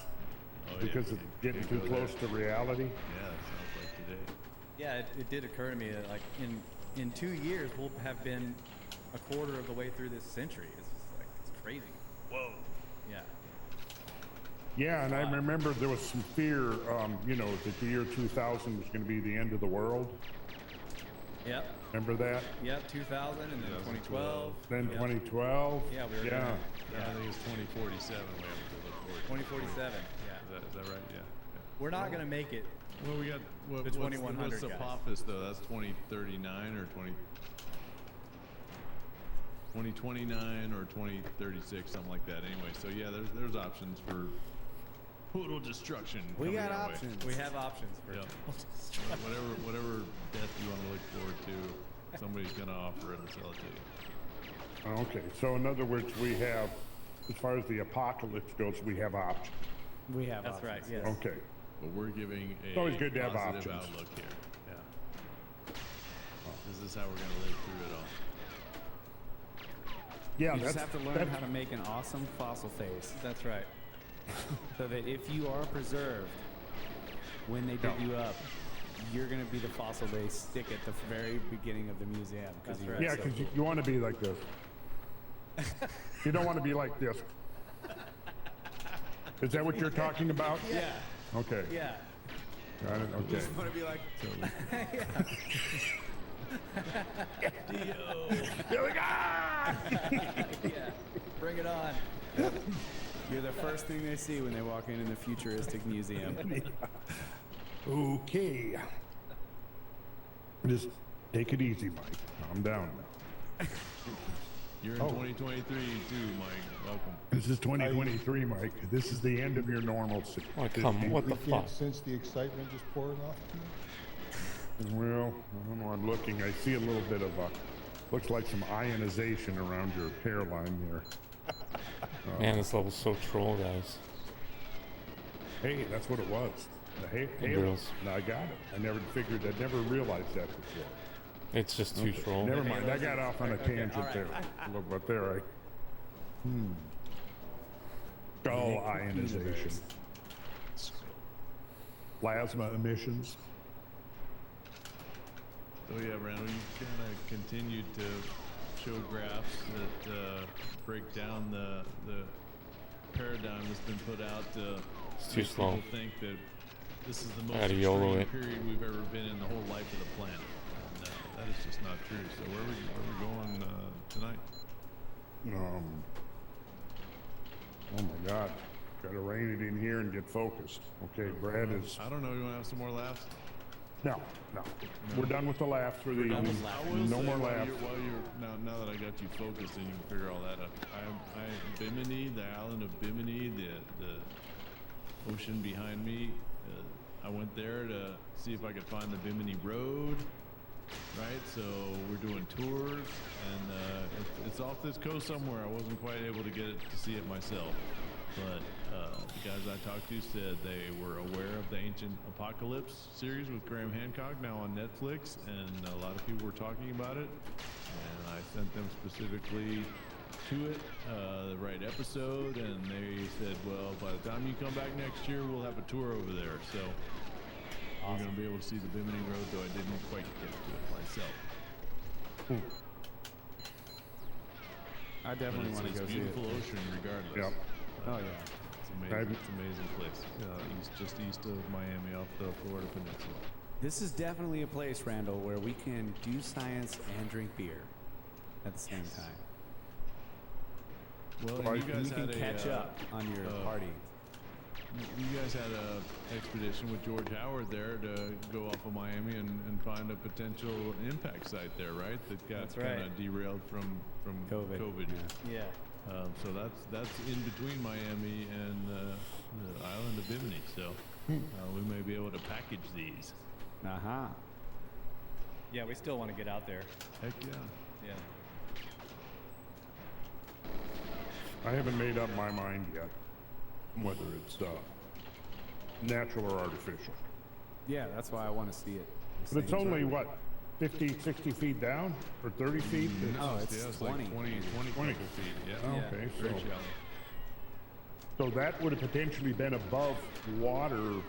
because it's getting too close to reality? Yeah, that sounds like today. Yeah, it did occur to me that like in 2 years we'll have been a quarter of the way through this century. It's crazy. Whoa. Yeah. Yeah, and I remember there was some fear, that the year 2000 was going to be the end of the world. Yep. Remember that? Yep, 2000 and then 2012. Then 2012. Yeah, we were I think it's 2047 we have to look forward to. 2047. Yeah. Is that right? Yeah. We're not going to make it. Well, we got the 2100 what's Apophis though? That's 2039 or 2029 or 2036, something like that. Anyway, so yeah, there's options for total destruction. We got our way. options. We have options for Yep. total destruction. whatever death you want to look forward to, somebody's gonna offer it and sell it to you. Okay, so in other words, we have, as far as the apocalypse goes, we have options. We have That's options. right. Yes. Okay. But we're giving a always good to have positive options. outlook here. Yeah. This is how we're gonna live through it all. Yeah, You just have to learn how to make an awesome fossil face. That's right. So that if you are preserved, when they dig you up, you're going to be the fossil they stick at the very beginning of the museum. That's you're right. Yeah, because you want to be like this. You don't want to be like this. Is that what you're talking about? Yeah. Okay. Yeah. Got it. You Okay. just want to be like, You're like, ah! Yeah. Bring it on. you're the first thing they see when they walk in the futuristic museum. Okay. Just take it easy, Mike. Calm down now. You're in 2023 too, Mike. Welcome. This is 2023, Mike. This is the end of your normalcy. Oh, come, what the We fuck? can't sense the excitement just pouring off of you? Well, I don't know. I'm looking. I see a little bit of looks like some ionization around your hairline there. Man, this level's so troll, guys. Hey, that's what it was. The Hey, girls. No, I got it. I never realized that before. It's just too troll. Never mind. I got off on a tangent there. A little bit there. Skull ionization. Plasma emissions. So yeah, Randall, you kind of continued to show graphs that break down the paradigm that's been put out to It's too make slow. people think that this is the most Gotta YOLO extreme it. period we've ever been in the whole life of the planet. And that is just not true. So where are we going tonight? Oh my God. Gotta rein it in here and get focused. Okay, Brad is. I don't know. You want to have some more laughs? No. We're done with the laughs for the evening. I will No say more while laughs. now that I got you focused and you can figure all that out. I Bimini, the island of Bimini, the ocean behind me. I went there to see if I could find the Bimini Road. Right, so we're doing tours, and it's off this coast somewhere. I wasn't quite able to get it to see it myself, but the guys I talked to said they were aware of the Ancient Apocalypse series with Graham Hancock now on Netflix, and a lot of people were talking about it, and I sent them specifically to it, the right episode, and they said, well, by the time you come back next year, we'll have a tour over there. So we're going to be able to see the Bimini Road, though I didn't quite get to it myself. I definitely want to go see it. It's a beautiful ocean, regardless. Yep. Oh yeah. It's amazing. It's an amazing place. Just east of Miami, off the Florida Peninsula. This is definitely a place, Randall, where we can do science and drink beer at the same time. Well, and you guys we can had catch up on your party. You guys had an expedition with George Howard there to go off of Miami and find a potential impact site there, right? That got kind of derailed from COVID. Yeah. So that's in between Miami and the island of Bimini. So we may be able to package these. Uh-huh. Yeah, we still want to get out there. Heck yeah. Yeah. I haven't made up my mind yet whether it's natural or artificial. Yeah, that's why I want to see it. But it's only, what, 50, 60 feet down? Or 30 feet? No, it's 20. Like 20 feet. Yeah. Oh, okay, Very so, shallow. so that would have potentially been above water.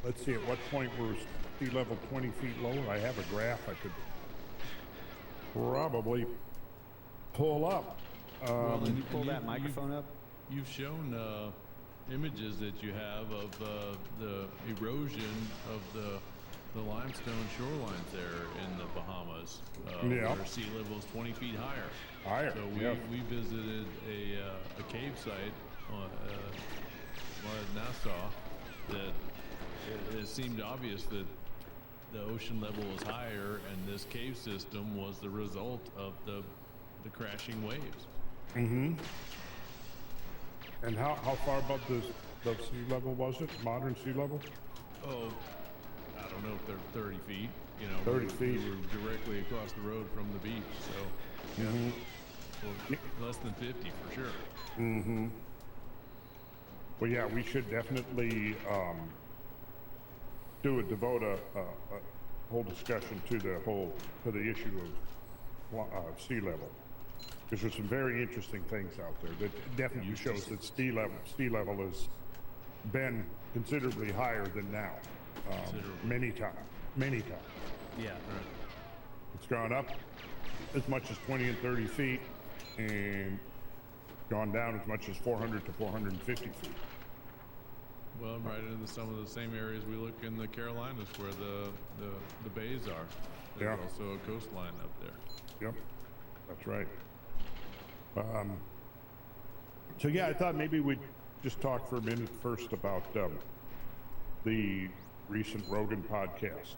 Let's see, at what point were sea level 20 feet lower? I have a graph I could probably pull up. Can you pull that microphone up? You've shown images that you have of the erosion of the limestone shorelines there in the Bahamas, where sea level is 20 feet higher. So we visited a cave site at Nassau that it seemed obvious that the ocean level was higher, and this cave system was the result of the crashing waves. Mm-hmm. And how far above the sea level was it? Modern sea level? Oh, I don't know if they're 30 feet. You know, 30 feet. We were directly across the road from the beach, so yeah, well, less than 50 for sure. Mm-hmm. Well, yeah, we should definitely devote a whole discussion to the issue of sea level. Because there's some very interesting things out there that definitely shows that sea level has been considerably higher than now. Many times. Yeah. Right. It's gone up as much as 20 and 30 feet, and gone down as much as 400 to 450 feet. Well, right into some of the same areas we look in the Carolinas where the bays are. There's also a coastline up there. Yep, that's right. So yeah, I thought maybe we'd just talk for a minute first about the recent Rogan podcast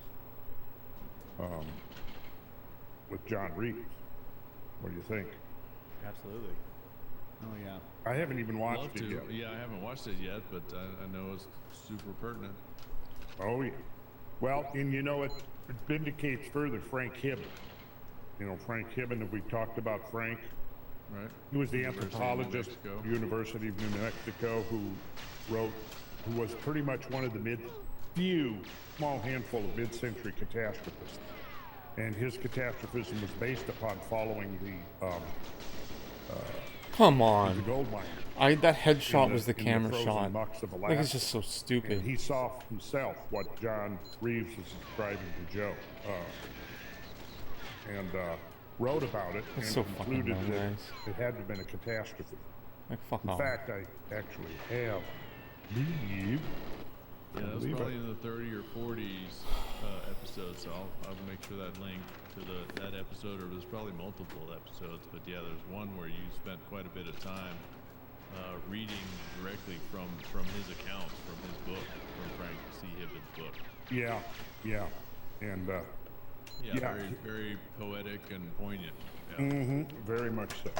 with John Reeves. What do you think? Absolutely. Oh yeah. I haven't even watched it yet. Yeah, I haven't watched it yet, but I know it's super pertinent. Oh yeah. Well, and you know, it vindicates further Frank Hibben. You know, Frank Hibben, that we talked about Frank. Right. He was the anthropologist at the University of New Mexico who was pretty much one of the small handful of mid-century catastrophists. And his catastrophism was based upon following the come on. The gold mine. That headshot was the camera shot. Like, it's just so stupid. And he saw himself what John Reeves was describing to Joe, and wrote about it. That's and so concluded fucking that nice. it had to have been a catastrophe. Like, fuck in off. fact, I actually have. Yeah, that was probably in the 30 or 40s episode, so I'll make sure that link to that episode, or there's probably multiple episodes, but yeah, there's one where you spent quite a bit of time reading directly from his accounts, from his book, from Frank C. Hibben's book. Yeah, and very, very poetic and poignant. Yeah. Mm-hmm, very much so.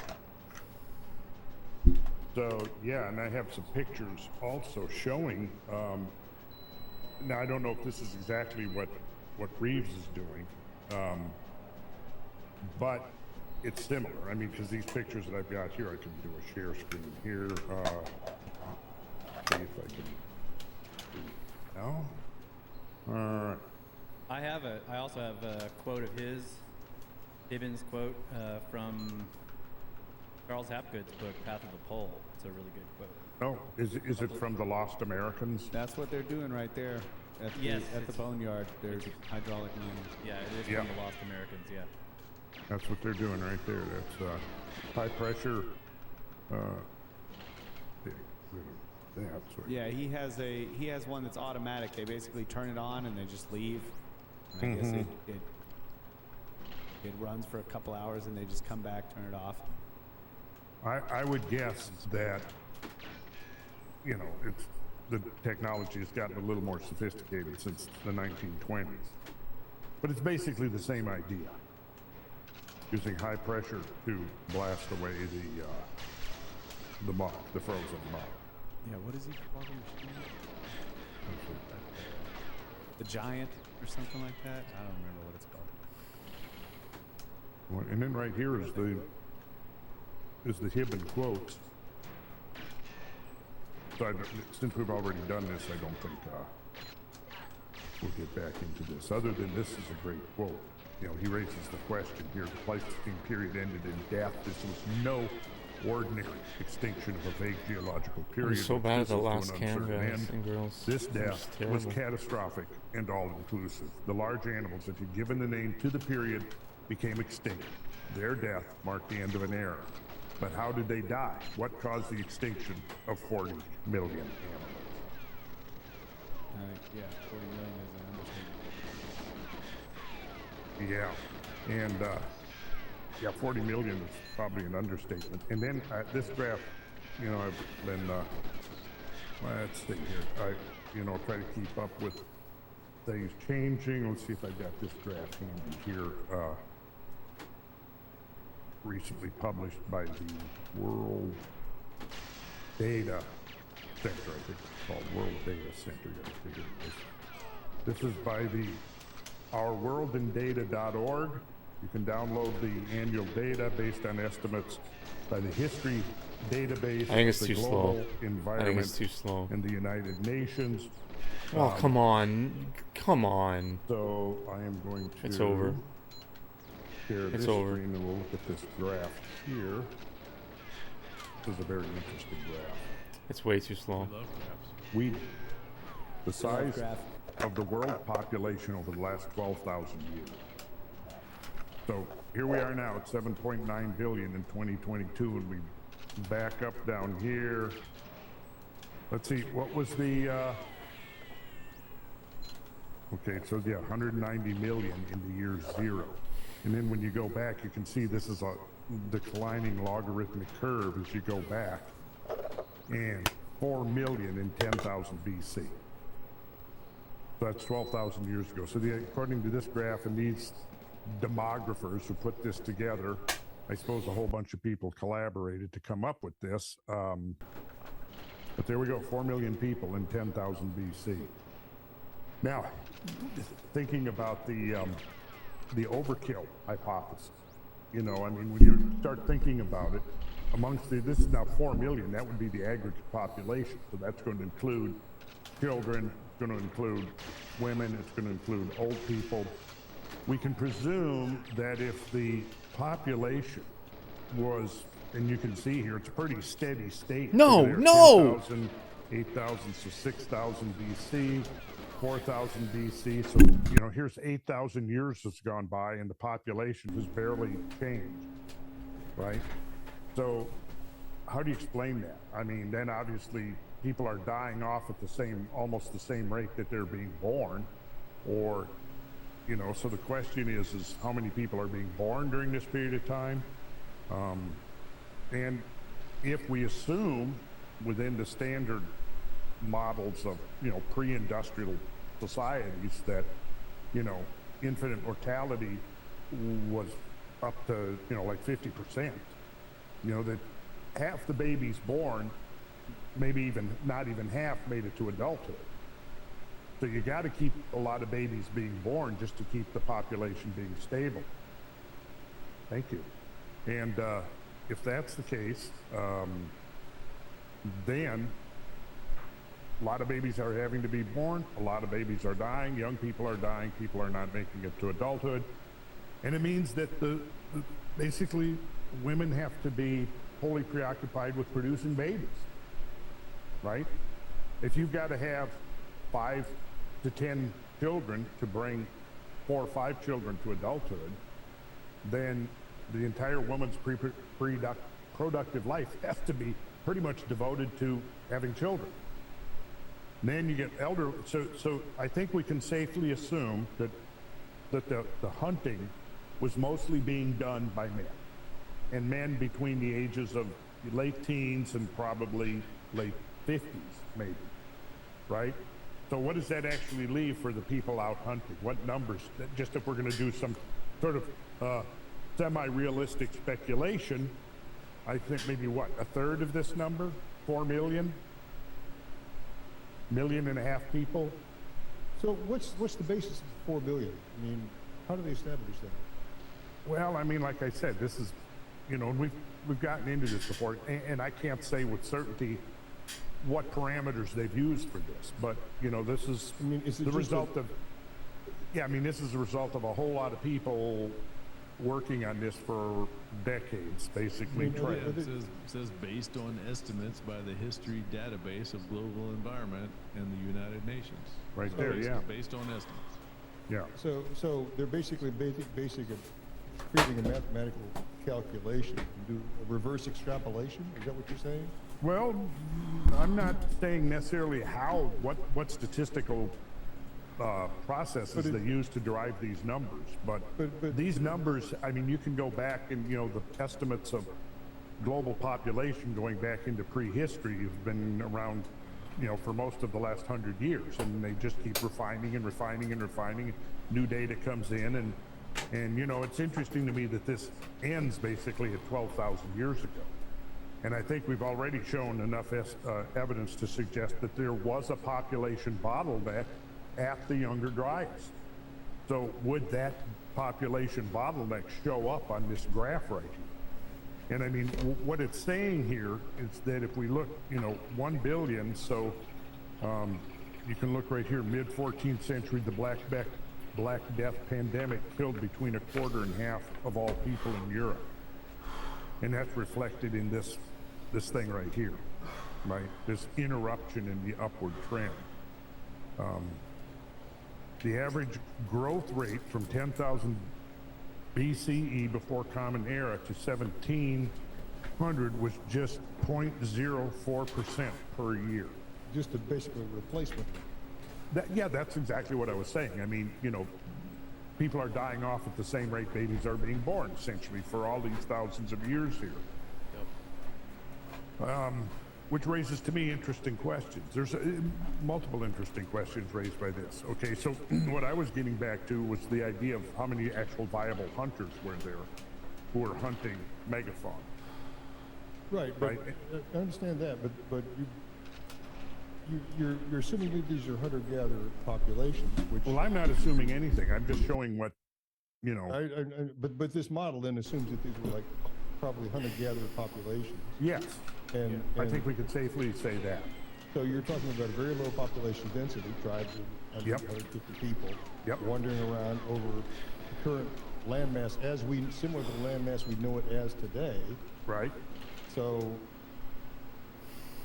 So yeah, and I have some pictures also showing. Now I don't know if this is exactly what Reeves is doing, but it's similar. I mean, because these pictures that I've got here, I can do a share screen here. See if I can. No. All right. I also have a quote of Hibben's quote from Charles Hapgood's book, Path of the Pole. It's a really good quote. Oh, is it from the Lost Americans? That's what they're doing right there at the boneyard. There's hydraulic mining. Yeah, it is from the Lost Americans. Yeah. That's what they're doing right there. That's high pressure. Yeah, he has one that's automatic. They basically turn it on and they just leave. And I guess it runs for a couple hours and they just come back, turn it off. I would guess that, you know, the technology has gotten a little more sophisticated since the 1920s. But it's basically the same idea. Using high pressure to blast away the muck, the frozen muck. Yeah, what is he called? The giant or something like that? I don't remember what it's called. Well, and then right here is the Hibben quotes. So since we've already done this, I don't think we'll get back into this. Other than this is a great quote. You know, he raises the question here, the Pleistocene period ended in death. This was no ordinary extinction of a vague geological period. I'm so bad at the This is last to an cam, uncertain guys end. and girls. This It was death terrible. was catastrophic and all-inclusive. The large animals that had given the name to the period became extinct. Their death marked the end of an era. But how did they die? What caused the extinction of 40 million animals? Yeah, 40 million is an understatement. Yeah, and yeah, 40 million is probably an understatement. And then this graph, you know, I've been, let's see here, I, you know, try to keep up with things changing. Let's see if I've got this graph handy here. Recently published by the World Data Center, I think it's called World Data Center. This is by the ourworldindata.org. You can download the annual data based on estimates by the History Database, I think it's the too Global slow. Environment, I think it's too slow. and the United Nations. Oh, come on. Come on. So I am going to... It's over. Share It's this over. screen and we'll look at this graph here. This is a very interesting graph. It's way too slow. The size of the world population over the last 12,000 years. So here we are now at 7.9 billion in 2022, and we back up down here. Let's see, what was the, okay, so yeah, 190 million in the year zero. And then when you go back, you can see this is a declining logarithmic curve as you go back. And 4 million in 10,000 BC. So that's 12,000 years ago. So according to this graph and these demographers who put this together, I suppose a whole bunch of people collaborated to come up with this. But there we go, 4 million people in 10,000 BC. Now, thinking about the overkill hypothesis. You know, I mean, when you start thinking about it, amongst this is now 4 million, that would be the aggregate population. So that's going to include children, it's going to include women, it's going to include old people. We can presume that if the population was, and you can see here, it's a pretty steady state. No, there, no! 10,000, 8,000, so 6,000 BC. 4,000 BC, so, you know, here's 8,000 years that's gone by and the population has barely changed, right? So how do you explain that? I mean, then obviously people are dying off at almost the same rate that they're being born, or, you know, so the question is how many people are being born during this period of time? And if we assume within the standard models of, you know, pre-industrial societies that, you know, infant mortality was up to, you know, like 50%, you know, that half the babies born, maybe even not even half made it to adulthood. So you got to keep a lot of babies being born just to keep the population being stable. Thank you. And if that's the case, then a lot of babies are having to be born, a lot of babies are dying, young people are dying, people are not making it to adulthood. And it means that basically women have to be wholly preoccupied with producing babies, right? If you've got to have 5 to 10 children to bring 4 or 5 children to adulthood, then the entire woman's productive life has to be pretty much devoted to having children. And then you get elder. So I think we can safely assume that the hunting was mostly being done by men, and men between the ages of late teens and probably late 50s, maybe, right? So what does that actually leave for the people out hunting? What numbers? Just if we're going to do some sort of semi-realistic speculation, I think maybe what, a third of this number? 4 million? 1.5 million people? So what's the basis of 4 billion? I mean, how do they establish that? Well, I mean, like I said, this is, you know, we've gotten into this before, and I can't say with certainty what parameters they've used for this, but you know, this is, I mean, is it the just result of, yeah, I mean, this is the result of a whole lot of people working on this for decades, basically. It says based on estimates by the History Database of Global Environment and the United Nations. Right So there, yeah. Based on estimates. Yeah. So they're basically basic of creating a mathematical calculation and do a reverse extrapolation. Is that what you're saying? Well, I'm not saying necessarily what statistical processes they use to derive these numbers, but these numbers, I mean, you can go back and, you know, the estimates of global population going back into prehistory have been around, you know, for most of the last 100 years, and they just keep refining and refining and refining. New data comes in, and you know, it's interesting to me that this ends basically at 12,000 years ago. And I think we've already shown enough evidence to suggest that there was a population bottleneck at the Younger Dryas. So would that population bottleneck show up on this graph right here? And I mean, what it's saying here is that if we look, you know, 1 billion, so you can look right here, mid-14th century, the Black Death pandemic killed between 1/4 and half of all people in Europe. And that's reflected in this thing right here, right? This interruption in the upward trend. The average growth rate from 10,000 BCE before Common Era to 1700 was just 0.04% per year. Just a basically replacement. Yeah, that's exactly what I was saying. I mean, you know, people are dying off at the same rate babies are being born, essentially, for all these thousands of years here. Yep. Which raises to me interesting questions. There's multiple interesting questions raised by this. Okay, so what I was getting back to was the idea of how many actual viable hunters were there who were hunting megafauna. Right, but I understand that, but you're assuming that these are hunter-gatherer populations, which... Well, I'm not assuming anything. I'm just showing what, you know... But this model then assumes that these were like probably hunter-gatherer populations. Yes. And I think we could safely say that. So you're talking about a very low population density, tribes of 150 people wandering around over the current landmass similar to the landmass we know it as today. Right. So,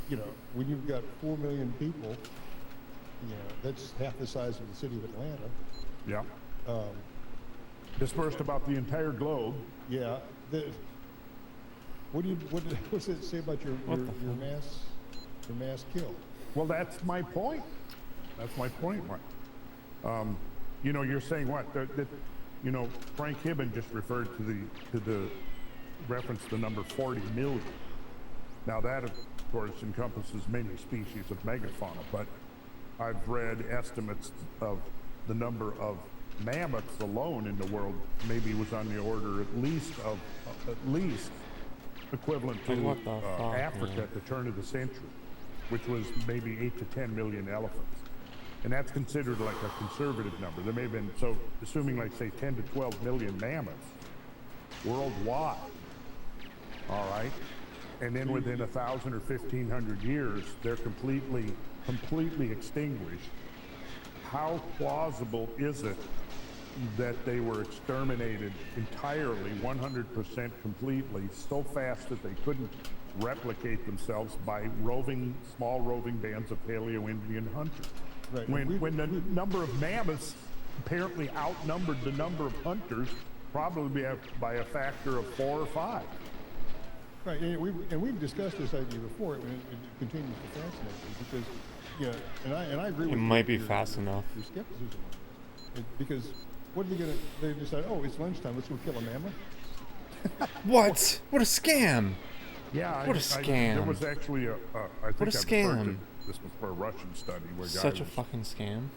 you know, when you've got 4 million people, you know, that's half the size of the city of Atlanta. Yeah. Dispersed about the entire globe. Yeah. What's it say about your mass kill? Well, that's my point. That's my point, Mike. You know, you're saying what? That you know, Frank Hibben just referred to the reference the number 40 million. Now that, of course, encompasses many species of megafauna, but I've read estimates of the number of mammoths alone in the world maybe was on the order at least equivalent to Africa at the turn of the century, which was maybe 8 to 10 million elephants. And that's considered like a conservative number. There may have been, so assuming like say 10 to 12 million mammoths worldwide, all right? And then within 1,000 or 1,500 years, they're completely extinguished. How plausible is it that they were exterminated entirely, 100% completely, so fast that they couldn't replicate themselves by small roving bands of Paleo-Indian hunters? Right. When the number of mammoths apparently outnumbered the number of hunters, probably by a factor of 4 or 5. Right, and we've discussed this idea before, and it continues to fascinate me because, you know, and I agree with you. It might be fast enough. Your skepticism, because what are they gonna? They decide, oh, it's lunchtime, let's go kill a mammoth. What? What a scam! Yeah, what a scam! There was actually I think what a scam! This was for a Russian study where such a fucking scam.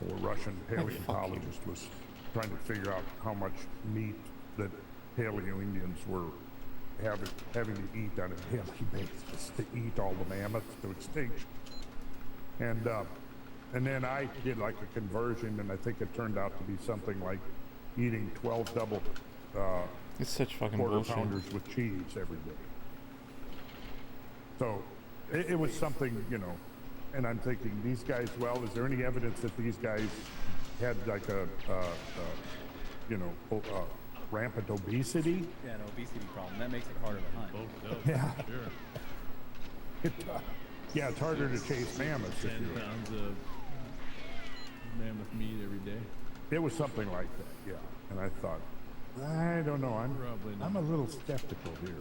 A Russian paleontologist was trying to figure out how much meat that Paleo-Indians were having to eat on a daily basis to eat all the mammoths to extinction. And then I did like a conversion, and I think it turned out to be something like eating 12 double it's such fucking quarter bullshit. pounders with cheese every day. So it was something, you know, and I'm thinking, these guys, well, is there any evidence that these guys had like rampant obesity? Yeah, an obesity problem. That makes it harder to hunt. Oh, no, Yeah. sure. Yeah, it's harder to chase mammoths. 10 pounds of mammoth meat every day. It was something like that, yeah. And I thought, I don't know, I'm a little skeptical here.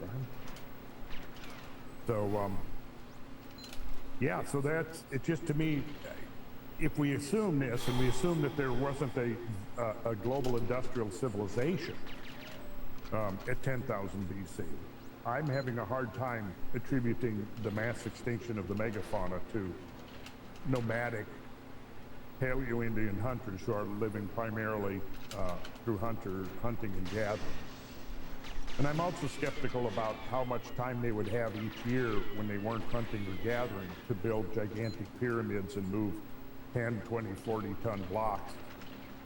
Yeah, so that's, it just to me, if we assume this, and we assume that there wasn't a global industrial civilization at 10,000 BC, I'm having a hard time attributing the mass extinction of the megafauna to nomadic Paleo-Indian hunters who are living primarily through hunting and gathering. And I'm also skeptical about how much time they would have each year when they weren't hunting or gathering to build gigantic pyramids and move 10, 20, 40-ton blocks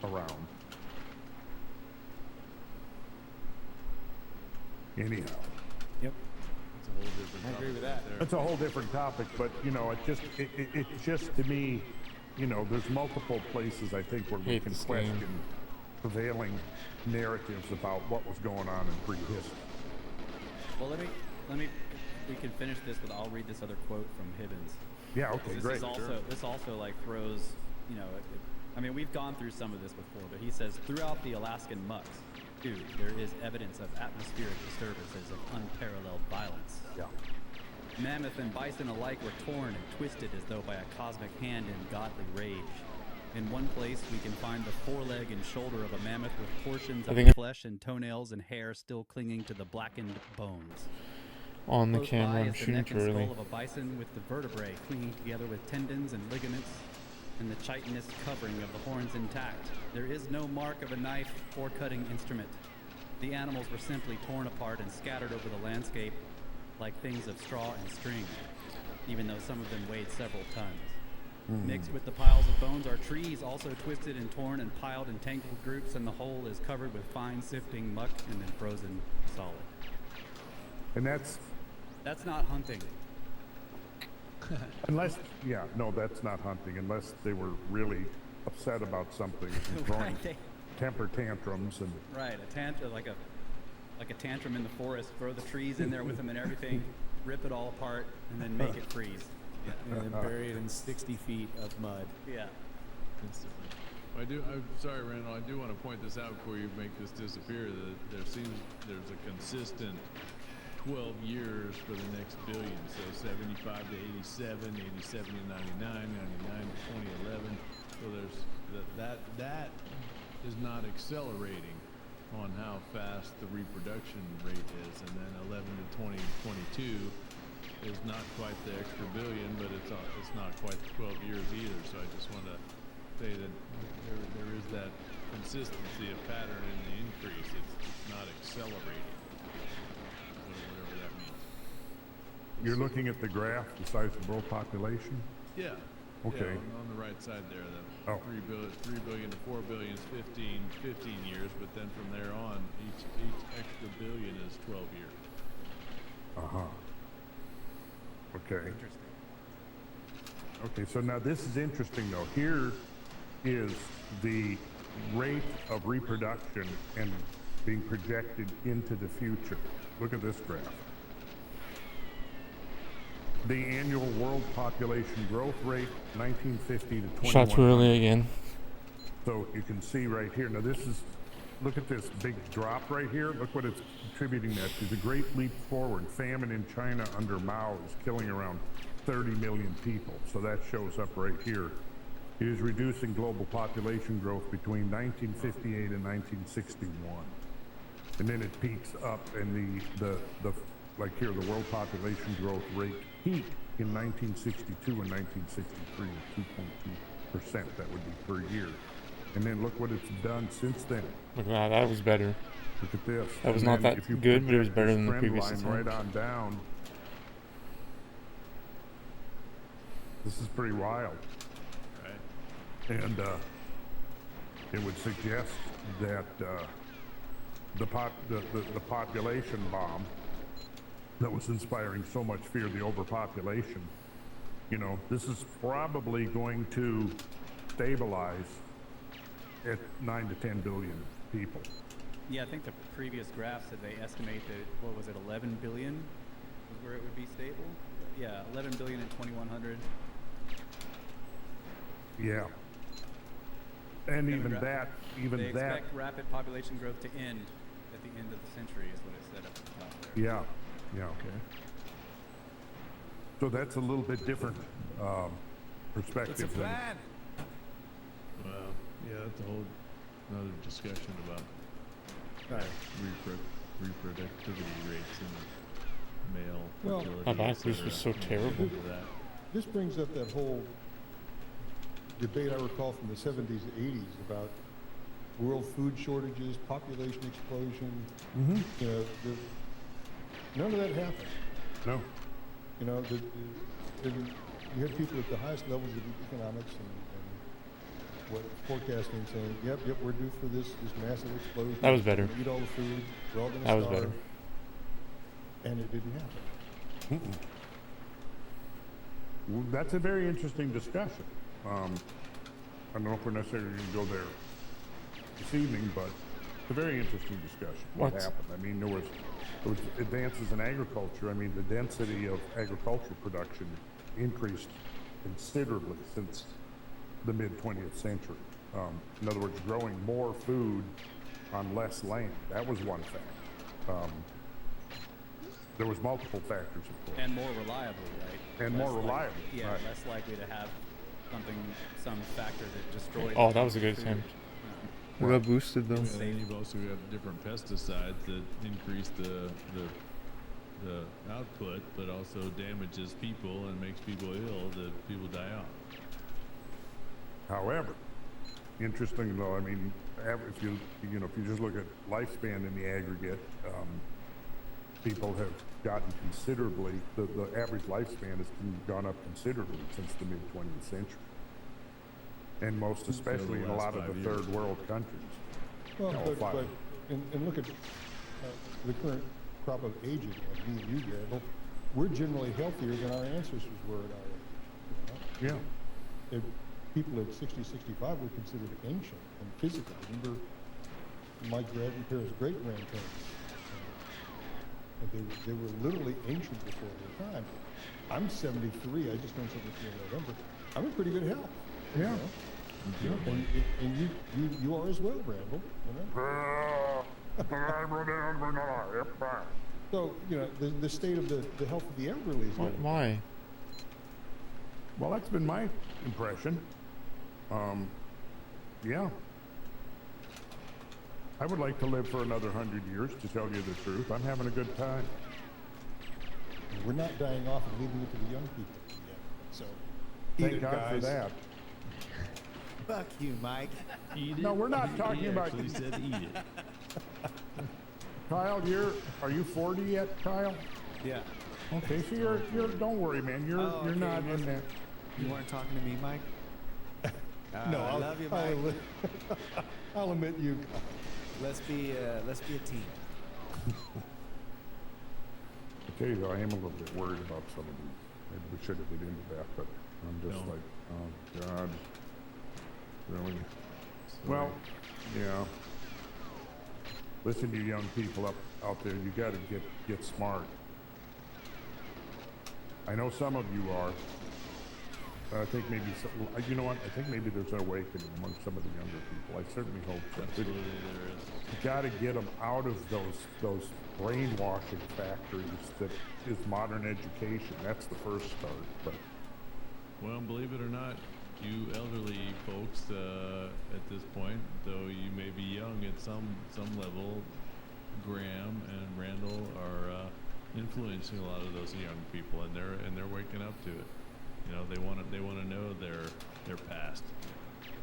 around. Anyhow. Yep. It's a whole different I agree with topic that. right It's a whole different topic, but you know, it just to me, you know, there's multiple places I think where we Hate can this question game. prevailing narratives about what was going on in prehistory. Well, we can finish this with, I'll read this other quote from Hibbins. Yeah, okay, This great. is also, this also like throws, you know, I mean, we've gone through some of this before, but he says, throughout the Alaskan mucks, too, there is evidence of atmospheric disturbances of unparalleled violence. Yeah. Mammoth and bison alike were torn and twisted as though by a cosmic hand in godly rage. In one place, we can find the foreleg and shoulder of a mammoth with portions of flesh and toenails and hair still clinging to the blackened bones. On the Close camera, by I'm is the shooting neck too and early. skull of a bison with the vertebrae clinging together with tendons and ligaments, and the chitinous covering of the horns intact. There is no mark of a knife or cutting instrument. The animals were simply torn apart and scattered over the landscape like things of straw and string, even though some of them weighed several tons. Mixed with the piles of bones are trees, also twisted and torn and piled in tangled groups, and the whole is covered with fine sifting muck and then frozen solid. And that's not hunting. unless, yeah, no, that's not hunting, unless they were really upset about something and throwing temper tantrums and. Right, a tantrum, like a tantrum in the forest. Throw the trees in there with them and everything, rip it all apart, and then make it freeze. And then bury it in 60 feet of mud. Yeah. I'm sorry, Randall, I do want to point this out before you make this disappear, that there's a consistent 12 years for the next billion. So 75 to 87, 87 to 99, 99 to 2011. So there's that is not accelerating on how fast the reproduction rate is. And then 11 to 2022 is not quite the extra billion, but it's not quite 12 years either. So I just want to say that there is that consistency of pattern in the increase. It's not accelerating, whatever that means. You're looking at the graph, the size of the world population? Yeah. Okay. Yeah, on the right side there, the Oh. 3 billion to 4 billion is 15 years, but then from there on, each extra billion is 12 years. Uh-huh. Okay. Okay, so now this is interesting though. Here is the rate of reproduction and being projected into the future. Look at this graph. The annual world population growth rate, 1950 to 21. Shot too early again. So you can see right here. Now this is, look at this big drop right here. Look what it's attributing that to. The great leap forward. Famine in China under Mao is killing around 30 million people. So that shows up right here. It is reducing global population growth between 1958 and 1961. And then it peaks up, and the like here, the world population growth rate peaked in 1962 and 1963 at 2.2%. That would be per year. And then look what it's done since then. Look at that. That was better. Look at this. That was And not then that if you good, but it was project better this than the trend previous line attempt. right on down. This is pretty wild. Right. And it would suggest that the population bomb that was inspiring so much fear, the overpopulation, you know, this is probably going to stabilize at 9 to 10 billion people. Yeah, I think the previous graph said they estimate that, what was it, 11 billion was where it would be stable? Yeah, 11 billion in 2100. Yeah. And even Demographic. that, They expect rapid population growth to end at the end of the century is what it said up at the top there. Yeah, okay. So that's a little bit different perspective than Well, yeah, that's a whole another discussion about reproductivity rates and male fertility. My back was so terrible. This brings up that whole debate I recall from the 70s, 80s about world food shortages, population explosion. Mm-hmm. You know, none of that happened. No. You know, you had people at the highest levels of economics and what forecasting saying, yep, we're due for this massive explosion. That was better. Eat all the food. We're all going to That was starve. better. And it didn't happen. Well, that's a very interesting discussion. I don't know if we're necessarily going to go there this evening, but it's a very interesting discussion. What happened? I mean, there was advances in agriculture. I mean, the density of agriculture production increased considerably since the mid-20th century. In other words, growing more food on less land. That was one fact. There was multiple factors, of course. And more reliably, right? And more reliably, Yeah, right. less likely to have some factor that destroys. Oh, that was a good attempt. We got boosted though. And then you've also got different pesticides that increase the output, but also damages people and makes people ill. That people die off. However, interesting though, I mean, if you just look at lifespan in the aggregate, people have gotten considerably, the average lifespan has gone up considerably since the mid-20th century. And most especially in a lot of the third world countries. Well, and look at the current crop of aging, like me and you, Gary. We're generally healthier than our ancestors were at our age. You know? Yeah. People at 60, 65 were considered ancient and physical. Remember my grandparents, great-grandparents. They were literally ancient before their time. I'm 73. I just turned 73 in November. I'm in pretty good health. Yeah. You know? And you are as well, Randall. You know? So, you know, the state of the health of the elderly is good. Why? Well, that's been my impression. Yeah. I would like to live for another 100 years, to tell you the truth. I'm having a good time. We're not dying off and leaving it to the young people yet. So, thank God for that. Fuck you, Mike. Eat it. No, we're not talking about. He said eat it. Kyle, are you 40 yet, Kyle? Yeah. Okay, so you're don't worry, man. You're okay, not in that. You weren't talking to me, Mike? No, I love you, Mike. I'll admit you. Let's be a team. I tell you though, I am a little bit worried about some of these. Maybe we should have been into that, but I'm just like, oh God, really? Well, yeah. Listen, you young people out there, you got to get smart. I know some of you are. I think maybe, you know what? I think maybe there's an awakening among some of the younger people. I certainly hope so. Absolutely, there is. You got to get them out of those brainwashing factories that is modern education. That's the first start. But Well, believe it or not, you elderly folks at this point, though you may be young at some level, Graham and Randall are influencing a lot of those young people, and they're waking up to it. You know, they want to know their past.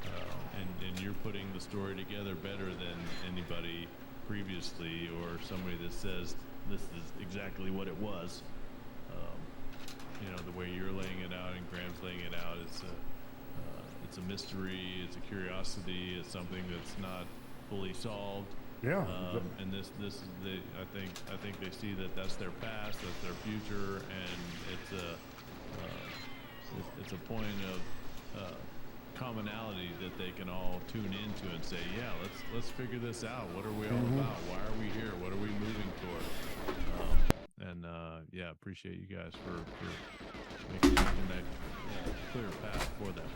and you're putting the story together better than anybody previously, or somebody that says this is exactly what it was. You know, the way you're laying it out and Graham's laying it out, it's a mystery, it's a curiosity, it's something that's not fully solved. Yeah. And this is I think they see that that's their past, that's their future, and it's a point of commonality that they can all tune into and say, yeah, let's figure this out. What are we all about? Why are we here? What are we moving toward? Yeah, appreciate you guys for making that clear path for them.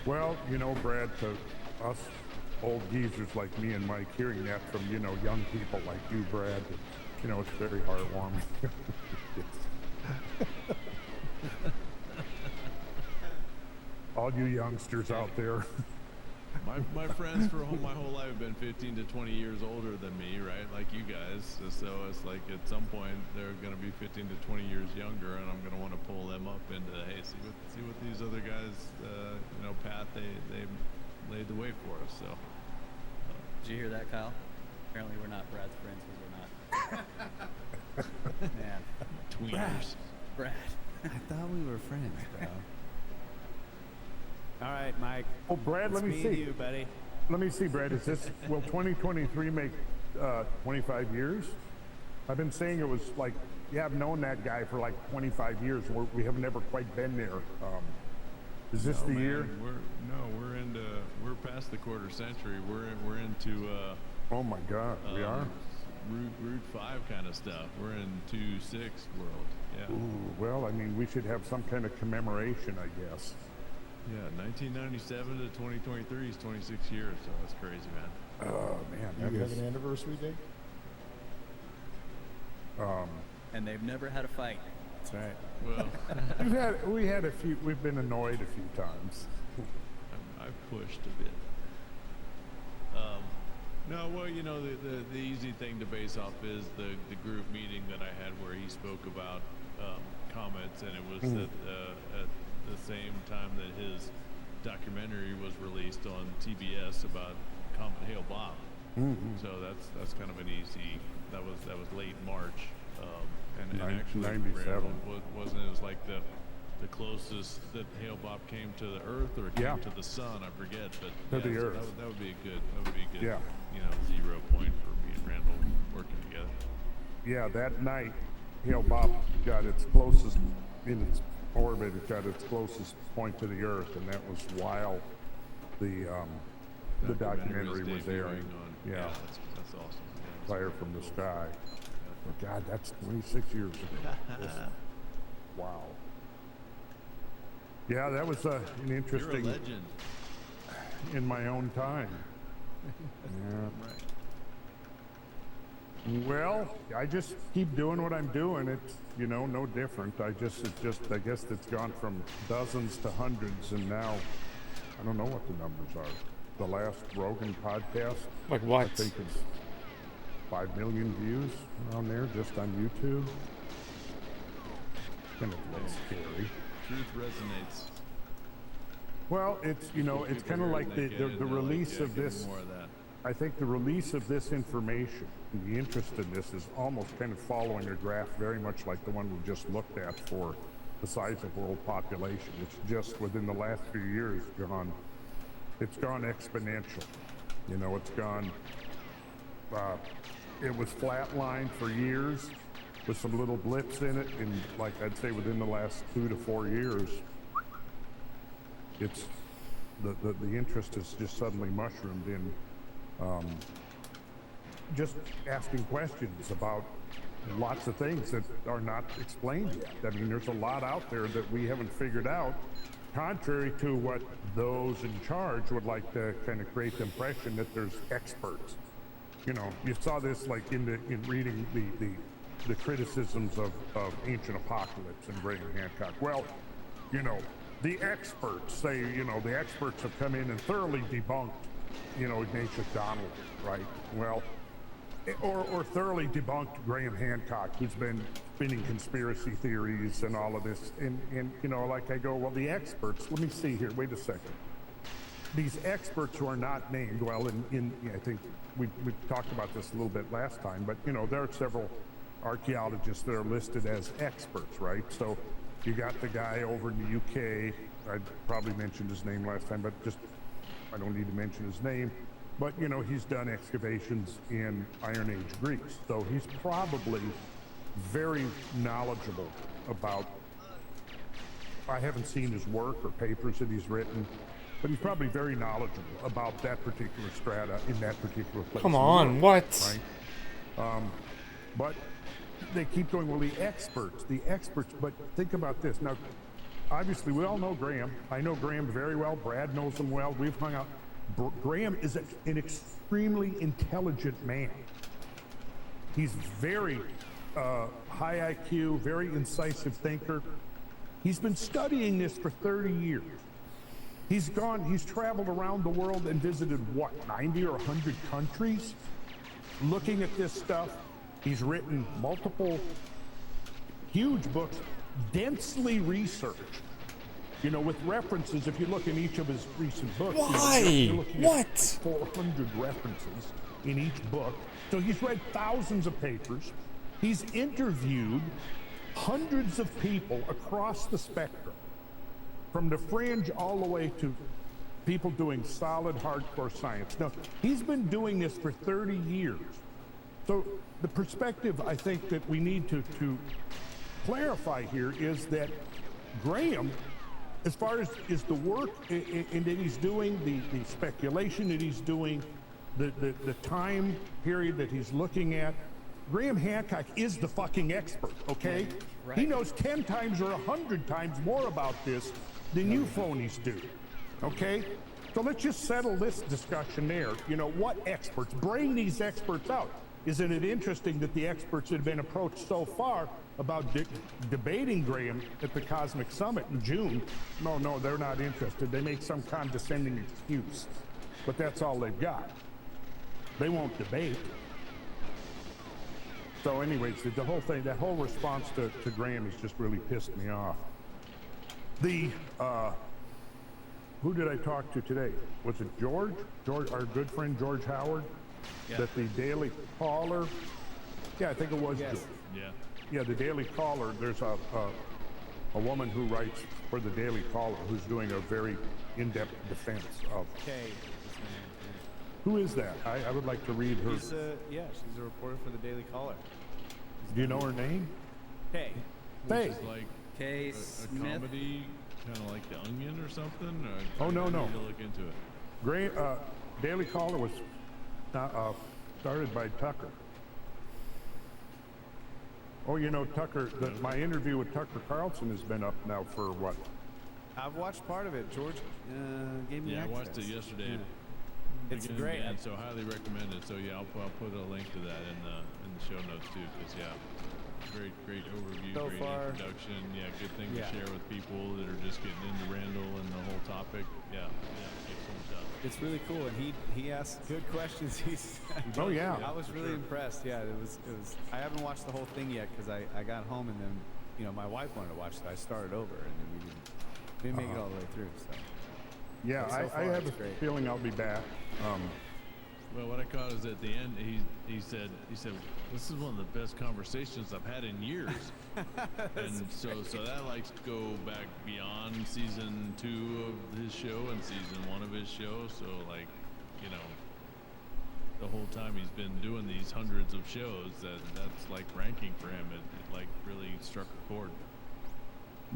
Well, you know, Brad, to us old geezers like me and Mike, hearing that from, you know, young people like you, Brad, you know, it's very heartwarming. All you youngsters out there. My friends for my whole life have been 15 to 20 years older than me, right? Like you guys. So it's like at some point they're going to be 15 to 20 years younger, and I'm going to want to pull them up into, hey, see what these other guys, you know, path they laid the way for us. So. Did you hear that, Kyle? Apparently we're not Brad's friends because we're not. Man. Tweeners. Brad. I thought we were friends, bro. All right, Mike. Oh, Brad, let me me see. and you, buddy. Let me see, Brad. Is this, will 2023 make 25 years? I've been saying it was like, yeah, I've known that guy for like 25 years. We have never quite been there. Is this the year? We're past the quarter century. We're into oh my God, we are Route 5 kind of stuff. We're in 2-6 world. Yeah. Ooh, well, I mean, we should have some kind of commemoration, I guess. Yeah, 1997 to 2023 is 26 years, so that's crazy, man. Oh man, Do you have an anniversary date? And they've never had a fight. That's right. Well, we had a few. We've been annoyed a few times. I've pushed a bit. No, well, you know, the easy thing to base off is the group meeting that I had where he spoke about comets, and it was at the same time that his documentary was released on TBS about Comet Hale-Bopp. So that's kind of an easy. That was late March, and actually 97 wasn't it was like the closest that Hale-Bopp came to the Earth or came to the Sun, I forget, but to the Earth. That would be a good Yeah. you know, 0 point for me and Randall working together. Yeah, that night, Hale-Bopp got its closest in its orbit. It got its closest point to the Earth, and that was while the documentary was airing. Yeah, that's awesome. Yeah, Fire from the Sky. Oh, God, that's 26 years ago. Wow. Yeah, that was an interesting. You're a legend. In my own time. Yeah. Right. Well, I just keep doing what I'm doing. It's, you know, no different. I guess it's gone from dozens to hundreds, and now I don't know what the numbers are. The last Rogan podcast, like what? I think it's 5 million views around there just on YouTube. Kind of scary. Truth resonates. Well, it's, you know, it's kind of like the release of this. More of that. I think the release of this information, and the interest in this, is almost kind of following a graph very much like the one we just looked at for the size of world population. It's just within the last few years it's gone exponential. You know, it's gone, it was flatlined for years with some little blips in it, and like I'd say within the last 2 to 4 years, it's the interest has just suddenly mushroomed in just asking questions about lots of things that are not explained yet. I mean, there's a lot out there that we haven't figured out, contrary to what those in charge would like to kind of create the impression that there's experts. You know, you saw this like in reading the criticisms of Ancient Apocalypse and Graham Hancock. Well, you know, the experts say, you know, the experts have come in and thoroughly debunked, you know, Ignatius Donnelly, right? Well, or thoroughly debunked Graham Hancock, who's been spinning conspiracy theories and all of this. And you know, like I go, well, the experts, let me see here, wait a second. these experts who are not named, well, I think we talked about this a little bit last time, but you know, there are several archaeologists that are listed as experts, right? So you got the guy over in the UK, I probably mentioned his name last time, but just, I don't need to mention his name, but you know, he's done excavations in Iron Age Greece. So he's probably very knowledgeable about, I haven't seen his work or papers that he's written, but he's probably very knowledgeable about that particular strata in that particular place. Come on, what? Right? But they keep going, well, the experts, but think about this. Now, obviously, we all know Graham. I know Graham very well. Brad knows him well. We've hung out. Graham is an extremely intelligent man. He's very high IQ, very incisive thinker. He's been studying this for 30 years. He's traveled around the world and visited, what, 90 or 100 countries looking at this stuff. He's written multiple huge books, densely researched, you know, with references. If you look in each of his recent books, why? You're looking What? at like 400 references in each book. So he's read thousands of papers. He's interviewed hundreds of people across the spectrum, from the fringe all the way to people doing solid, hardcore science. Now, he's been doing this for 30 years. So the perspective I think that we need to clarify here is that Graham, as far as is the work and that he's doing, the speculation that he's doing, the time period that he's looking at, Graham Hancock is the fucking expert, okay? Right. He knows 10 times or 100 times more about this than you phonies do, okay? So let's just settle this discussion there. You know, what experts? Bring these experts out. Isn't it interesting that the experts that have been approached so far about debating Graham at the Cosmic Summit in June? No, they're not interested. They make some condescending excuse, but that's all they've got. They won't debate. So anyways, the whole thing, that whole response to Graham has just really pissed me off. Who did I talk to today? Was it George, our good friend George Howard? Yeah. That the Daily Caller, yeah, I think it was George. Yeah, the Daily Caller, there's a woman who writes for the Daily Caller who's doing a very in-depth defense of... Okay. Who is that? I would like to read her. She's a reporter for the Daily Caller. Do you know her name? Kay. Which is like Kay a Smith. comedy, kind of like The Onion or something? Or I no. need to look into it. Great. Daily Caller was started by Tucker. Oh, you know, Tucker, my interview with Tucker Carlson has been up now for what? I've watched part of it. George gave me access. I watched it yesterday. Yeah. It's great. So highly recommended. So yeah, I'll put a link to that in the show notes too. Because great overview, so great far, introduction. Yeah, good thing to share with people that are just getting into Randall and the whole topic. Yeah, excellent job. It's really cool, and he asked good questions. Oh yeah. I was really impressed. Yeah, it was. I haven't watched the whole thing yet because I got home and then my wife wanted to watch it. I started over and then we didn't make it all the way through. So. Yeah, so I have a feeling I'll be back. Well, what I caught is at the end, he said, this is one of the best conversations I've had in years. And so that likes to go back beyond season 2 of his show and season 1 of his show. So the whole time he's been doing these hundreds of shows, that's like ranking for him. It like really struck a chord.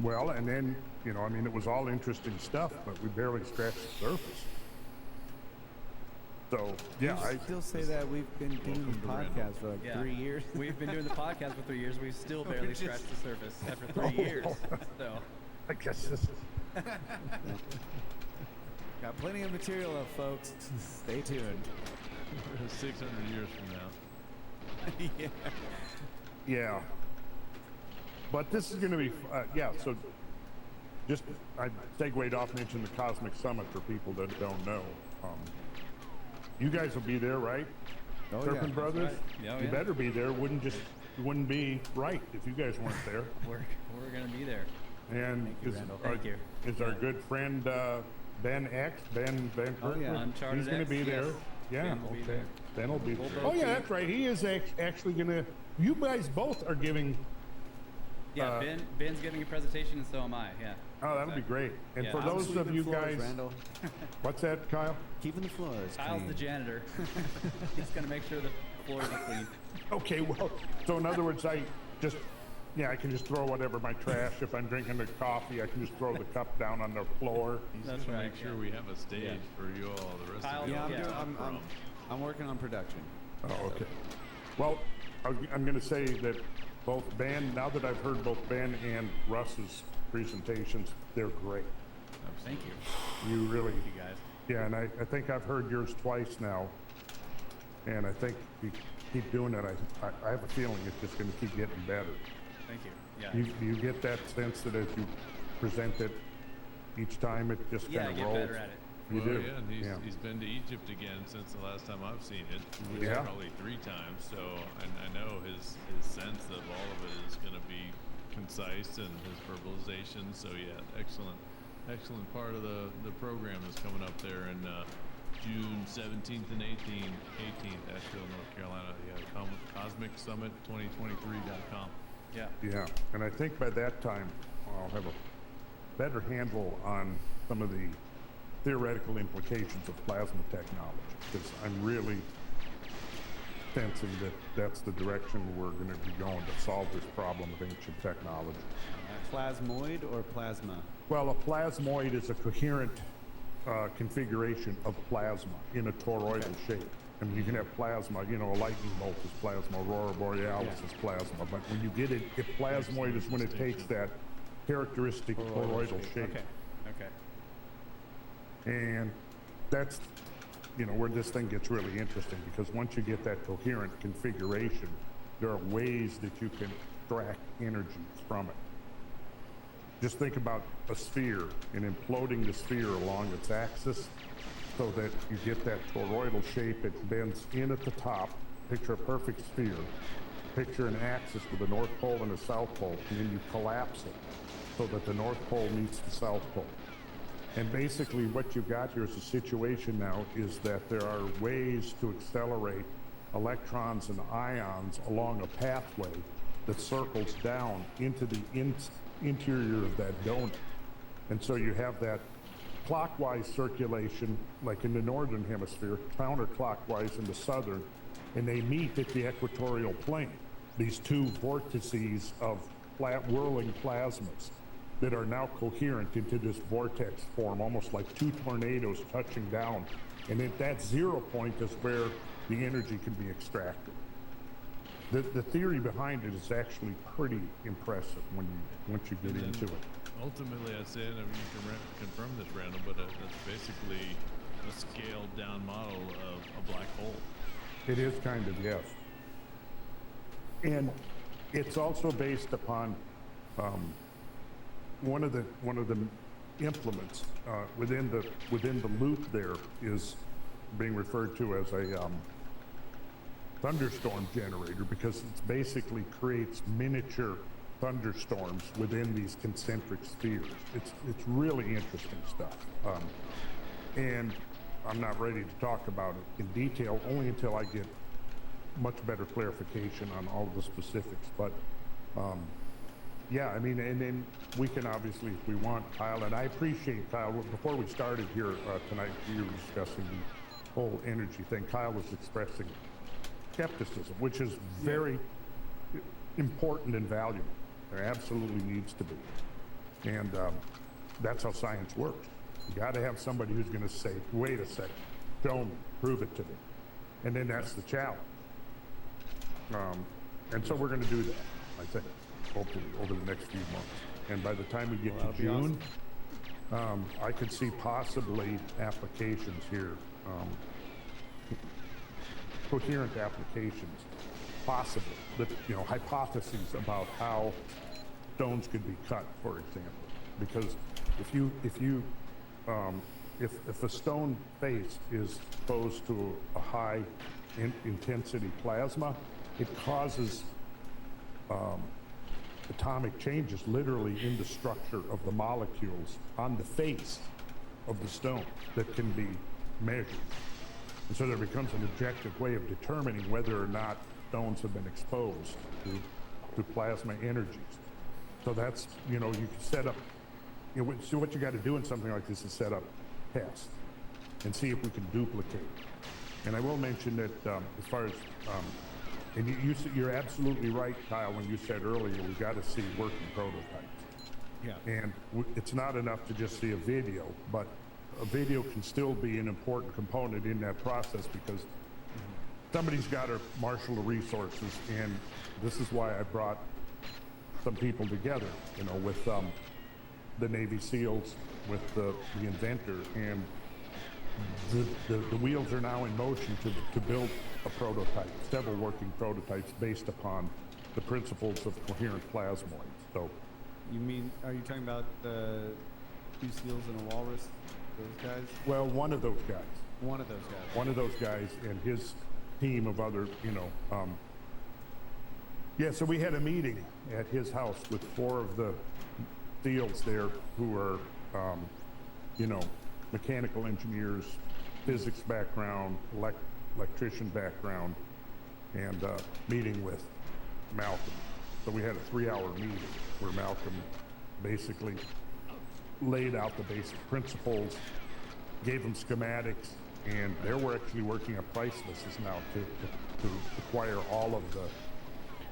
Well, and then, it was all interesting stuff, but we barely scratched the surface. So, yeah. I still say that we've been doing the podcast for 3 years. We've been doing the podcast for 3 years. We've still barely scratched the surface after 3 years. So, I guess this... Got plenty of material up, folks. Stay tuned. 600 years from now. Yeah. Yeah. But this is going to be, so just, I segued off and mentioned the Cosmic Summit for people that don't know. You guys will be there, right? Oh, Serpent Brothers? Right. You better be there. It wouldn't be right if you guys weren't there. We're going to be there. And Thank you. is our good friend Ben X, Ben Oh, yeah. Uncharted he's going to X, be yes. there. Yeah, Ben will be okay. there. Ben will be We'll there. both Oh, yeah, be- that's right. He is actually going to. You guys both are giving. Yeah, Ben's giving a presentation, and so am I. Yeah. Oh, that'll be great. And Yeah. for I'm those of sweeping you floors, guys. Randall. What's that, Kyle? Keeping the floors Kyle's clean. the janitor. He's gonna make sure the floors are clean. Okay, well, so in other words, I can just throw whatever my trash. If I'm drinking the coffee, I can just throw the cup down on the floor. He's That's gonna right, make sure yeah. we have a stage for you all. The rest Kyle, of you. Yeah, all I'm working on production. Oh, okay. Well, I'm going to say that both Ben, now that I've heard both Ben and Russ's presentations, they're great. Thank you. You really, You guys. yeah, and I think I've heard yours twice now, and I think you keep doing it. I have a feeling it's just going to keep getting better. Thank you. Yeah. You get that sense that as you present it each time, it just Yeah, kind of get rolls. better at it. You well, do. yeah, and he's been to Egypt again since the last time I've seen it, which Yeah. is probably 3 times. So I know his sense of all of it is going to be concise and his verbalization. So yeah, excellent part of the program is coming up there in June 17th and 18th, Asheville, North Carolina. Yeah, CosmicSummit2023.com. Yeah. Yeah, and I think by that time I'll have a better handle on some of the theoretical implications of plasma technology, because I'm really sensing that that's the direction we're going to be going to solve this problem of ancient technology. Plasmoid or plasma? Well, a plasmoid is a coherent configuration of plasma in a toroidal shape. I mean, you can have plasma, a lightning bolt is plasma, aurora borealis is plasma, but when you get it, a plasmoid is when it takes that characteristic toroidal shape. Okay. And that's, where this thing gets really interesting, because once you get that coherent configuration, there are ways that you can extract energy from it. Just think about a sphere and imploding the sphere along its axis so that you get that toroidal shape. It bends in at the top. Picture a perfect sphere. Picture an axis with a North Pole and a South Pole, and then you collapse it so that the North Pole meets the South Pole. And basically what you've got here is a situation now is that there are ways to accelerate electrons and ions along a pathway that circles down into the interior of that donut. And so you have that clockwise circulation, like in the northern hemisphere, counterclockwise in the southern, and they meet at the equatorial plane. These two vortices of whirling plasmas that are now coherent into this vortex form, almost like two tornadoes touching down. And at that 0 point is where the energy can be extracted. The theory behind it is actually pretty impressive once you get into it. Ultimately, I say, and you can confirm this, Randall, but that's basically a scaled down model of a black hole. It is kind of, yes. And it's also based upon one of the implements within the loop there is being referred to as a thunderstorm generator, because it basically creates miniature thunderstorms within these concentric spheres. It's really interesting stuff. And I'm not ready to talk about it in detail, only until I get much better clarification on all the specifics. But yeah, I mean, and then we can obviously, if we want, Kyle, and I appreciate, Kyle, before we started here tonight, we were discussing the whole energy thing. Kyle was expressing skepticism, which is very important and valuable. There absolutely needs to be. And that's how science works. You got to have somebody who's going to say, wait a second, show me, prove it to me. And then that's the challenge. And so we're going to do that, I think, hopefully over the next few months. And by the time we get to June, I could see possibly applications here, coherent applications, possible, that, hypotheses about how stones could be cut, for example. Because if a stone face is exposed to a high intensity plasma, it causes atomic changes literally in the structure of the molecules on the face. of the stone that can be measured. And so there becomes an objective way of determining whether or not stones have been exposed to plasma energies. So that's, you know, you can set up, you know, so what you got to do in something like this is set up tests and see if we can duplicate. And I will mention that as far as, and you're absolutely right, Kyle, when you said earlier, we got to see working prototypes. Yeah. And it's not enough to just see a video, but a video can still be an important component in that process because somebody's got to marshal the resources. And this is why I brought some people together, you know, with the Navy SEALs, with the inventor, and the wheels are now in motion to build a prototype, several working prototypes based upon the principles of coherent plasmoids. So, you mean, are you talking about the 2 SEALs and a walrus? Those guys? Well, one of those guys. One of those guys. One of those guys and his team of other, you know, yeah, so we had a meeting at his house with 4 of the SEALs there who are, you know, mechanical engineers, physics background, electrician background, and meeting with Malcolm. So we had a 3-hour meeting where Malcolm basically laid out the basic principles, gave them schematics, and they were actually working on price lists now to acquire all of the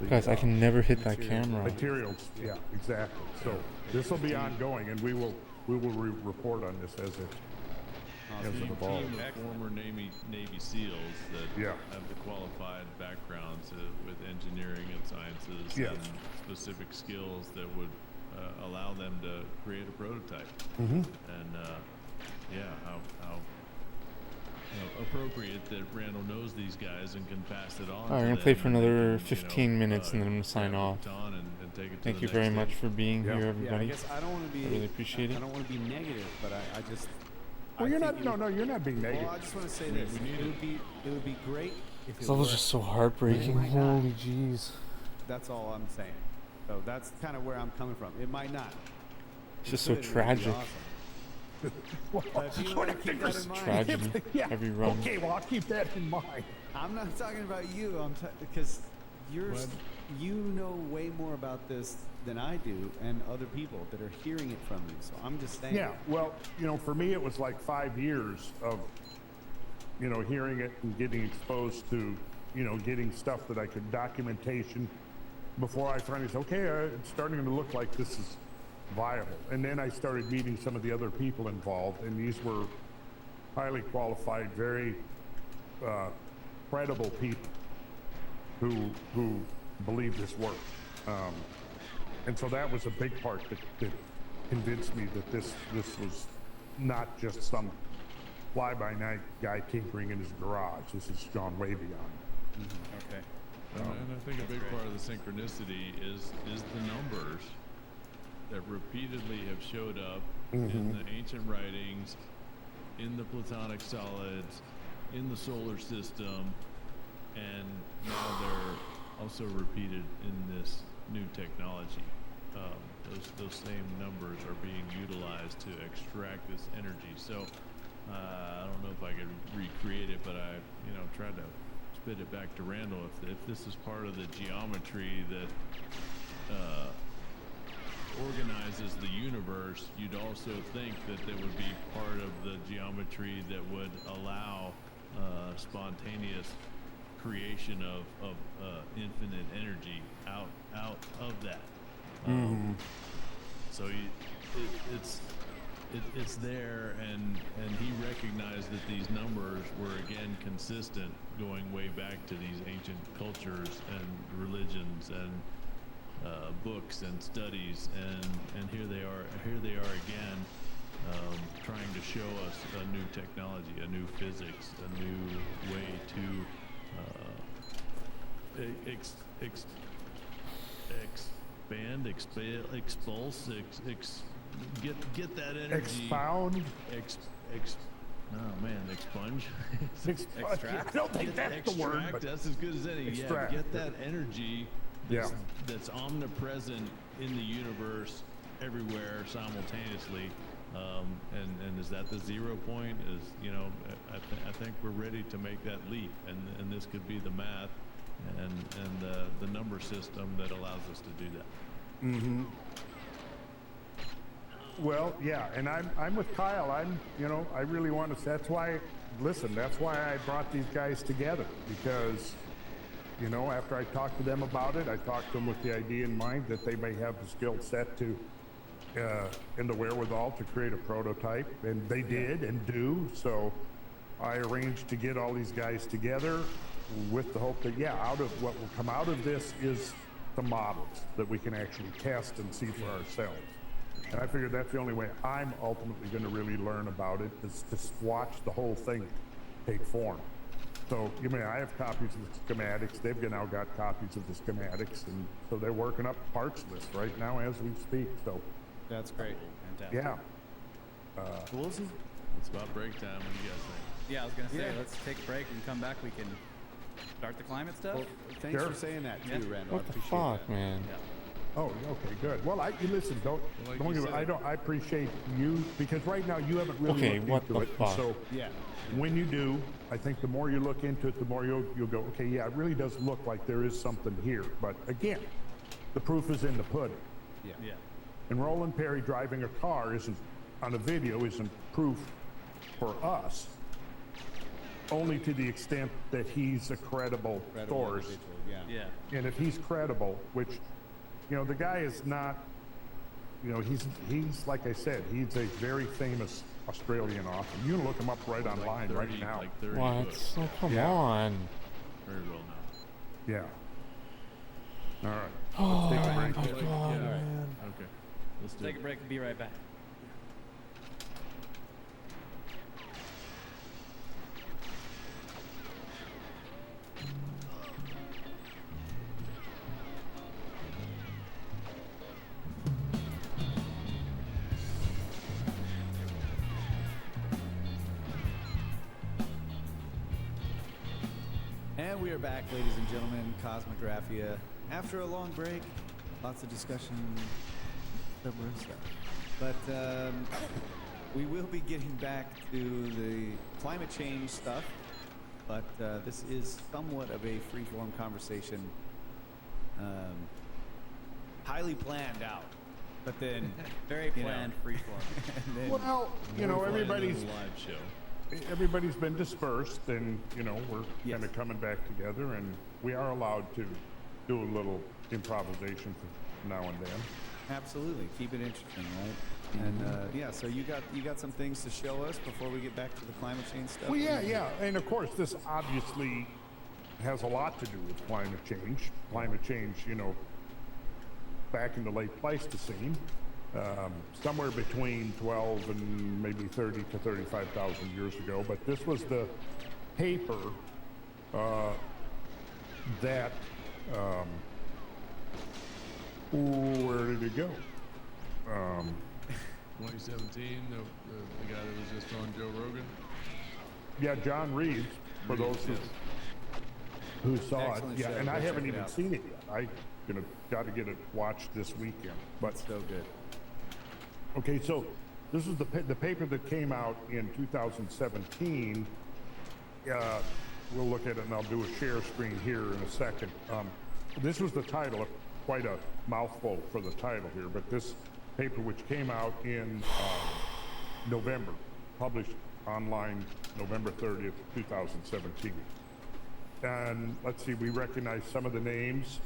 Guys, I can never hit that camera. Materials, yeah, exactly. So this will be ongoing, and we will report on this as it evolves. Team of former Navy SEAls that have the qualified backgrounds with engineering and sciences and specific skills that would allow them to create a prototype. And how appropriate that Randall knows these guys and can pass it on. I'm gonna play for another 15 minutes and then I'm gonna sign off. Thank you very much for being here, everybody. Yeah, I guess I don't want to be. I really appreciate it. I don't want to be negative, but I just. Well, you're not. No, you're not being negative. Well, I just want to say this. It would be great if This level's just so heartbreaking. Holy jeez. That's all I'm saying. So that's kind of where I'm coming from. It might not. It's just so tragic. Well, tragedy. Every run. Okay, well, I'll keep that in mind. I'm not talking about you. Because you know way more about this than I do, and other people that are hearing it from you. So I'm just saying. Yeah. Well, you know, for me, it was like 5 years of, you know, hearing it and getting exposed to, you know, getting stuff that I could documentation before I finally said, okay, it's starting to look like this is viable. And then I started meeting some of the other people involved, and these were highly qualified, very credible people who believe this worked. And so that was a big part that convinced me that this was not just some fly-by-night guy tinkering in his garage. This has gone way beyond. Okay. And I think a big part of the synchronicity is the numbers that repeatedly have showed up in the ancient writings, in the platonic solids, in the solar system, and now they're also repeated in this new technology. Those same numbers are being utilized to extract this energy. So I don't know if I could recreate it, but I, you know, tried to spit it back to Randall. If this is part of the geometry that organizes the universe, you'd also think that there would be part of the geometry that would allow spontaneous creation of infinite energy out of that. So it's there, and he recognized that these numbers were again consistent, going way back to these ancient cultures and religions and books and studies, and here they are again, trying to show us a new technology, a new physics, a new way to expulse, get that energy. Expound. Oh man, expunge. Extract. I don't think that's the word. But that's as good as any. extract. Yeah, get that energy that's omnipresent in the universe, everywhere, simultaneously, And is that the 0 point? Is, you know, I think we're ready to make that leap, and this could be the math and the number system that allows us to do that. Mm-hmm. Well, yeah, and I'm with Kyle. I really want to. That's why I brought these guys together, because, you know, after I talked to them about it, I talked to them with the idea in mind that they may have the skill set to, and the wherewithal to create a prototype, and they did and do. So I arranged to get all these guys together with the hope that, out of what will come out of this is the models that we can actually test and see for ourselves. And I figured that's the only way I'm ultimately going to really learn about it, is to watch the whole thing take form. So, I have copies of the schematics. They've now got copies of the schematics, and so they're working up parts list right now as we speak. So that's great. Fantastic. Yeah. Cool. It's about break time. What do you guys think? Yeah, I was gonna say, let's take a break and come back. We can start the climate stuff. Well, thanks for saying that too, Randall. What the fuck, man? Yeah. Oh, okay, good. Well, listen, I appreciate you, because right now you haven't really looked into it. Fuck? So when you do, I think the more you look into it, the more you'll go, okay, yeah, it really does look like there is something here. But again, the proof is in the pudding. Yeah. And Roland Perry driving a car on a video isn't proof for us, only to the extent that he's a credible source. Yeah. And if he's credible, which, the guy is not, he's like I said, he's a very famous Australian author. You can look him up right online 30, right now. Like 30 What? books. Oh, come on. Very well known. Yeah. All right. Oh, Let's take a my break. God, man. Okay. Let's do Take it. a break and be right back. And we are back, ladies and gentlemen. Cosmographia. After a long break, lots of discussion, stubborn stuff. But we will be getting back to the climate change stuff. But this is somewhat of a free-form conversation, highly planned out. But then very planned, freeform. Well, everybody's live show. Everybody's been dispersed, and we're kind of coming back together, and we are allowed to do a little improvisation from now and then. Absolutely, keep it interesting, right? And so you got some things to show us before we get back to the climate change stuff. Well, yeah, and of course this obviously has a lot to do with climate change. Climate change, back in the late Pleistocene. Somewhere between 12 and maybe 30 to 35,000 years ago. But this was the paper that, where did it go? 2017, the guy that was just on Joe Rogan. Yeah, John Reeves, for those who saw Excellent it. Yeah, show. and I Go haven't check it even out. seen it yet. I got to get it watched this weekend. But so good. Okay, so this is the paper that came out in 2017. We'll look at it, and I'll do a share screen here in a second. This was the title, quite a mouthful for the title here, but this paper, which came out in November, published online November 30th, 2017. And let's see, we recognize some of the names.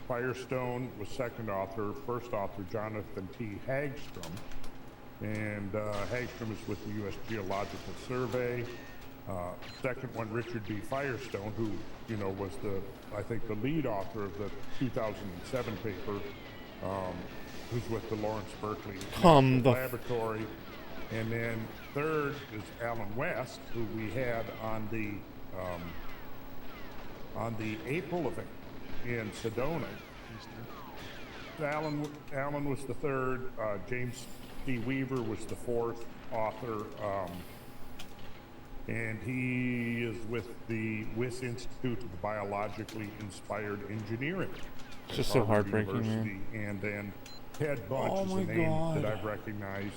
Firestone was second author. First author, Jonathan T. Hagstrom. And Hagstrom is with the U.S. Geological Survey. Second one, Richard B. Firestone, who, was I think the lead author of the 2007 paper, who's with the Lawrence Berkeley Laboratory. And then third is Alan West, who we had on the April event in Sedona. Alan was the third. James D. Weaver was the fourth author, and he is with the Wyss Institute of Biologically Inspired Engineering. It's just so heartbreaking, man. And then Ted Bunch is a name that I've recognized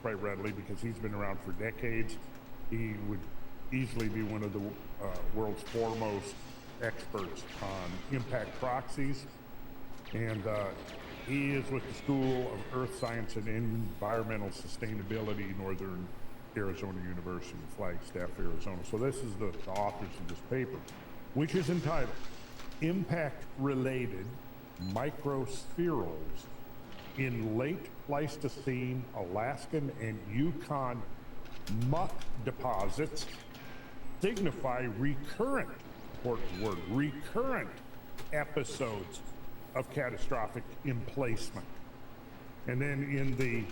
quite readily because he's been around for decades. He would easily be one of the world's foremost experts on impact proxies. And he is with the School of Earth Science and Environmental Sustainability, Northern Arizona University, Flagstaff, Arizona. So this is the authors of this paper, which is entitled Impact-Related Microspherules in Late Pleistocene Alaskan and Yukon Muck Deposits Signify Recurrent, important word, recurrent episodes of catastrophic emplacement. And then in the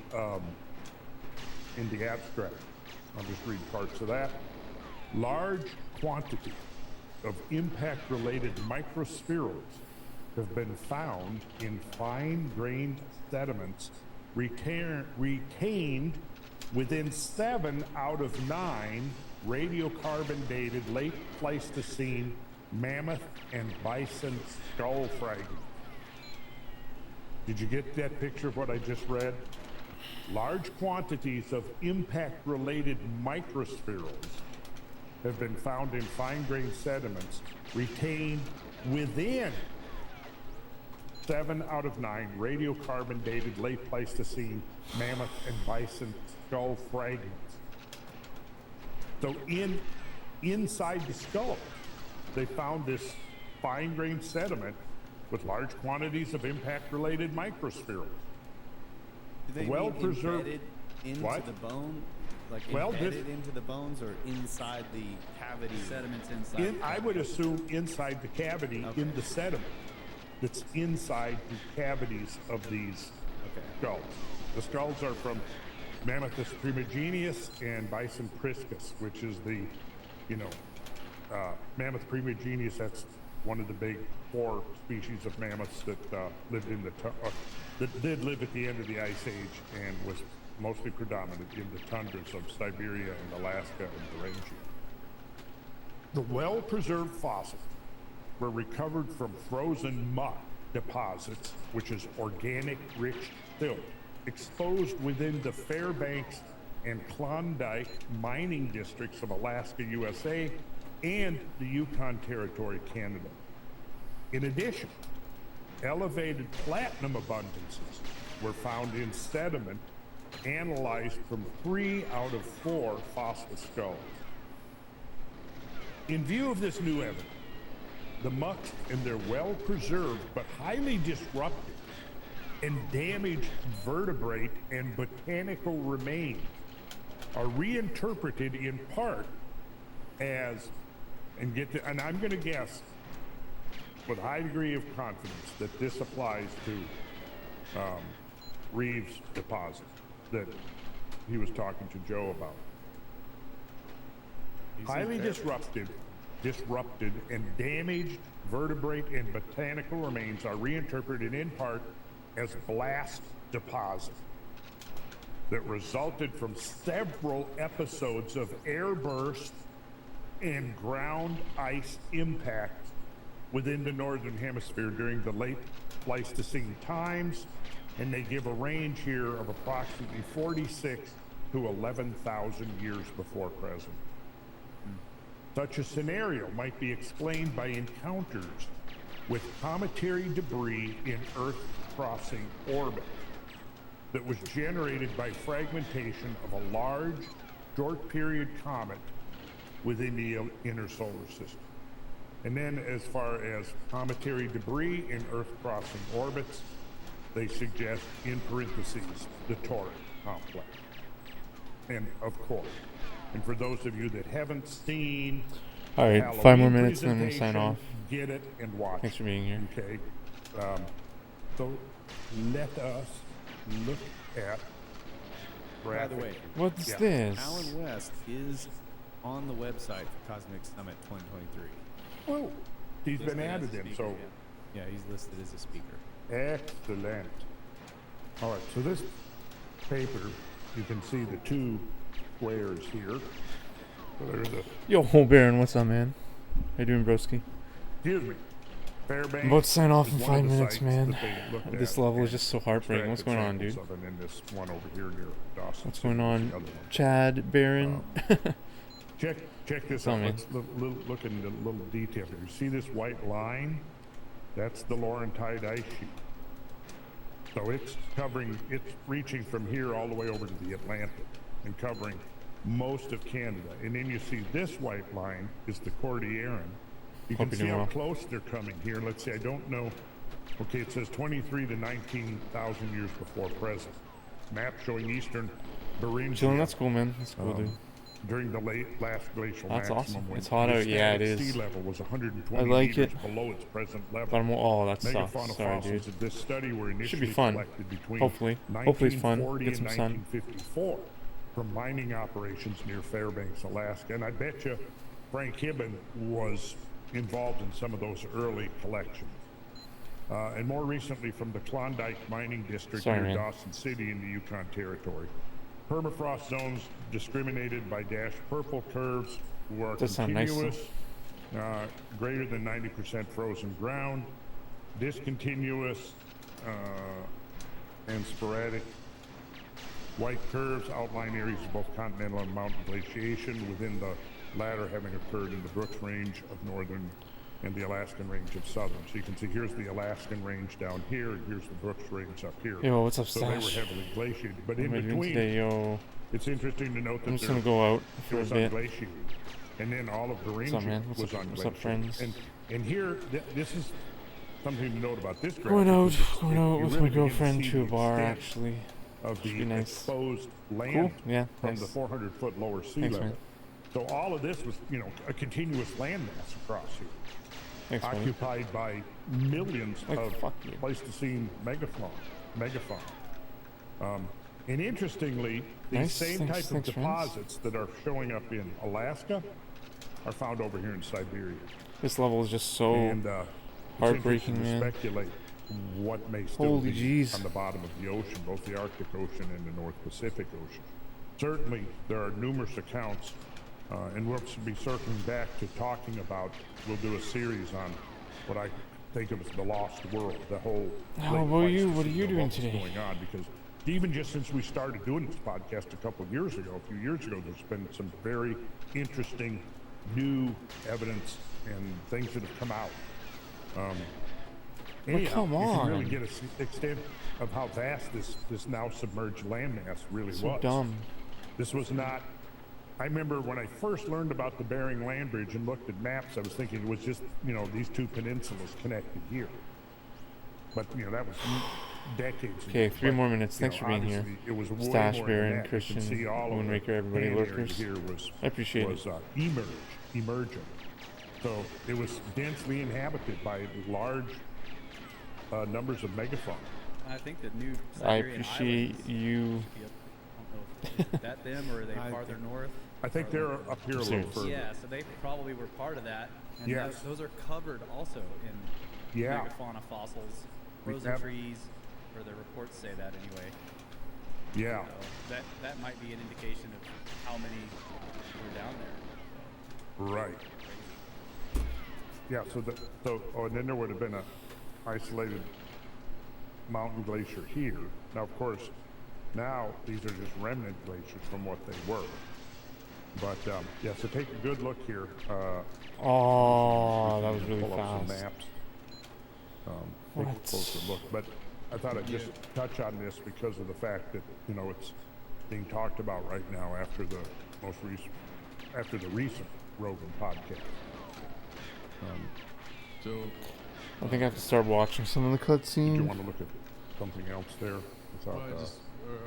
abstract, I'll just read parts of that. Large quantity of impact-related microspherules have been found in fine-grained sediments retained within 7 out of 9 radiocarbon-dated late Pleistocene mammoth and bison skull fragments. Did you get that picture of what I just read? Large quantities of impact-related microspherules have been found in fine-grained sediments retained within 7 out of 9 radiocarbon-dated late Pleistocene mammoth and bison skull fragments. So inside the skull, they found this fine-grained sediment with large quantities of impact-related microspherules. Do they well mean preserved embedded into what? the bone? Like Well, embedded into the bones or inside the cavity? Sediments inside. I would assume inside the cavity in the sediment that's inside the cavities of these skulls. The skulls are from Mammuthus primigenius and Bison priscus, which is the, Mammuth primigenius. That's one of the big 4 species of mammoths that lived in that did live at the end of the Ice Age and was mostly predominant in the tundras of Siberia and Alaska and Thuringia. The well-preserved fossils were recovered from frozen muck deposits, which is organic rich silt, exposed within the Fairbanks and Klondike mining districts of Alaska, USA, and the Yukon Territory, Canada. In addition, elevated platinum abundances were found in sediment analyzed from 3 out of 4 fossil skulls. In view of this new evidence, the mucks and their well-preserved but highly disrupted and damaged vertebrate and botanical remains are reinterpreted in part as, and I'm going to guess with a high degree of confidence that this applies to Reeves' deposit that he was talking to Joe about. Highly disrupted and damaged vertebrate and botanical remains are reinterpreted in part as blast deposit that resulted from several episodes of airburst and ground ice impacts within the northern hemisphere during the late Pleistocene times, and they give a range here of approximately 46 to 11,000 years before present. Such a scenario might be explained by encounters with cometary debris in Earth-crossing orbit that was generated by fragmentation of a large, short-period comet within the inner solar system. And then as far as cometary debris in Earth-crossing orbits, they suggest, in parentheses, the Toric complex. And of course, and for those of you that haven't seen, all right, Halloween 5 more minutes and then we'll sign off. Get it and watch. Thanks for being here. Okay. So let us look at. By the way, what's this? Alan West is on the website for Cosmic Summit 2023. Oh, he's been added in, so. Yeah, he's listed as a speaker. Excellent. All right, so this paper, you can see the 2 squares here. So there's a. Yo, Baron, what's up, man? How you doing, broski? Excuse me. Fairbanks. I'm about to sign off is in one of 5 the minutes, sites man. that they looked This at level is and just so heartbreaking. What's going on, extracted dude? samples of, and then this one over here near Dawson What's City going was on? the other one. Chad, Baron. Check this Tell out. me. Let's look in the little detail here. You see this white line? That's the Laurentide ice sheet. So it's reaching from here all the way over to the Atlantic and covering most of Canada. And then you see this white line is the Cordilleran. You can see how close they're coming here. Let's see, I don't know. Okay, it says 23 to 19,000 years before present. Map showing eastern Beringia. Chilling, that's cool, man. That's cool, dude. During the last glacial That's maximum. awesome. When It's hot out. Yeah, it the is. sea level was 120 I like meters it. below its present level. But oh, that sucks. Megafauna Sorry, fossils dude. of this study were initially Should be fun. collected between Hopefully it's fun. 1940 Get some and sun. 1954 from mining operations near Fairbanks, Alaska. And I bet you Frank Hibben was involved in some of those early collections. And more recently from the Klondike mining district near Dawson City in the Yukon Territory. Permafrost zones discriminated by dashed purple curves were continuous, greater than 90% frozen ground, discontinuous and sporadic white curves outline areas of both continental and mountain glaciation, within the latter having occurred in the Brooks Range of northern and the Alaskan Range of southern. So you can see here's the Alaskan Range down here, and here's the Brooks Range up here. Yo, what's up, So Stash? they were heavily glaciated. But What in am I doing between, today, yo? it's interesting to note that I'm just gonna go out for a bit. unglaciated. And then all of Beringia man? was What's up, unglaciated. friends? And here, this is something to note about this graphic. Going out you with really my begin to girlfriend see to a the bar, extent actually. of Should the be nice. exposed land Cool. Yeah, from nice. the 400-foot lower sea Thanks, level. man. So all of this was, a continuous landmass across here, Thanks, man. occupied by millions of Pleistocene megafauna. And interestingly, these Nice. same Thanks, type of friends. deposits that are showing up in Alaska are found over here in Siberia. This level is just so And heartbreaking, it's interesting man. to speculate what may still Holy be jeez. on the bottom of the ocean, both the Arctic Ocean and the North Pacific Ocean. Certainly, there are numerous accounts, and we'll be circling back to talking about, we'll do a series on what I think of as the lost world, the whole... How late about you? What are Pleistocene, you doing what's today? going on, because even just since we started doing this podcast a few years ago, there's been some very interesting new evidence and things that have come out. Anyhow, come you can really on. get an extent of how vast this now submerged landmass really So was. dumb. This was not. I remember when I first learned about the Bering Land Bridge and looked at maps, I was thinking it was just these two peninsulas connected here. But that was decades Okay, ago. 3 But, more minutes. Thanks for being here. obviously, It was way Stash, more Baron, than that. Christian, You can see all of the Moonraker, everybody, hand area lurkers. here was, I appreciate was, it. emergent. So it was densely inhabited by large numbers of megafauna. I think the new I Siberian appreciate islands you. should be up, I don't know if that them or are they farther north? I think they're up here a little further. Yeah, so they probably were part of that. And Yes. those are covered also in Yeah. megafauna fossils, We frozen have- trees, or the reports say that anyway. Yeah. So that might be an indication of how many were down there. Right. Yeah. And then there would have been a isolated mountain glacier here. Now, of course, now these are just remnant glaciers from what they were. But yeah, so take a good look here. Oh, that was really pull up some fast. maps. Take a closer look. But I thought I'd just touch on this because of the fact that it's being talked about right now after the recent Rogan podcast. So I think I have to start watching some of the Do you cutscenes. want to look at something else there? well,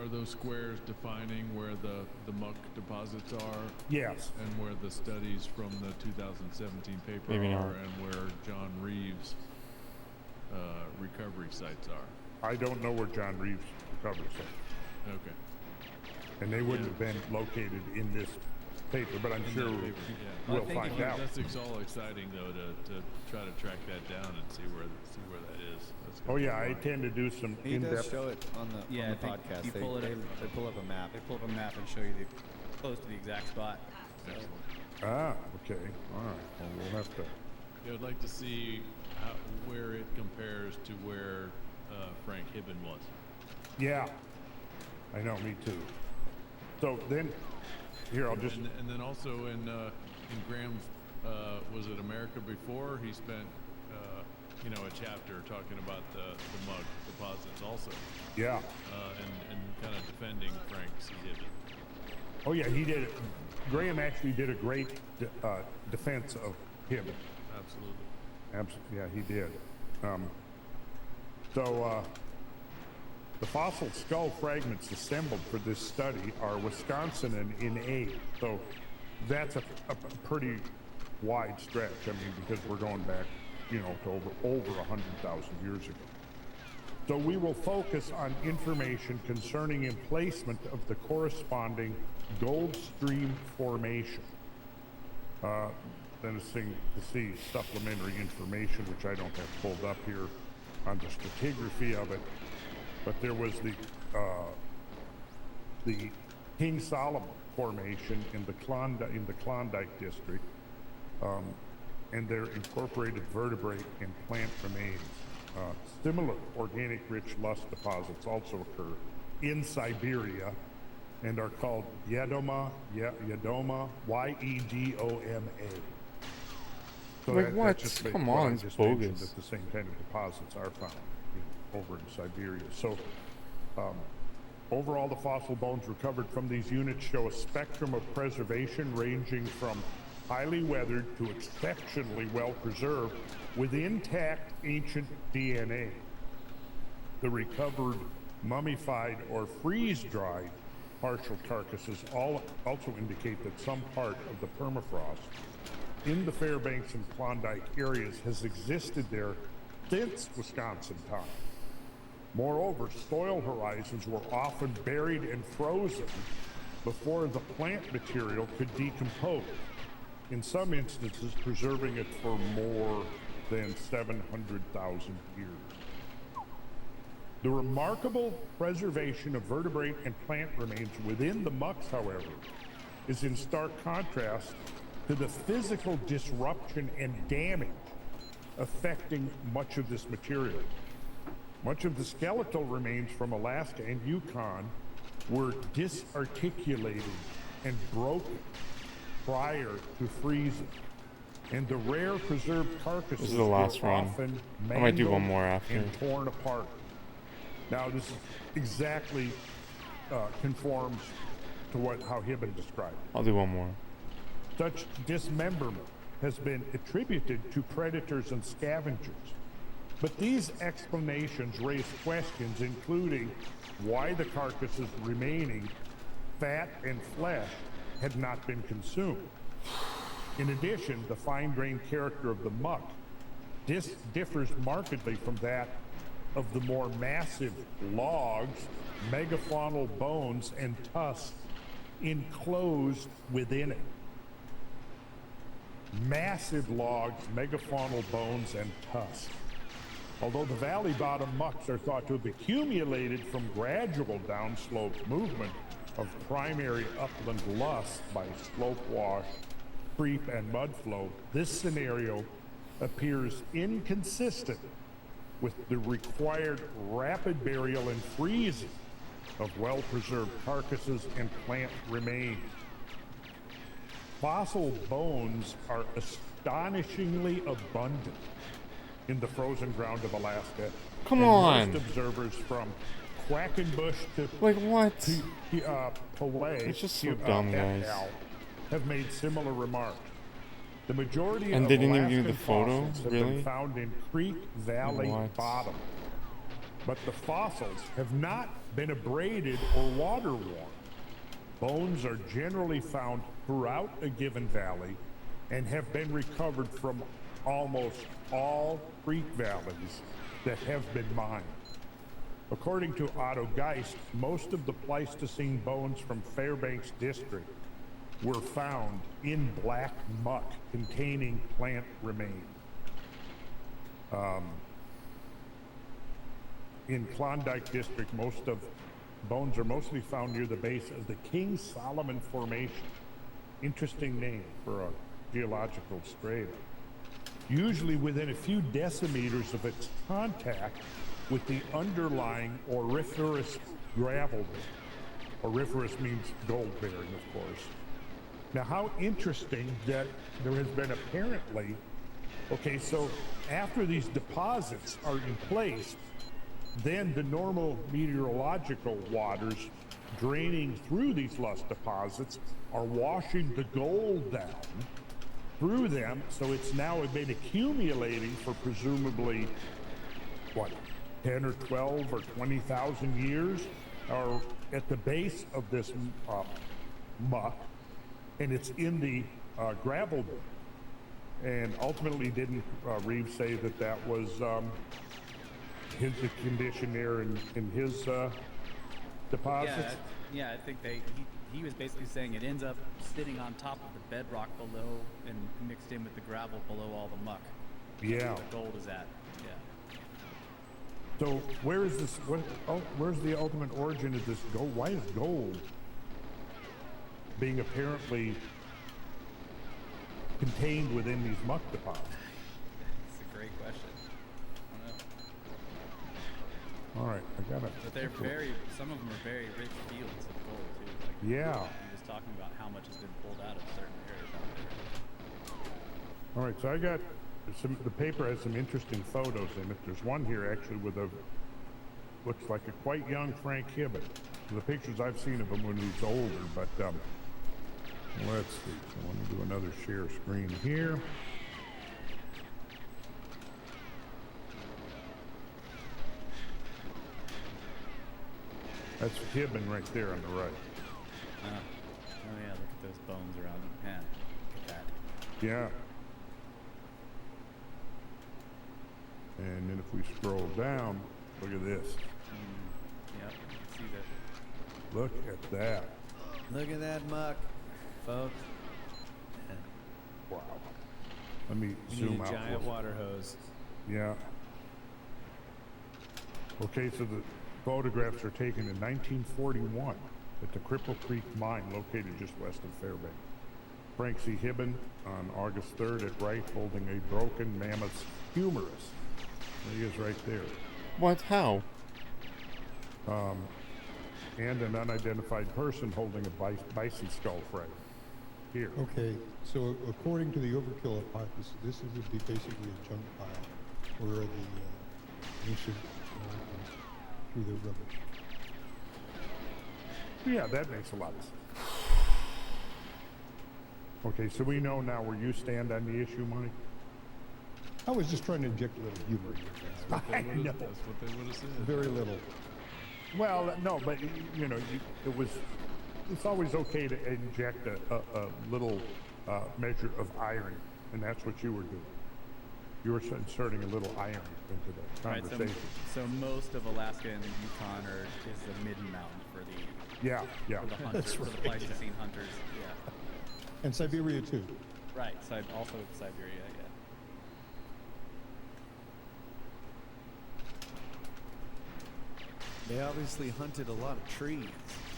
are those squares defining where the muck deposits are? Yes. And where the studies from the 2017 paper Maybe not. are, and where John Reeves' recovery sites are? I don't know where John Reeves' recovery sites. Okay. And they wouldn't have been located in this paper, but I'm sure we'll find out. That's all exciting though to try to track that down and see where that is. That's Oh gonna yeah, be I fun. tend to do some He does in-depth. show it on the, Yeah, on I the think podcast. you pull they pull up a map. They pull up a map and show you close to the exact spot. So, Ah, okay, all right. Well, we'll have to I'd like to see where it compares to where Frank Hibben was. Yeah, I know, me too. So then, here I'll just... And then also in Graham's, was it America Before? He spent, a chapter talking about the mud deposits also. Yeah. And kind of defending Frank Hibben. Oh yeah, he did. Graham actually did a great defense of Hibben. Absolutely. Yeah, he did. The fossil skull fragments assembled for this study are Wisconsin and in age. So that's a pretty wide stretch. I mean, because we're going back, to over 100,000 years ago. So we will focus on information concerning emplacement of the corresponding Gold Stream formation. Then it's thing to see supplementary information, which I don't have pulled up here on the stratigraphy of it. But there was the King Solomon formation in the Klondike district, and their incorporated vertebrate and plant remains. Similar organic rich lust deposits also occur in Siberia and are called Yedoma, Y-E-D-O-M-A. So like what? Come on, it's bogus. That the same kind of deposits are found over in Siberia. So overall, the fossil bones recovered from these units show a spectrum of preservation ranging from highly weathered to exceptionally well preserved with intact ancient DNA. The recovered mummified or freeze-dried partial carcasses also indicate that some part of the permafrost in the Fairbanks and Klondike areas has existed there since Wisconsin time. Moreover, soil horizons were often buried and frozen before the plant material could decompose, in some instances preserving it for more than 700,000 years. The remarkable preservation of vertebrate and plant remains within the mucks, however, is in stark contrast to the physical disruption and damage affecting much of this material. Much of the skeletal remains from Alaska and Yukon were disarticulated and broken prior to freezing, and the rare preserved carcasses this is the last were run. often I might do one more mangled after. and torn apart. Now, this is exactly conforms to how Hibben described it. I'll do one more. Such dismemberment has been attributed to predators and scavengers. But these explanations raise questions, including why the carcasses remaining fat and flesh had not been consumed. In addition, the fine-grained character of the muck differs markedly from that of the more massive logs, megafaunal bones, and tusks enclosed within it. Massive logs, megafaunal bones, and tusks. Although the valley bottom mucks are thought to have accumulated from gradual downslope movement of primary upland loess by slope wash, creep, and mudflow, this scenario appears inconsistent with the required rapid burial and freezing of well-preserved carcasses and plant remains. Fossil bones are astonishingly abundant in the frozen ground of Alaska. Come and on. Most observers from Quackenbush to like what? Poway, It's just so dumb, guys. have made similar remarks. The majority And of they didn't even give Alaskan you the photo? fossils have Really? been found in Creek Valley What? bottom, but the fossils have not been abraded or water-worn. Bones are generally found throughout a given valley and have been recovered from almost all creek valleys that have been mined. According to Otto Geist, most of the Pleistocene bones from Fairbanks District were found in black muck containing plant remains. In Klondike District, most of bones are mostly found near the base of the King Solomon Formation. Interesting name for a geological strata. usually within a few decimeters of its contact with the underlying auriferous gravel bed. Auriferous means gold bearing, of course. Now, how interesting that there has been apparently, okay, so after these deposits are in place, then the normal meteorological waters draining through these lost deposits are washing the gold down through them, so it's now been accumulating for presumably, what, 10 or 12 or 20,000 years, or at the base of this muck, and it's in the gravel bed. And ultimately, didn't Reeves say that that was the condition there in his deposits? Yeah, I think he was basically saying it ends up sitting on top of the bedrock below and mixed in with the gravel below all the muck. Yeah. That's where the gold is at. Yeah. So where is this? Where's the ultimate origin of this gold? Why is gold being apparently contained within these muck deposits? It's a great question. I don't know. All right, I got it. But they're some of them are very rich fields of gold too. Like, yeah. He was talking about how much has been pulled out of certain areas out there. All right, so I got the paper has some interesting photos in it. There's one here actually with looks like a quite young Frank Hibbett. The pictures I've seen of him when he was older, but let's see. I want to do another share screen here. That's Hibbin right there on the right. Oh yeah, look at those bones around him. Man, look at that. Yeah. And then if we scroll down, look at this. Yep, see that. Look at that. Look at that muck, folks. Wow. Let me You zoom need a out. giant water hose. Yeah. Okay, so the photographs are taken in 1941 at the Cripple Creek Mine located just west of Fairbanks. Frank C. Hibbin on August 3rd at right holding a broken mammoth's humerus. There he is right there. What? How? And an unidentified person holding a bison skull fragment. Here. Okay, so according to the overkill hypothesis, this would be basically a junk pile where the ancient Americans threw their rubbish. Yeah, that makes a lot of sense. Okay, so we know now where you stand on the issue, Mike. I was just trying to inject a little humor in your I know. That's what they would have said. Very little. Well, no, but you know, it's always okay to inject a little measure of irony, and that's what you were doing. You were inserting a little irony into the conversation. Right, so most of Alaska and the Yukon is the Midden Mountain for the for the hunters, for the Pleistocene hunters. Yeah. And Siberia too. Right. Also Siberia. Yeah. They obviously hunted a lot of trees.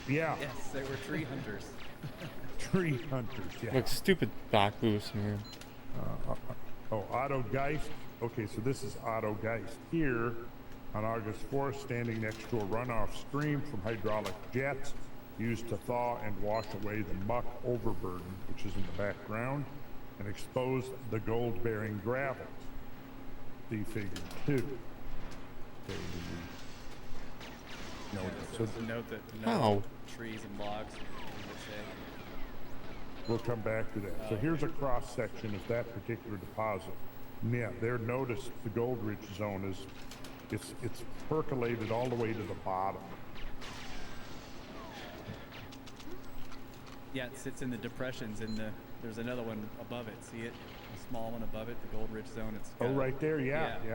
Yeah. Yes, they were tree hunters. Tree hunters, yeah. Like stupid back boost, man. Otto Geist. Okay, so this is Otto Geist here on August 4th, standing next to a runoff stream from hydraulic jets used to thaw and wash away the muck overburden, which is in the background, and expose the gold-bearing gravel. See figure 2. Okay, So note that How? trees and logs. We'll come back to that. So here's a cross section of that particular deposit. Yeah, there. Notice the gold-rich zone is it's percolated all the way to the bottom. Yeah, it sits in the depressions. There's another one above it. See it? A small one above it, the gold-rich zone. It's right there. Yeah. It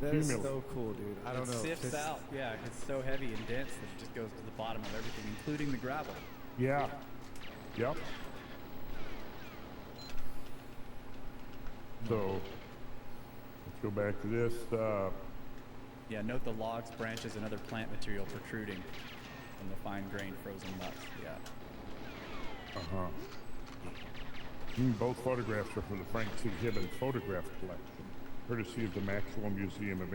That accumulates. is so cool, dude. I don't know. It sifts out. Yeah, it's so heavy and dense that it just goes to the bottom of everything, including the gravel. Yeah. Yep. So let's go back to this. Yeah, note the logs, branches, and other plant material protruding from the fine-grained frozen muck. Yeah. Both photographs are from the Frank C. Gibbons photograph collection, courtesy of the Maxwell Museum of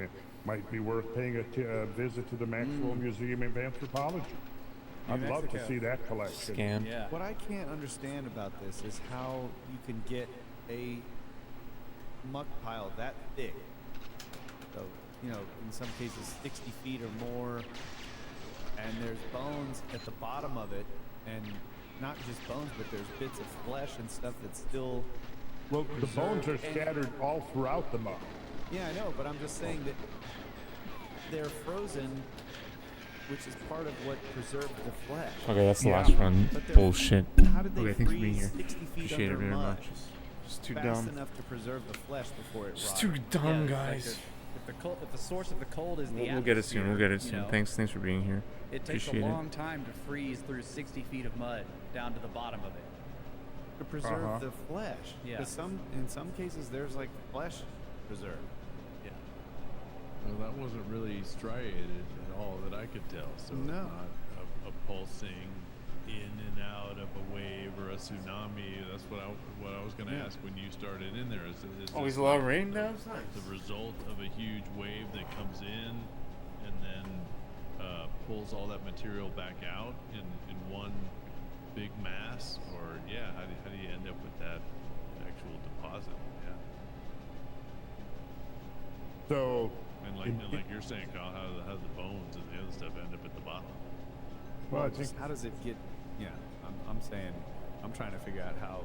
Might be worth paying a visit to the Maxwell Museum of Anthropology. I'd love to see that collection. Scam. Yeah. What I can't understand about this is how you can get a muck pile that thick. So, you know, in some cases 60 feet or more, and there's bones at the bottom of it, and not just bones, but there's bits of flesh and stuff that's still Well, the bones are scattered all throughout the muck. Yeah, I know, but I'm just saying that they're frozen, which is part of what preserved the flesh. Okay, that's the last run. Bullshit. How did they Okay, thanks for being freeze here. 60 feet Appreciate it under very mud much. Just too fast dumb. enough to preserve the flesh before it Just rots? too dumb, Yeah, guys. If the source of the cold is the We'll get it soon. We'll get it you soon. know, Thanks for being here. It takes Appreciate a it. long time to freeze through 60 feet of mud down to the bottom of it. To preserve the flesh. Yeah. Because in some cases there's like flesh preserved. Yeah. Well, that wasn't really striated at all that I could tell. So No. it's not a pulsing in and out of a wave or a tsunami. That's what I was going to ask when you started in there. Is Always this a lot of like rain now? It's nice. the result of a huge wave that comes in and then pulls all that material back out in one big mass? Or how do you end up with that actual deposit? Yeah. So, And like you're saying, Kyle, how do the bones and the other stuff end up at the bottom? well, I Just think how does it get? Yeah, I'm saying, I'm trying to figure out how.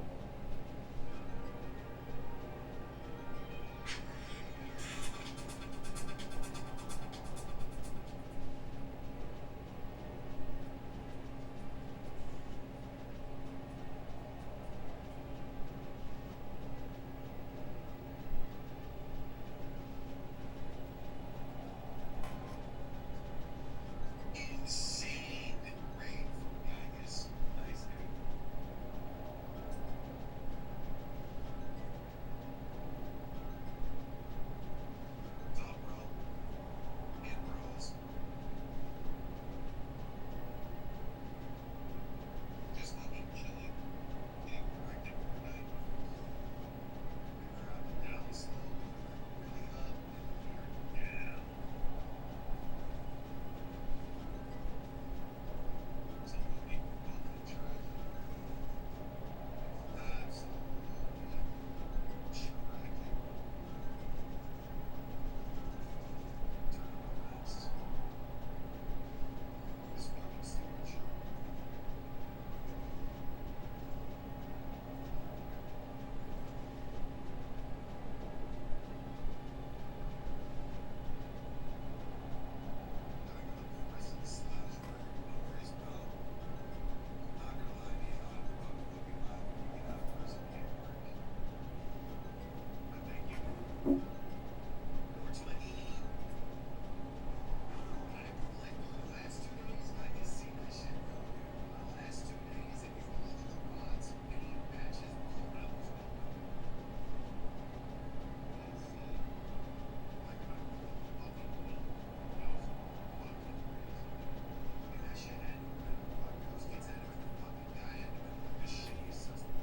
Insane rain from Gyges. Nice, dude. Top row. And rows. Just looking chilly. Getting corrected overnight. We were up and down slope. Really up and we were down. So moving both in track. Absolutely tracking. Turn on rest. This fucking steerage. Gotta go to the rest of the slash work over his belt. Not gonna lie to you, I'm fucking looking live when we get out for some paperwork. I thank you. 420. I had to play for the last 2 days. I can see that shit, bro. The last 2 days, if you look at the rods, any patches, bro, I was going. Let's see. Like, I was fucking weak. I was fucking crazy. And that shit had to have been fucking, those kids had to have been fucking, I had to have been like the shittiest system.